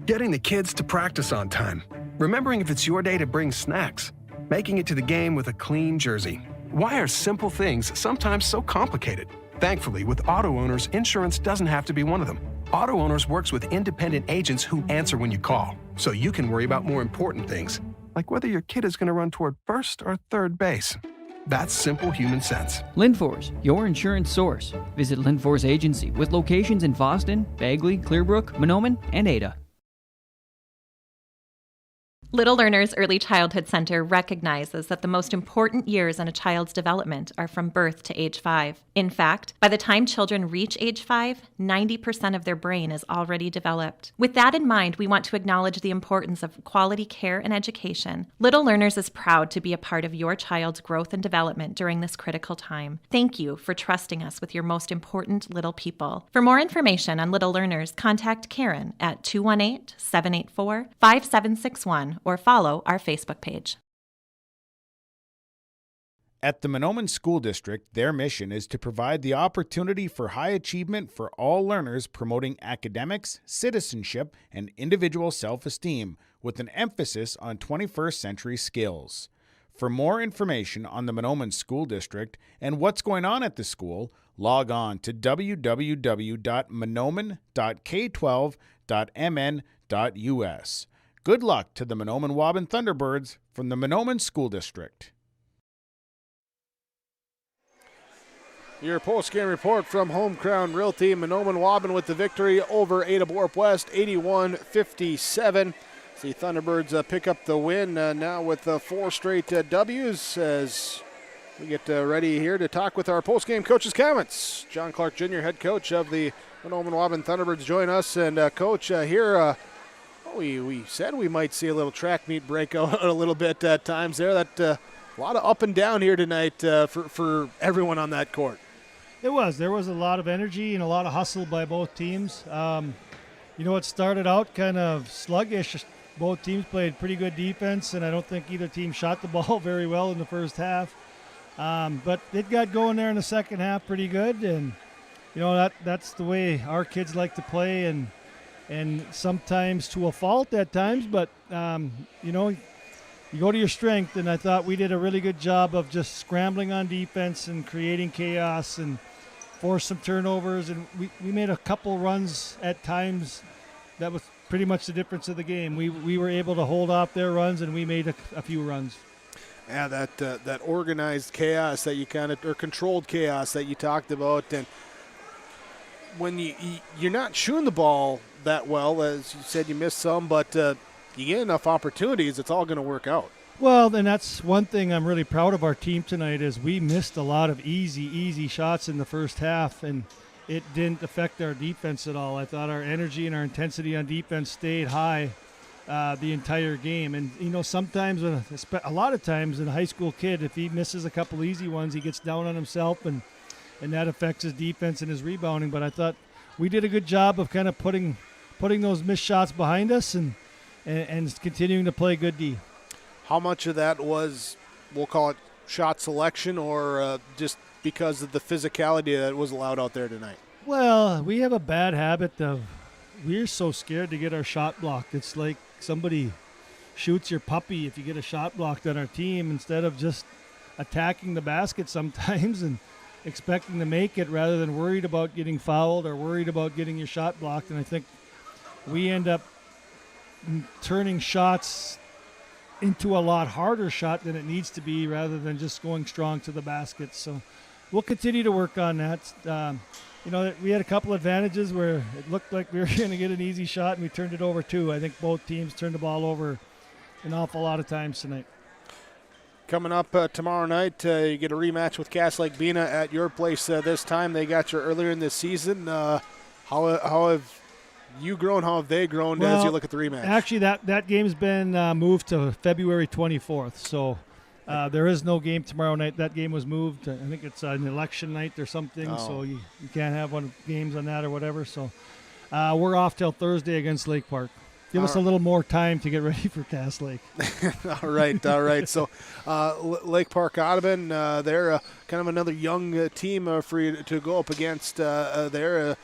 Getting the kids to practice on time. Remembering if it's your day to bring snacks. Making it to the game with a clean jersey. Why are simple things sometimes so complicated? Thankfully, with Auto Owners, insurance doesn't have to be one of them. Auto Owners works with independent agents who answer when you call, so you can worry about more important things, like whether your kid is going to run toward first or third base. That's simple human sense. Linforce, your insurance source. Visit Linforce Agency with locations in Boston, Bagley, Clearbrook, Mahnomen, and Ada. Little Learners Early Childhood Center recognizes that the most important years in a child's development are from birth to age 5. In fact, by the time children reach age 5, 90% of their brain is already developed. With that in mind, we want to acknowledge the importance of quality care and education. Little Learners is proud to be a part of your child's growth and development during this critical time. Thank you for trusting us with your most important little people. For more information on Little Learners, contact Karen at 218-784-5761 or follow our Facebook page. At the Mahnomen School District, their mission is to provide the opportunity for high achievement for all learners, promoting academics, citizenship, and individual self-esteem, with an emphasis on 21st century skills. For more information on the Mahnomen School District and what's going on at the school, log on to www.mahnomen.k12.mn.us. Good luck to the Mahnomen Waubun Thunderbirds from the Mahnomen School District. Your post-game report from Home Crown Realty. Mahnomen Waubun with the victory over Ada-Borup-West, 81-57. The Thunderbirds pick up the win now with 4 straight W's as we get ready here to talk with our post-game coach's comments. John Clark Jr., head coach of the Mahnomen Waubun Thunderbirds, join us. And Coach, here we said we might see a little track meet breakout a little bit at times there. That a lot of up and down here tonight for everyone on that court. There was a lot of energy and a lot of hustle by both teams. It started out kind of sluggish. Both teams played pretty good defense, and I don't think either team shot the ball very well in the first half. But it got going there in the second half pretty good, and that's the way our kids like to play, and sometimes to a fault at times, but you go to your strength, and I thought we did a really good job of just scrambling on defense and creating chaos and forced some turnovers, and we made a couple runs at times. That was pretty much the difference of the game. We were able to hold off their runs, and we made a few runs. Yeah, that organized chaos that you or controlled chaos that you talked about, and when you're not shooting the ball that well, as you said, you missed some, but you get enough opportunities, it's all going to work out. Well, then that's one thing I'm really proud of our team tonight is we missed a lot of easy shots in the first half, and it didn't affect our defense at all. I thought our energy and our intensity on defense stayed high the entire game. And, sometimes, a lot of times in a high school kid, if he misses a couple easy ones, he gets down on himself and and that affects his defense and his rebounding. But I thought we did a good job of kind of putting those missed shots behind us and continuing to play good D. How much of that was, we'll call it shot selection, or just because of the physicality that was allowed out there tonight? Well, we have a bad habit of we're so scared to get our shot blocked. It's like somebody shoots your puppy if you get a shot blocked on our team, instead of just attacking the basket sometimes and expecting to make it rather than worried about getting fouled or worried about getting your shot blocked. And I think we end up turning shots into a lot harder shot than it needs to be rather than just going strong to the basket. So we'll continue to work on that. We had a couple advantages where it looked like we were going to get an easy shot, and we turned it over too. I think both teams turned the ball over an awful lot of times tonight. Coming up tomorrow night, you get a rematch with Cass Lake Bena at your place this time. They got you earlier in this season. How have you grown? How have they grown as you look at the rematch? Actually, that game's been moved to February 24th, so there is no game tomorrow night. That game was moved. I think it's an election night or something, so you can't have one games on that or whatever. So we're off till Thursday against Lake Park. Give us a little more time to get ready for Cass Lake. All right. So Lake Park Audubon, they're kind of another young team for you to go up against there.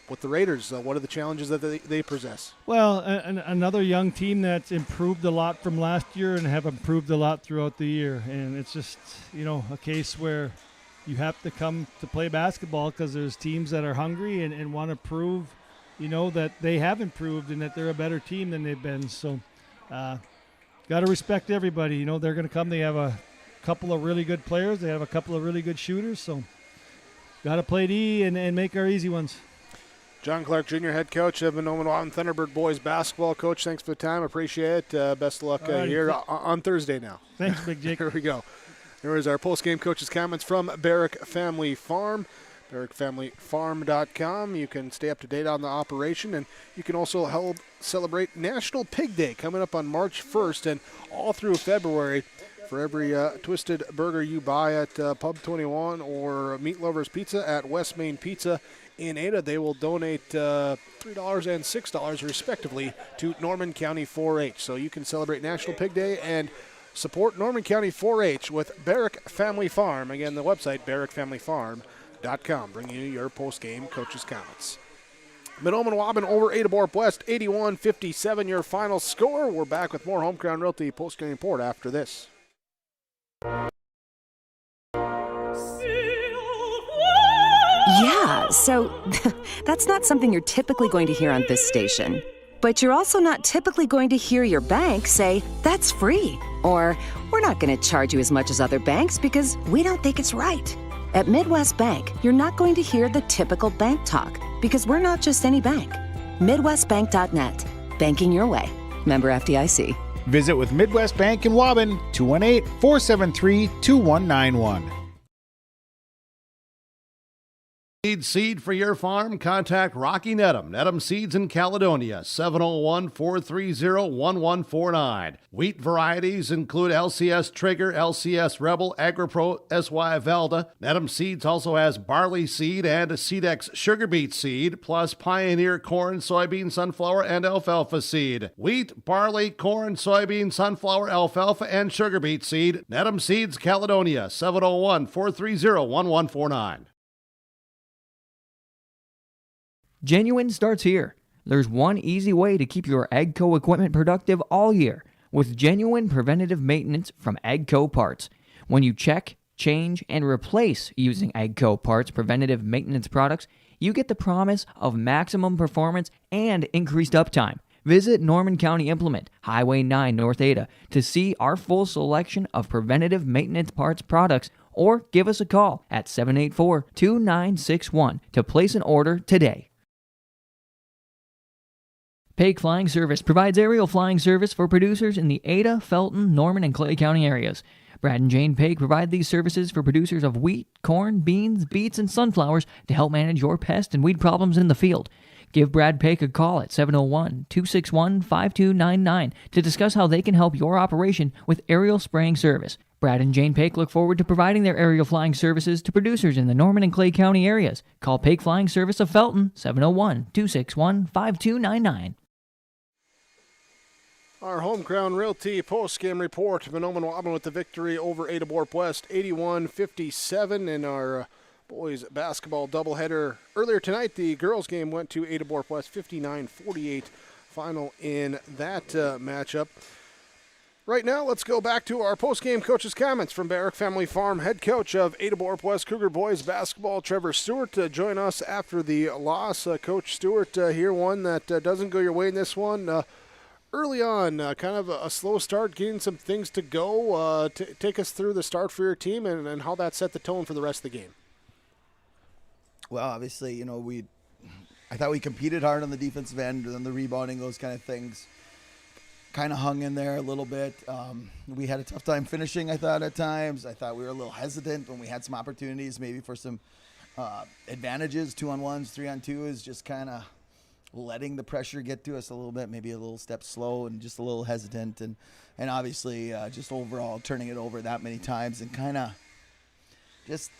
With the Raiders, what are the challenges that they possess? Well, another young team that's improved a lot from last year and have improved a lot throughout the year. And it's just, a case where you have to come to play basketball because there's teams that are hungry and want to prove, that they have improved and that they're a better team than they've been. So got to respect everybody. They're going to come. They have a couple of really good players. They have a couple of really good shooters. So got to play D and make our easy ones. John Clark, Jr., head coach of Mahnomen Waubun Thunderbird boys basketball. Coach, thanks for the time. Appreciate it. Best of luck here on Thursday now. Thanks, Big Jake. Here we go. There is our post-game coaches' comments from Barrick Family Farm. BarrickFamilyFarm.com. You can stay up to date on the operation, and you can also help celebrate National Pig Day coming up on March 1st and all through February. For every twisted burger you buy at Pub 21 or Meat Lovers Pizza at West Main Pizza in Ada, they will donate $3 and $6 respectively to Norman County 4-H. So you can celebrate National Pig Day and support Norman County 4-H with Barrick Family Farm. Again, the website, BarrickFamilyFarm.com, bringing you your post-game coaches' comments. Mahnomen Waubun over Ada-Borup-West, 81-57, your final score. We're back with more Home Crown Realty post-game report after this. Yeah, so that's not something you're typically going to hear on this station. But you're also not typically going to hear your bank say, that's free, or we're not going to charge you as much as other banks because we don't think it's right. At Midwest Bank, you're not going to hear the typical bank talk because we're not just any bank. MidwestBank.net. Banking your way. Member FDIC. Visit with Midwest Bank in Waubun, 218-473-2191. Need seed for your farm? Contact Rocky Nedham. Nedham Seeds in Caledonia, 701-430-1149. Wheat varieties include LCS Trigger, LCS Rebel, AgriPro, SY Velda. Nedham Seeds also has barley seed and Seedex sugar beet seed, plus Pioneer corn, soybean, sunflower, and alfalfa seed. Wheat, barley, corn, soybean, sunflower, alfalfa, and sugar beet seed. Nedham Seeds, Caledonia, 701-430-1149. Genuine starts here. There's one easy way to keep your AGCO equipment productive all year with genuine preventative maintenance from AGCO Parts. When you check, change, and replace using AGCO Parts preventative maintenance products, you get the promise of maximum performance and increased uptime. Visit Norman County Implement, Highway 9 North Ada to see our full selection of preventative maintenance parts products, or give us a call at 784-2961 to place an order today. Paik Flying Service provides aerial flying service for producers in the Ada, Felton, Norman, and Clay County areas. Brad and Jane Paik provide these services for producers of wheat, corn, beans, beets, and sunflowers to help manage your pest and weed problems in the field. Give Brad Paik a call at 701-261-5299 to discuss how they can help your operation with aerial spraying service. Brad and Jane Paik look forward to providing their aerial flying services to producers in the Norman and Clay County areas. Call Paik Flying Service of Felton, 701-261-5299. Our Home Crown Realty post-game report. Mahnomen Waubun with the victory over Ada-Borup-West, 81-57 in our boys basketball doubleheader. Earlier tonight, the girls game went to Ada-Borup-West, 59-48 final in that matchup. Right now, let's go back to our post-game coach's comments from Barrack Family Farm. Head coach of Ada-Borup-West Cougar boys basketball, Trevor Stewart, join us after the loss. Coach Stewart, here one that doesn't go your way in this one. Early on, kind of a slow start, getting some things to go. Take us through the start for your team and how that set the tone for the rest of the game. Well, obviously, I thought we competed hard on the defensive end and the rebounding, those kind of things. Kind of hung in there a little bit. We had a tough time finishing, I thought, at times. I thought we were a little hesitant when we had some opportunities, maybe for some advantages, 2-on-1s, 3-on-2s, just kind of letting the pressure get to us a little bit, maybe a little step slow and just a little hesitant. And obviously, just overall turning it over that many times and kind of just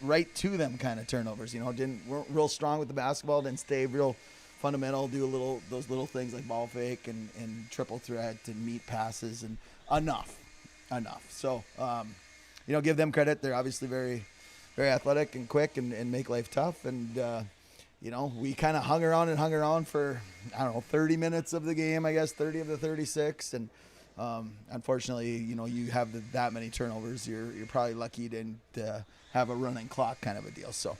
right to them kind of turnovers. Weren't real strong with the basketball, didn't stay real fundamental, do those little things like ball fake and triple threat and meet passes and enough. So, give them credit. They're obviously very, very athletic and quick and make life tough. And, we kind of hung around for, 30 minutes of the game, I guess, 30 of the 36. And unfortunately, you have that many turnovers. You're probably lucky to have a running clock kind of a deal. So,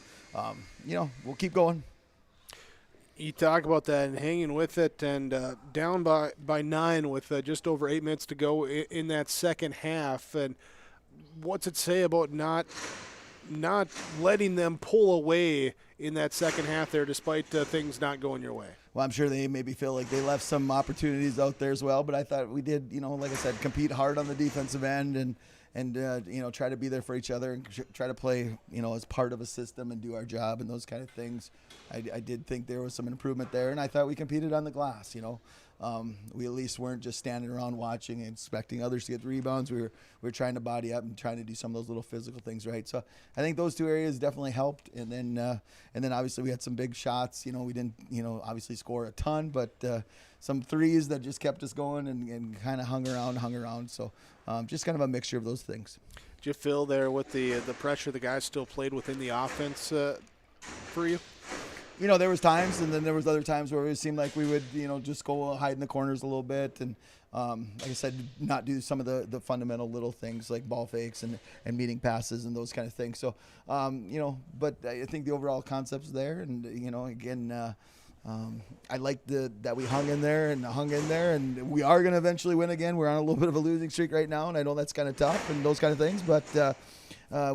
we'll keep going. You talk about that and hanging with it, and down by 9 with just over 8 minutes to go in that second half. And what's it say about not letting them pull away in that second half there, despite things not going your way? Well, I'm sure they maybe feel like they left some opportunities out there as well, but I thought we did, like I said, compete hard on the defensive end and try to be there for each other and try to play, as part of a system and do our job and those kind of things. I did think there was some improvement there, and I thought we competed on the glass. We at least weren't just standing around watching and expecting others to get the rebounds. We were trying to body up and trying to do some of those little physical things right. So I think those two areas definitely helped. And then obviously we had some big shots. We didn't obviously score a ton, but some threes that just kept us going and kind of hung around. So just kind of a mixture of those things. Did you feel there with the pressure the guys still played within the offense for you? There was times, and then there was other times where it seemed like we would, just go hide in the corners a little bit, and like I said, not do some of the fundamental little things like ball fakes and meeting passes and those kind of things. So, but I think the overall concept's there, and again, I like that we hung in there, and we are going to eventually win again. We're on a little bit of a losing streak right now, and I know that's kind of tough and those kind of things, but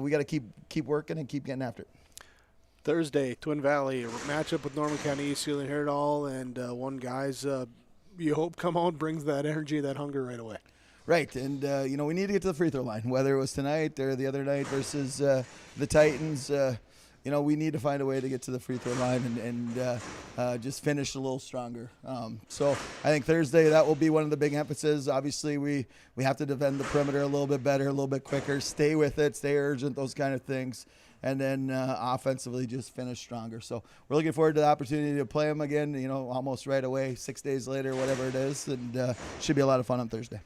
we got to keep working and keep getting after it. Thursday, Twin Valley, matchup with Norman County East. You'll hear it all, and one guy's, you hope, come out, brings that energy, that hunger right away. Right, and, we need to get to the free throw line, whether it was tonight or the other night versus the Titans. We need to find a way to get to the free throw line and just finish a little stronger. So I think Thursday, that will be one of the big emphases. Obviously, we have to defend the perimeter a little bit better, a little bit quicker, stay with it, stay urgent, those kind of things. And then offensively just finish stronger. So we're looking forward to the opportunity to play them again, almost right away, 6 days later, whatever it is. And should be a lot of fun on Thursday.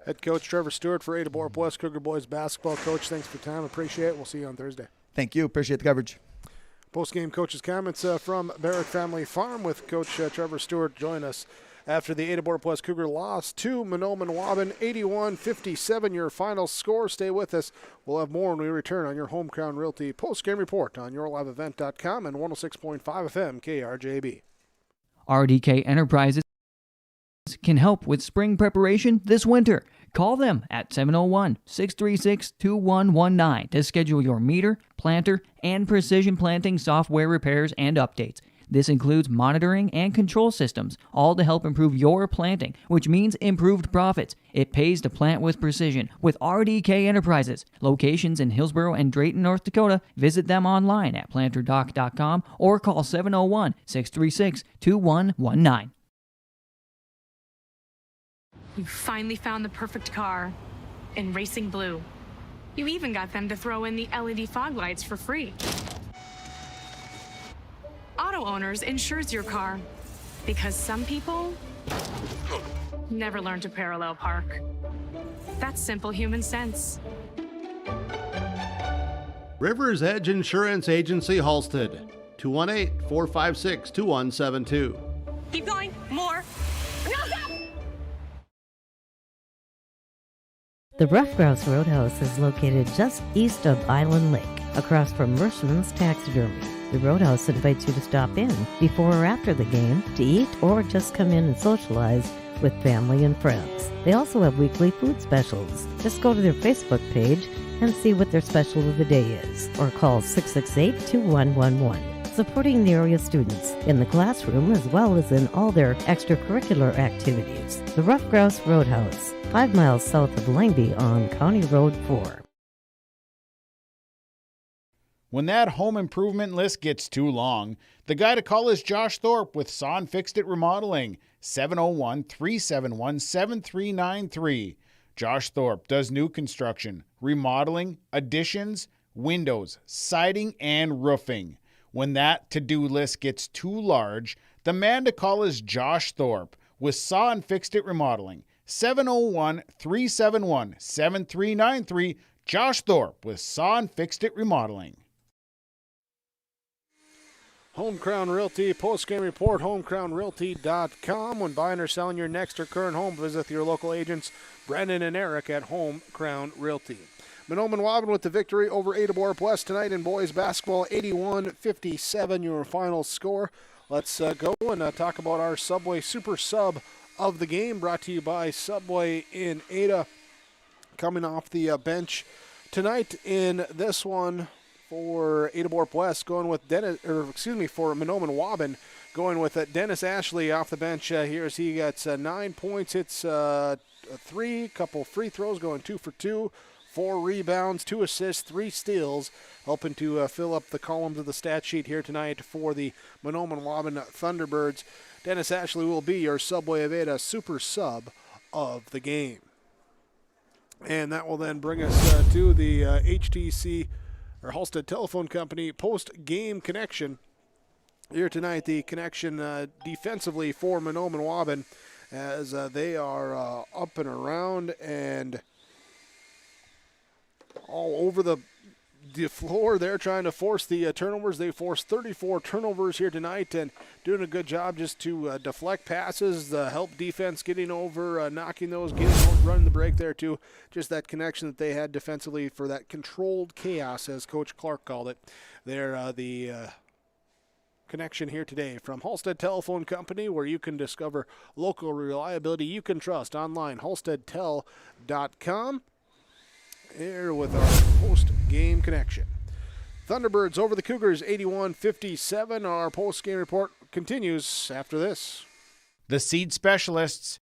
Head coach Trevor Stewart for Ada-Borup-West Cougar boys basketball coach. Thanks for your time. Appreciate it. We'll see you on Thursday. Thank you. Appreciate the coverage. Post-game coaches' comments from Barrack Family Farm with Coach Trevor Stewart. Join us after the Ada-Borup-West Cougar loss to Mahnomen Waubun, 81-57, your final score. Stay with us. We'll have more when we return on your Home Crown Realty post-game report on yourliveevent.com and 106.5 FM KRJB. RDK Enterprises can help with spring preparation this winter. Call them at 701-636-2119 to schedule your meter, planter, and precision planting software repairs and updates. This includes monitoring and control systems, all to help improve your planting, which means improved profits. It pays to plant with precision with RDK Enterprises. Locations in Hillsboro and Drayton, North Dakota. Visit them online at planterdoc.com or call 701-636-2119. You finally found the perfect car in racing blue. You even got them to throw in the LED fog lights for free. Auto Owners insures your car because some people never learn to parallel park. That's simple human sense. River's Edge Insurance Agency, Halstead, 218-456-2172. Keep going. More. No, stop! The Rough Grouse Roadhouse is located just east of Island Lake, across from Mershman's Taxidermy. The Roadhouse invites you to stop in before or after the game to eat or just come in and socialize with family and friends. They also have weekly food specials. Just go to their Facebook page and see what their special of the day is, or call 668-2111. Supporting the area students in the classroom as well as in all their extracurricular activities. The Rough Grouse Roadhouse, 5 miles south of Langby on County Road 4. When that home improvement list gets too long, the guy to call is Josh Thorpe with Saw and Fixed It Remodeling, 701-371-7393. Josh Thorpe does new construction, remodeling, additions, windows, siding, and roofing. When that to-do list gets too large, the man to call is Josh Thorpe with Saw and Fixed It Remodeling, 701-371-7393. Josh Thorpe with Saw and Fixed It Remodeling. Home Crown Realty post-game report, homecrownrealty.com. When buying or selling your next or current home, visit your local agents, Brendan and Eric at Home Crown Realty. Mahnomen Waubun with the victory over Ada-Borup-West tonight in boys basketball, 81-57, your final score. Let's go and talk about our Subway Super Sub of the game, brought to you by Subway in Ada. Coming off the bench tonight in this one, for Ada-Borup-West, going with for Mahnomen Waubun, going with Dennis Ashley off the bench here as he gets 9 points, hits 3, couple free throws, going 2 for 2, 4 rebounds, 2 assists, 3 steals, helping to fill up the columns of the stat sheet here tonight for the Mahnomen Waubun Thunderbirds. Dennis Ashley will be your Subway of Ada Super Sub of the game. And that will then bring us to the HTC or Halstead Telephone Company post-game connection. Here tonight, the connection defensively for Mahnomen Waubun as they are up and around and all over the floor. They're trying to force the turnovers. They forced 34 turnovers here tonight and doing a good job just to deflect passes, help defense getting over, knocking those, running the break there too. Just that connection that they had defensively for that controlled chaos, as Coach Clark called it. They're the connection here today from Halstead Telephone Company, where you can discover local reliability you can trust online, halsteadtel.com. Here with our post-game connection. Thunderbirds over the Cougars, 81-57. Our post-game report continues after this. The seed specialists,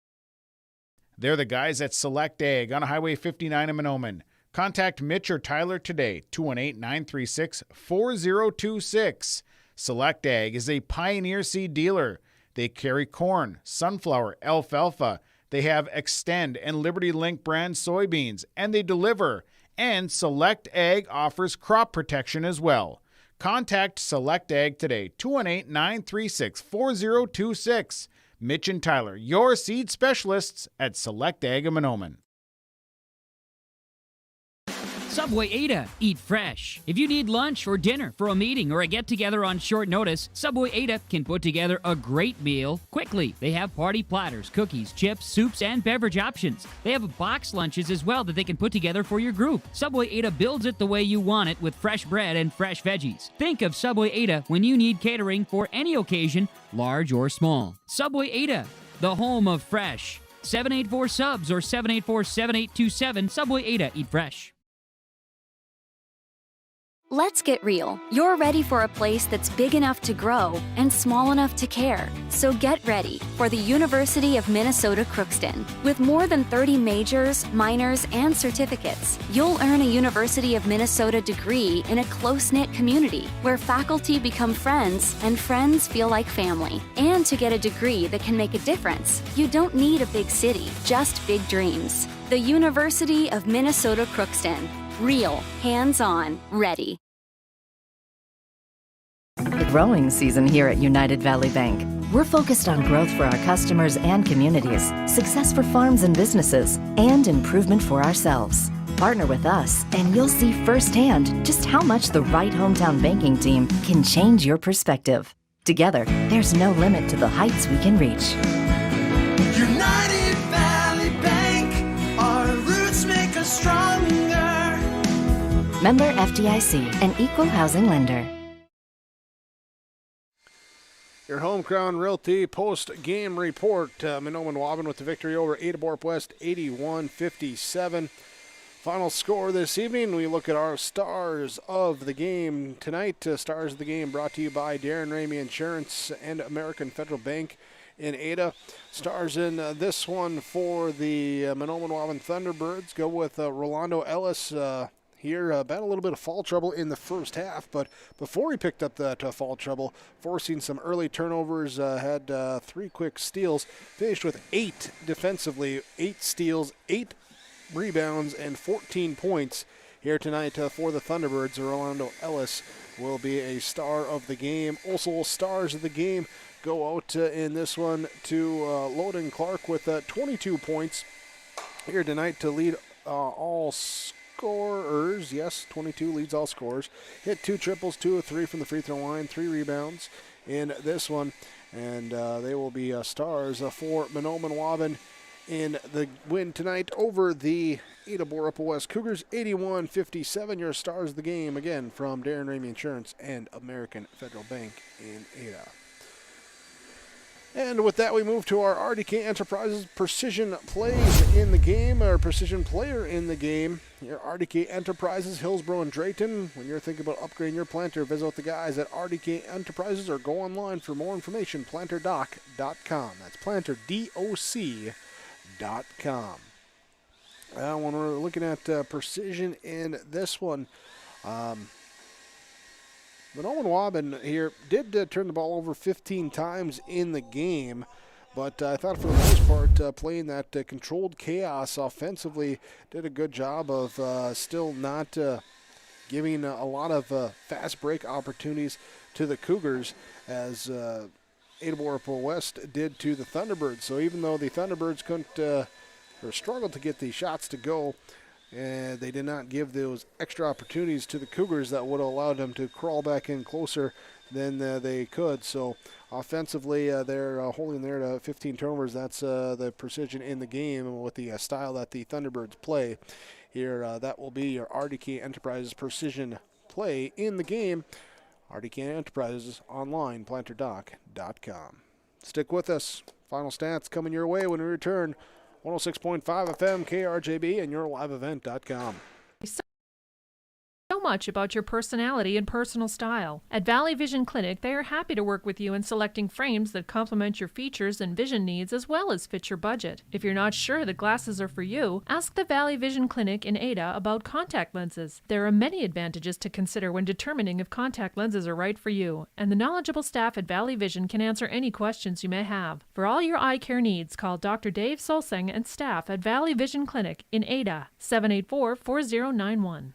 they're the guys at Select Ag on Highway 59 in Mahnomen. Contact Mitch or Tyler today, 218-936-4026. Select Ag is a Pioneer seed dealer. They carry corn, sunflower, alfalfa. They have Extend and Liberty Link brand soybeans, and they deliver. And Select Ag offers crop protection as well. Contact Select Ag today, 218-936-4026. Mitch and Tyler, your seed specialists at Select Ag in Mahnomen. Subway Ada. Eat fresh. If you need lunch or dinner for a meeting or a get-together on short notice, Subway Ada can put together a great meal quickly. They have party platters, cookies, chips, soups, and beverage options. They have box lunches as well that they can put together for your group. Subway Ada builds it the way you want it with fresh bread and fresh veggies. Think of Subway Ada when you need catering for any occasion, large or small. Subway Ada, the home of fresh. 784-SUBS or 784-7827. Subway Ada. Eat fresh. Let's get real. You're ready for a place that's big enough to grow and small enough to care. So get ready for the University of Minnesota Crookston. With more than 30 majors, minors, and certificates, you'll earn a University of Minnesota degree in a close-knit community where faculty become friends and friends feel like family. And to get a degree that can make a difference, you don't need a big city, just big dreams. The University of Minnesota Crookston. Real, hands-on, ready. The growing season here at United Valley Bank. We're focused on growth for our customers and communities, success for farms and businesses, and improvement for ourselves. Partner with us, and you'll see firsthand just how much the right hometown banking team can change your perspective. Together, there's no limit to the heights we can reach. United Valley Bank, our roots make us stronger. Member FDIC, an equal housing lender. Your Home Crown Realty post-game report. Mahnomen Waubun with the victory over Ada-Borup-West 81-57. Final score this evening, we look at our stars of the game tonight. Stars of the game brought to you by Darren Ramey Insurance and American Federal Bank in Ada. Stars in this one for the Mahnomen Waubun Thunderbirds go with Rolando Ellis. Here, had a little bit of foul trouble in the first half, but before he picked up that foul trouble, forcing some early turnovers, had 3 quick steals, finished with 8 defensively, 8 steals, 8 rebounds, and 14 points here tonight for the Thunderbirds. Rolando Ellis will be a star of the game. Also, stars of the game go out in this one to Loden Clark with 22 points here tonight to lead all scorers. Yes, 22 leads all scorers. Hit 2 triples, 2 of 3 from the free throw line, 3 rebounds in this one. And they will be stars for Mahnomen Waubun in the win tonight over the Ada-Borup-West Cougars, 81-57. Your stars of the game, again, from Darren Ramey Insurance and American Federal Bank in Ada. And with that, we move to our RDK Enterprises Precision Plays in the game, or Precision Player in the game. Your RDK Enterprises, Hillsborough and Drayton. When you're thinking about upgrading your planter, visit with the guys at RDK Enterprises or go online for more information, planterdoc.com. That's planterdoc.com. When we're looking at precision in this one, Mahnomen Waubun here did turn the ball over 15 times in the game, but I thought for the most part playing that controlled chaos offensively did a good job of still not giving a lot of fast break opportunities to the Cougars as Ada-Borup-West did to the Thunderbirds. So even though the Thunderbirds couldn't or struggled to get the shots to go, and they did not give those extra opportunities to the Cougars that would have allowed them to crawl back in closer than they could. So offensively, they're holding there to 15 turnovers. That's the precision in the game with the style that the Thunderbirds play. Here, that will be your RDK Enterprises Precision Play in the game. RDK Enterprises online, planterdoc.com. Stick with us. Final stats coming your way when we return. 106.5 FM, KRJB, and yourliveevent.com. So much about your personality and personal style. At Valley Vision Clinic, they are happy to work with you in selecting frames that complement your features and vision needs as well as fit your budget. If you're not sure that glasses are for you, ask the Valley Vision Clinic in Ada about contact lenses. There are many advantages to consider when determining if contact lenses are right for you, and the knowledgeable staff at Valley Vision can answer any questions you may have. For all your eye care needs, call Dr. Dave Solseng and staff at Valley Vision Clinic in Ada, 784-4091.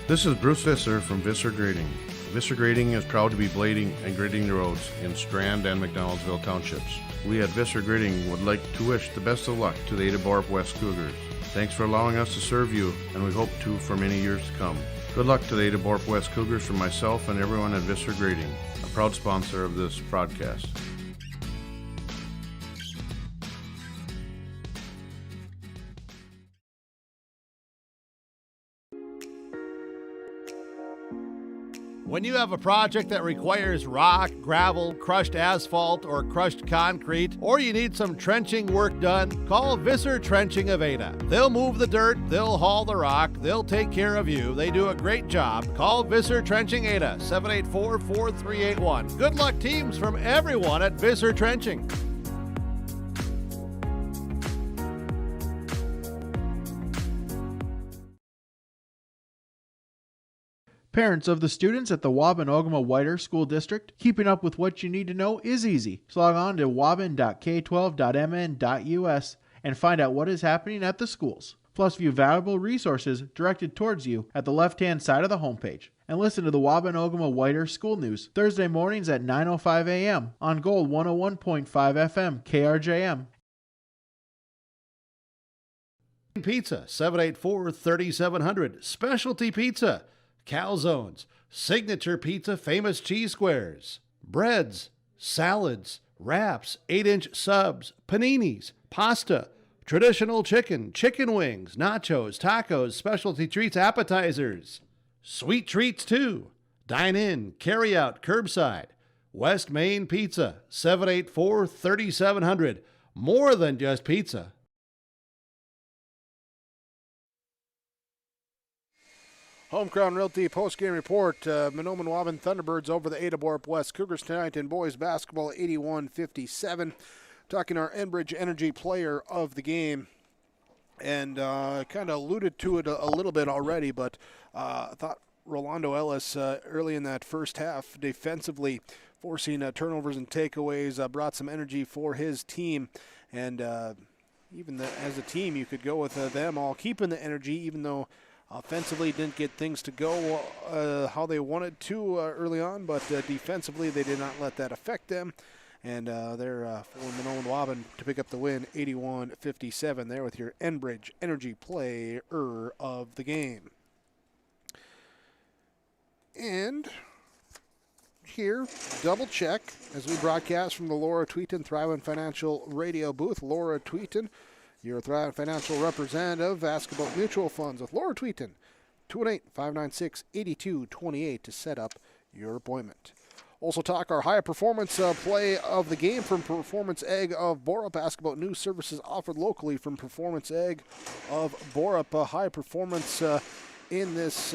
This is Bruce Visser from Visser Grading. Visser Grading is proud to be blading and grading the roads in Strand and McDonaldsville townships. We at Visser Grading would like to wish the best of luck to the Ada-Borup-West Cougars. Thanks for allowing us to serve you, and we hope to for many years to come. Good luck to the Ada-Borup-West Cougars from myself and everyone at Visser Grading, a proud sponsor of this broadcast. When you have a project that requires rock, gravel, crushed asphalt, or crushed concrete, or you need some trenching work done, call Visser Trenching of Ada. They'll move the dirt, they'll haul the rock, they'll take care of you. They do a great job. Call Visser Trenching Ada, 784-4381. Good luck, teams, from everyone at Visser Trenching. Parents of the students at the Waubun-Ogama-Whiter School District, keeping up with what you need to know is easy. So log on to waubun.k12.mn.us and find out what is happening at the schools. Plus, view valuable resources directed towards you at the left-hand side of the homepage. And listen to the Waubun-Ogama-Whiter School News Thursday mornings at 9:05 a.m. on Gold 101.5 FM KRJM. Pizza, 784-3700. Specialty Pizza, calzones, signature pizza, famous cheese squares, breads, salads, wraps, 8-inch subs, paninis, pasta, traditional chicken, chicken wings, nachos, tacos, specialty treats, appetizers, sweet treats too. Dine in, carry out, curbside. West Main Pizza, 784-3700. More than just pizza. Home Crown Realty post-game report. Mahnomen Waubun Thunderbirds over the Ada-Borup-West Cougars tonight in boys basketball 81-57. Talking our Enbridge Energy player of the game. And kind of alluded to it a little bit already, but I thought Rolando Ellis early in that first half defensively forcing turnovers and takeaways brought some energy for his team. And even as a team, you could go with them all keeping the energy, even though offensively didn't get things to go how they wanted to early on, but defensively they did not let that affect them. And they're for Mahnomen Waubun to pick up the win, 81-57 there with your Enbridge Energy player of the game. And here, double check as we broadcast from the Laura Tweeton Thrivent Financial Radio booth. Laura Tweeton, your Thrivent Financial representative. Ask about mutual funds with Laura Tweeton, 218-596-8228 to set up your appointment. Also talk our high performance play of the game from Performance Egg of Borup. Ask about new services offered locally from Performance Egg of Borup. High performance in this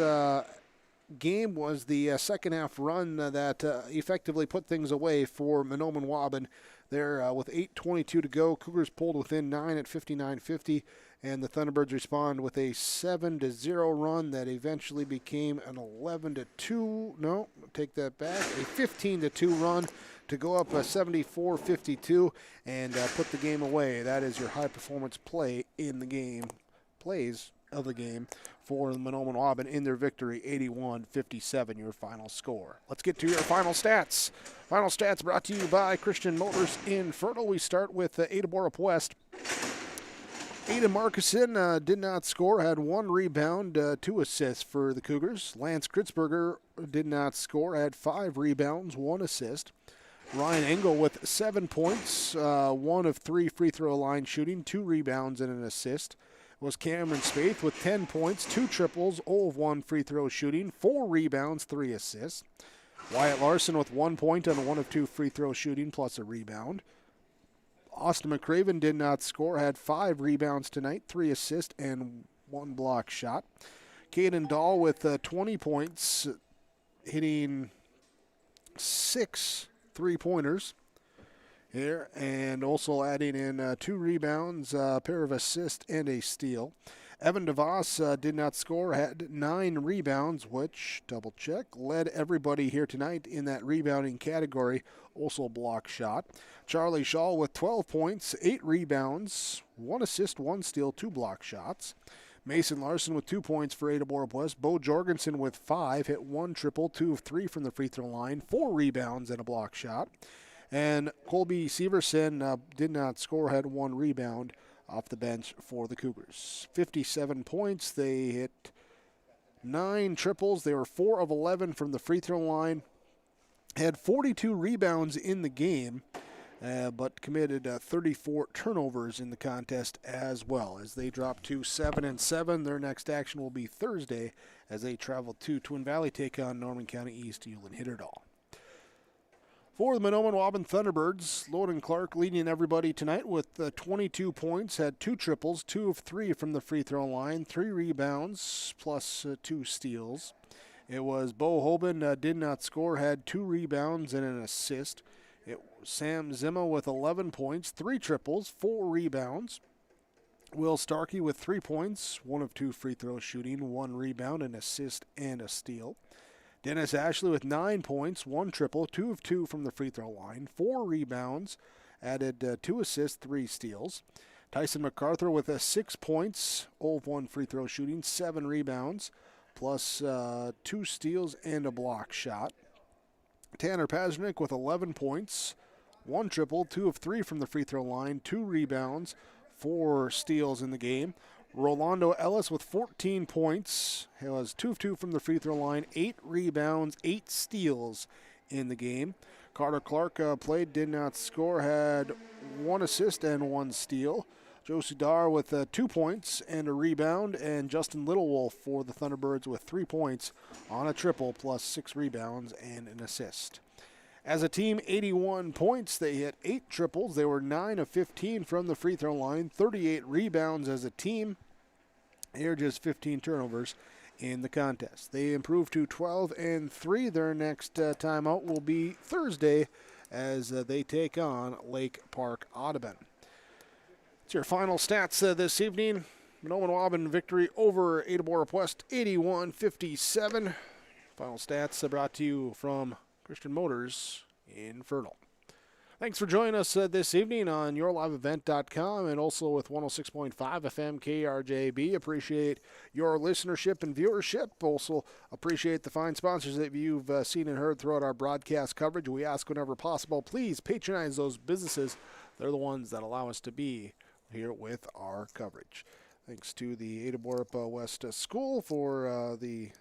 game was the second half run that effectively put things away for Mahnomen Waubun. There with 8:22 to go, Cougars pulled within 9 at 59-50, and the Thunderbirds respond with a 7-0 run that eventually became an 11-2. No, take that back. A 15-2 run to go up 74-52 and put the game away. That is your high performance play in the game. Plays of the game for the Mahnomen Waubun in their victory, 81-57, your final score. Let's get to your final stats. Final stats brought to you by Christian Motors in Fertile. We start with Ada-Borup-West. Ada Markuson did not score, had 1 rebound, 2 assists for the Cougars. Lance Kritzberger did not score, had 5 rebounds, 1 assist. Ryan Engel with 7 points, 1 of 3 free throw line shooting, 2 rebounds and an assist. Was Cameron Spaeth with 10 points, 2 triples, 0 of 1 free throw shooting, 4 rebounds, 3 assists. Wyatt Larson with 1 point on 1 of 2 free throw shooting plus a rebound. Austin McCraven did not score, had 5 rebounds tonight, 3 assists and 1 block shot. Caden Dahl with 20 points, hitting 6 3-pointers here, and also adding in 2 rebounds, a pair of assists, and a steal. Evan DeVos did not score, had 9 rebounds, which, double check, led everybody here tonight in that rebounding category, also block shot. Charlie Shaw with 12 points, 8 rebounds, 1 assist, 1 steal, 2 block shots. Mason Larson with 2 points for Ada-Borup-West. Bo Jorgensen with 5, hit 1 triple, 2 of 3 from the free throw line, 4 rebounds and a block shot. And Colby Severson did not score, had 1 rebound off the bench for the Cougars. 57 points. They hit 9 triples. They were 4 of 11 from the free throw line. Had 42 rebounds in the game, but committed 34 turnovers in the contest as well. As they drop to 7-7, their next action will be Thursday as they travel to Twin Valley, take on Norman County East Ulen Hitterdal. For the Mahnomen Waubun Thunderbirds, Loden Clark leading everybody tonight with 22 points, had 2 triples, 2 of 3 from the free throw line, 3 rebounds, plus 2 steals. It was Bo Hoban, did not score, had 2 rebounds and an assist. It was Sam Zimma with 11 points, 3 triples, 4 rebounds. Will Starkey with 3 points, 1 of 2 free throw shooting, 1 rebound, an assist, and a steal. Dennis Ashley with 9 points, 1 triple, 2 of 2 from the free throw line, 4 rebounds, added 2 assists, 3 steals. Tyson MacArthur with 6 points, 0 of 1 free throw shooting, 7 rebounds, plus 2 steals and a block shot. Tanner Pazernik with 11 points, 1 triple, 2 of 3 from the free throw line, 2 rebounds, 4 steals in the game. Rolando Ellis with 14 points. He was 2 of 2 from the free throw line, 8 rebounds, 8 steals in the game. Carter Clark played, did not score, had 1 assist and 1 steal. Joe Sudar with 2 points and a rebound, and Justin Littlewolf for the Thunderbirds with 3 points on a triple plus 6 rebounds and an assist. As a team, 81 points. They hit 8 triples. They were 9 of 15 from the free throw line, 38 rebounds as a team. Here, just 15 turnovers in the contest. They improved to 12-3. Their next time out will be Thursday as they take on Lake Park Audubon. It's your final stats this evening. Mahnomen Waubun victory over Ada-Borup-West, 81-57. Final stats brought to you from Christian Motors in Fertile. Thanks for joining us this evening on YourLiveEvent.com and also with 106.5 FM KRJB. Appreciate your listenership and viewership. Also appreciate the fine sponsors that you've seen and heard throughout our broadcast coverage. We ask whenever possible, please patronize those businesses. They're the ones that allow us to be here with our coverage. Thanks to the Ada-Borup-West School for the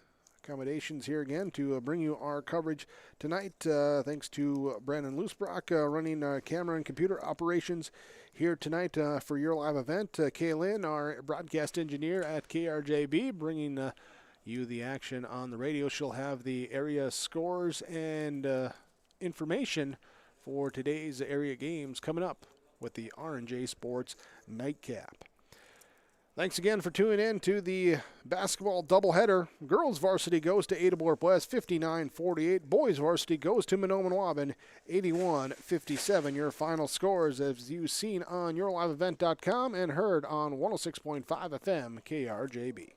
accommodations here again to bring you our coverage tonight. Thanks to Brandon Loosbrock running camera and computer operations here tonight for your live event. Kaylin, our broadcast engineer at KRJB, bringing you the action on the radio. She'll have the area scores and information for today's area games coming up with the R&J Sports Nightcap. Thanks again for tuning in to the basketball doubleheader. Girls varsity goes to Ada-Borup-West, 59-48. Boys varsity goes to Mahnomen Waubun, 81-57. Your final scores as you've seen on YourLiveEvent.com and heard on 106.5 FM KRJB.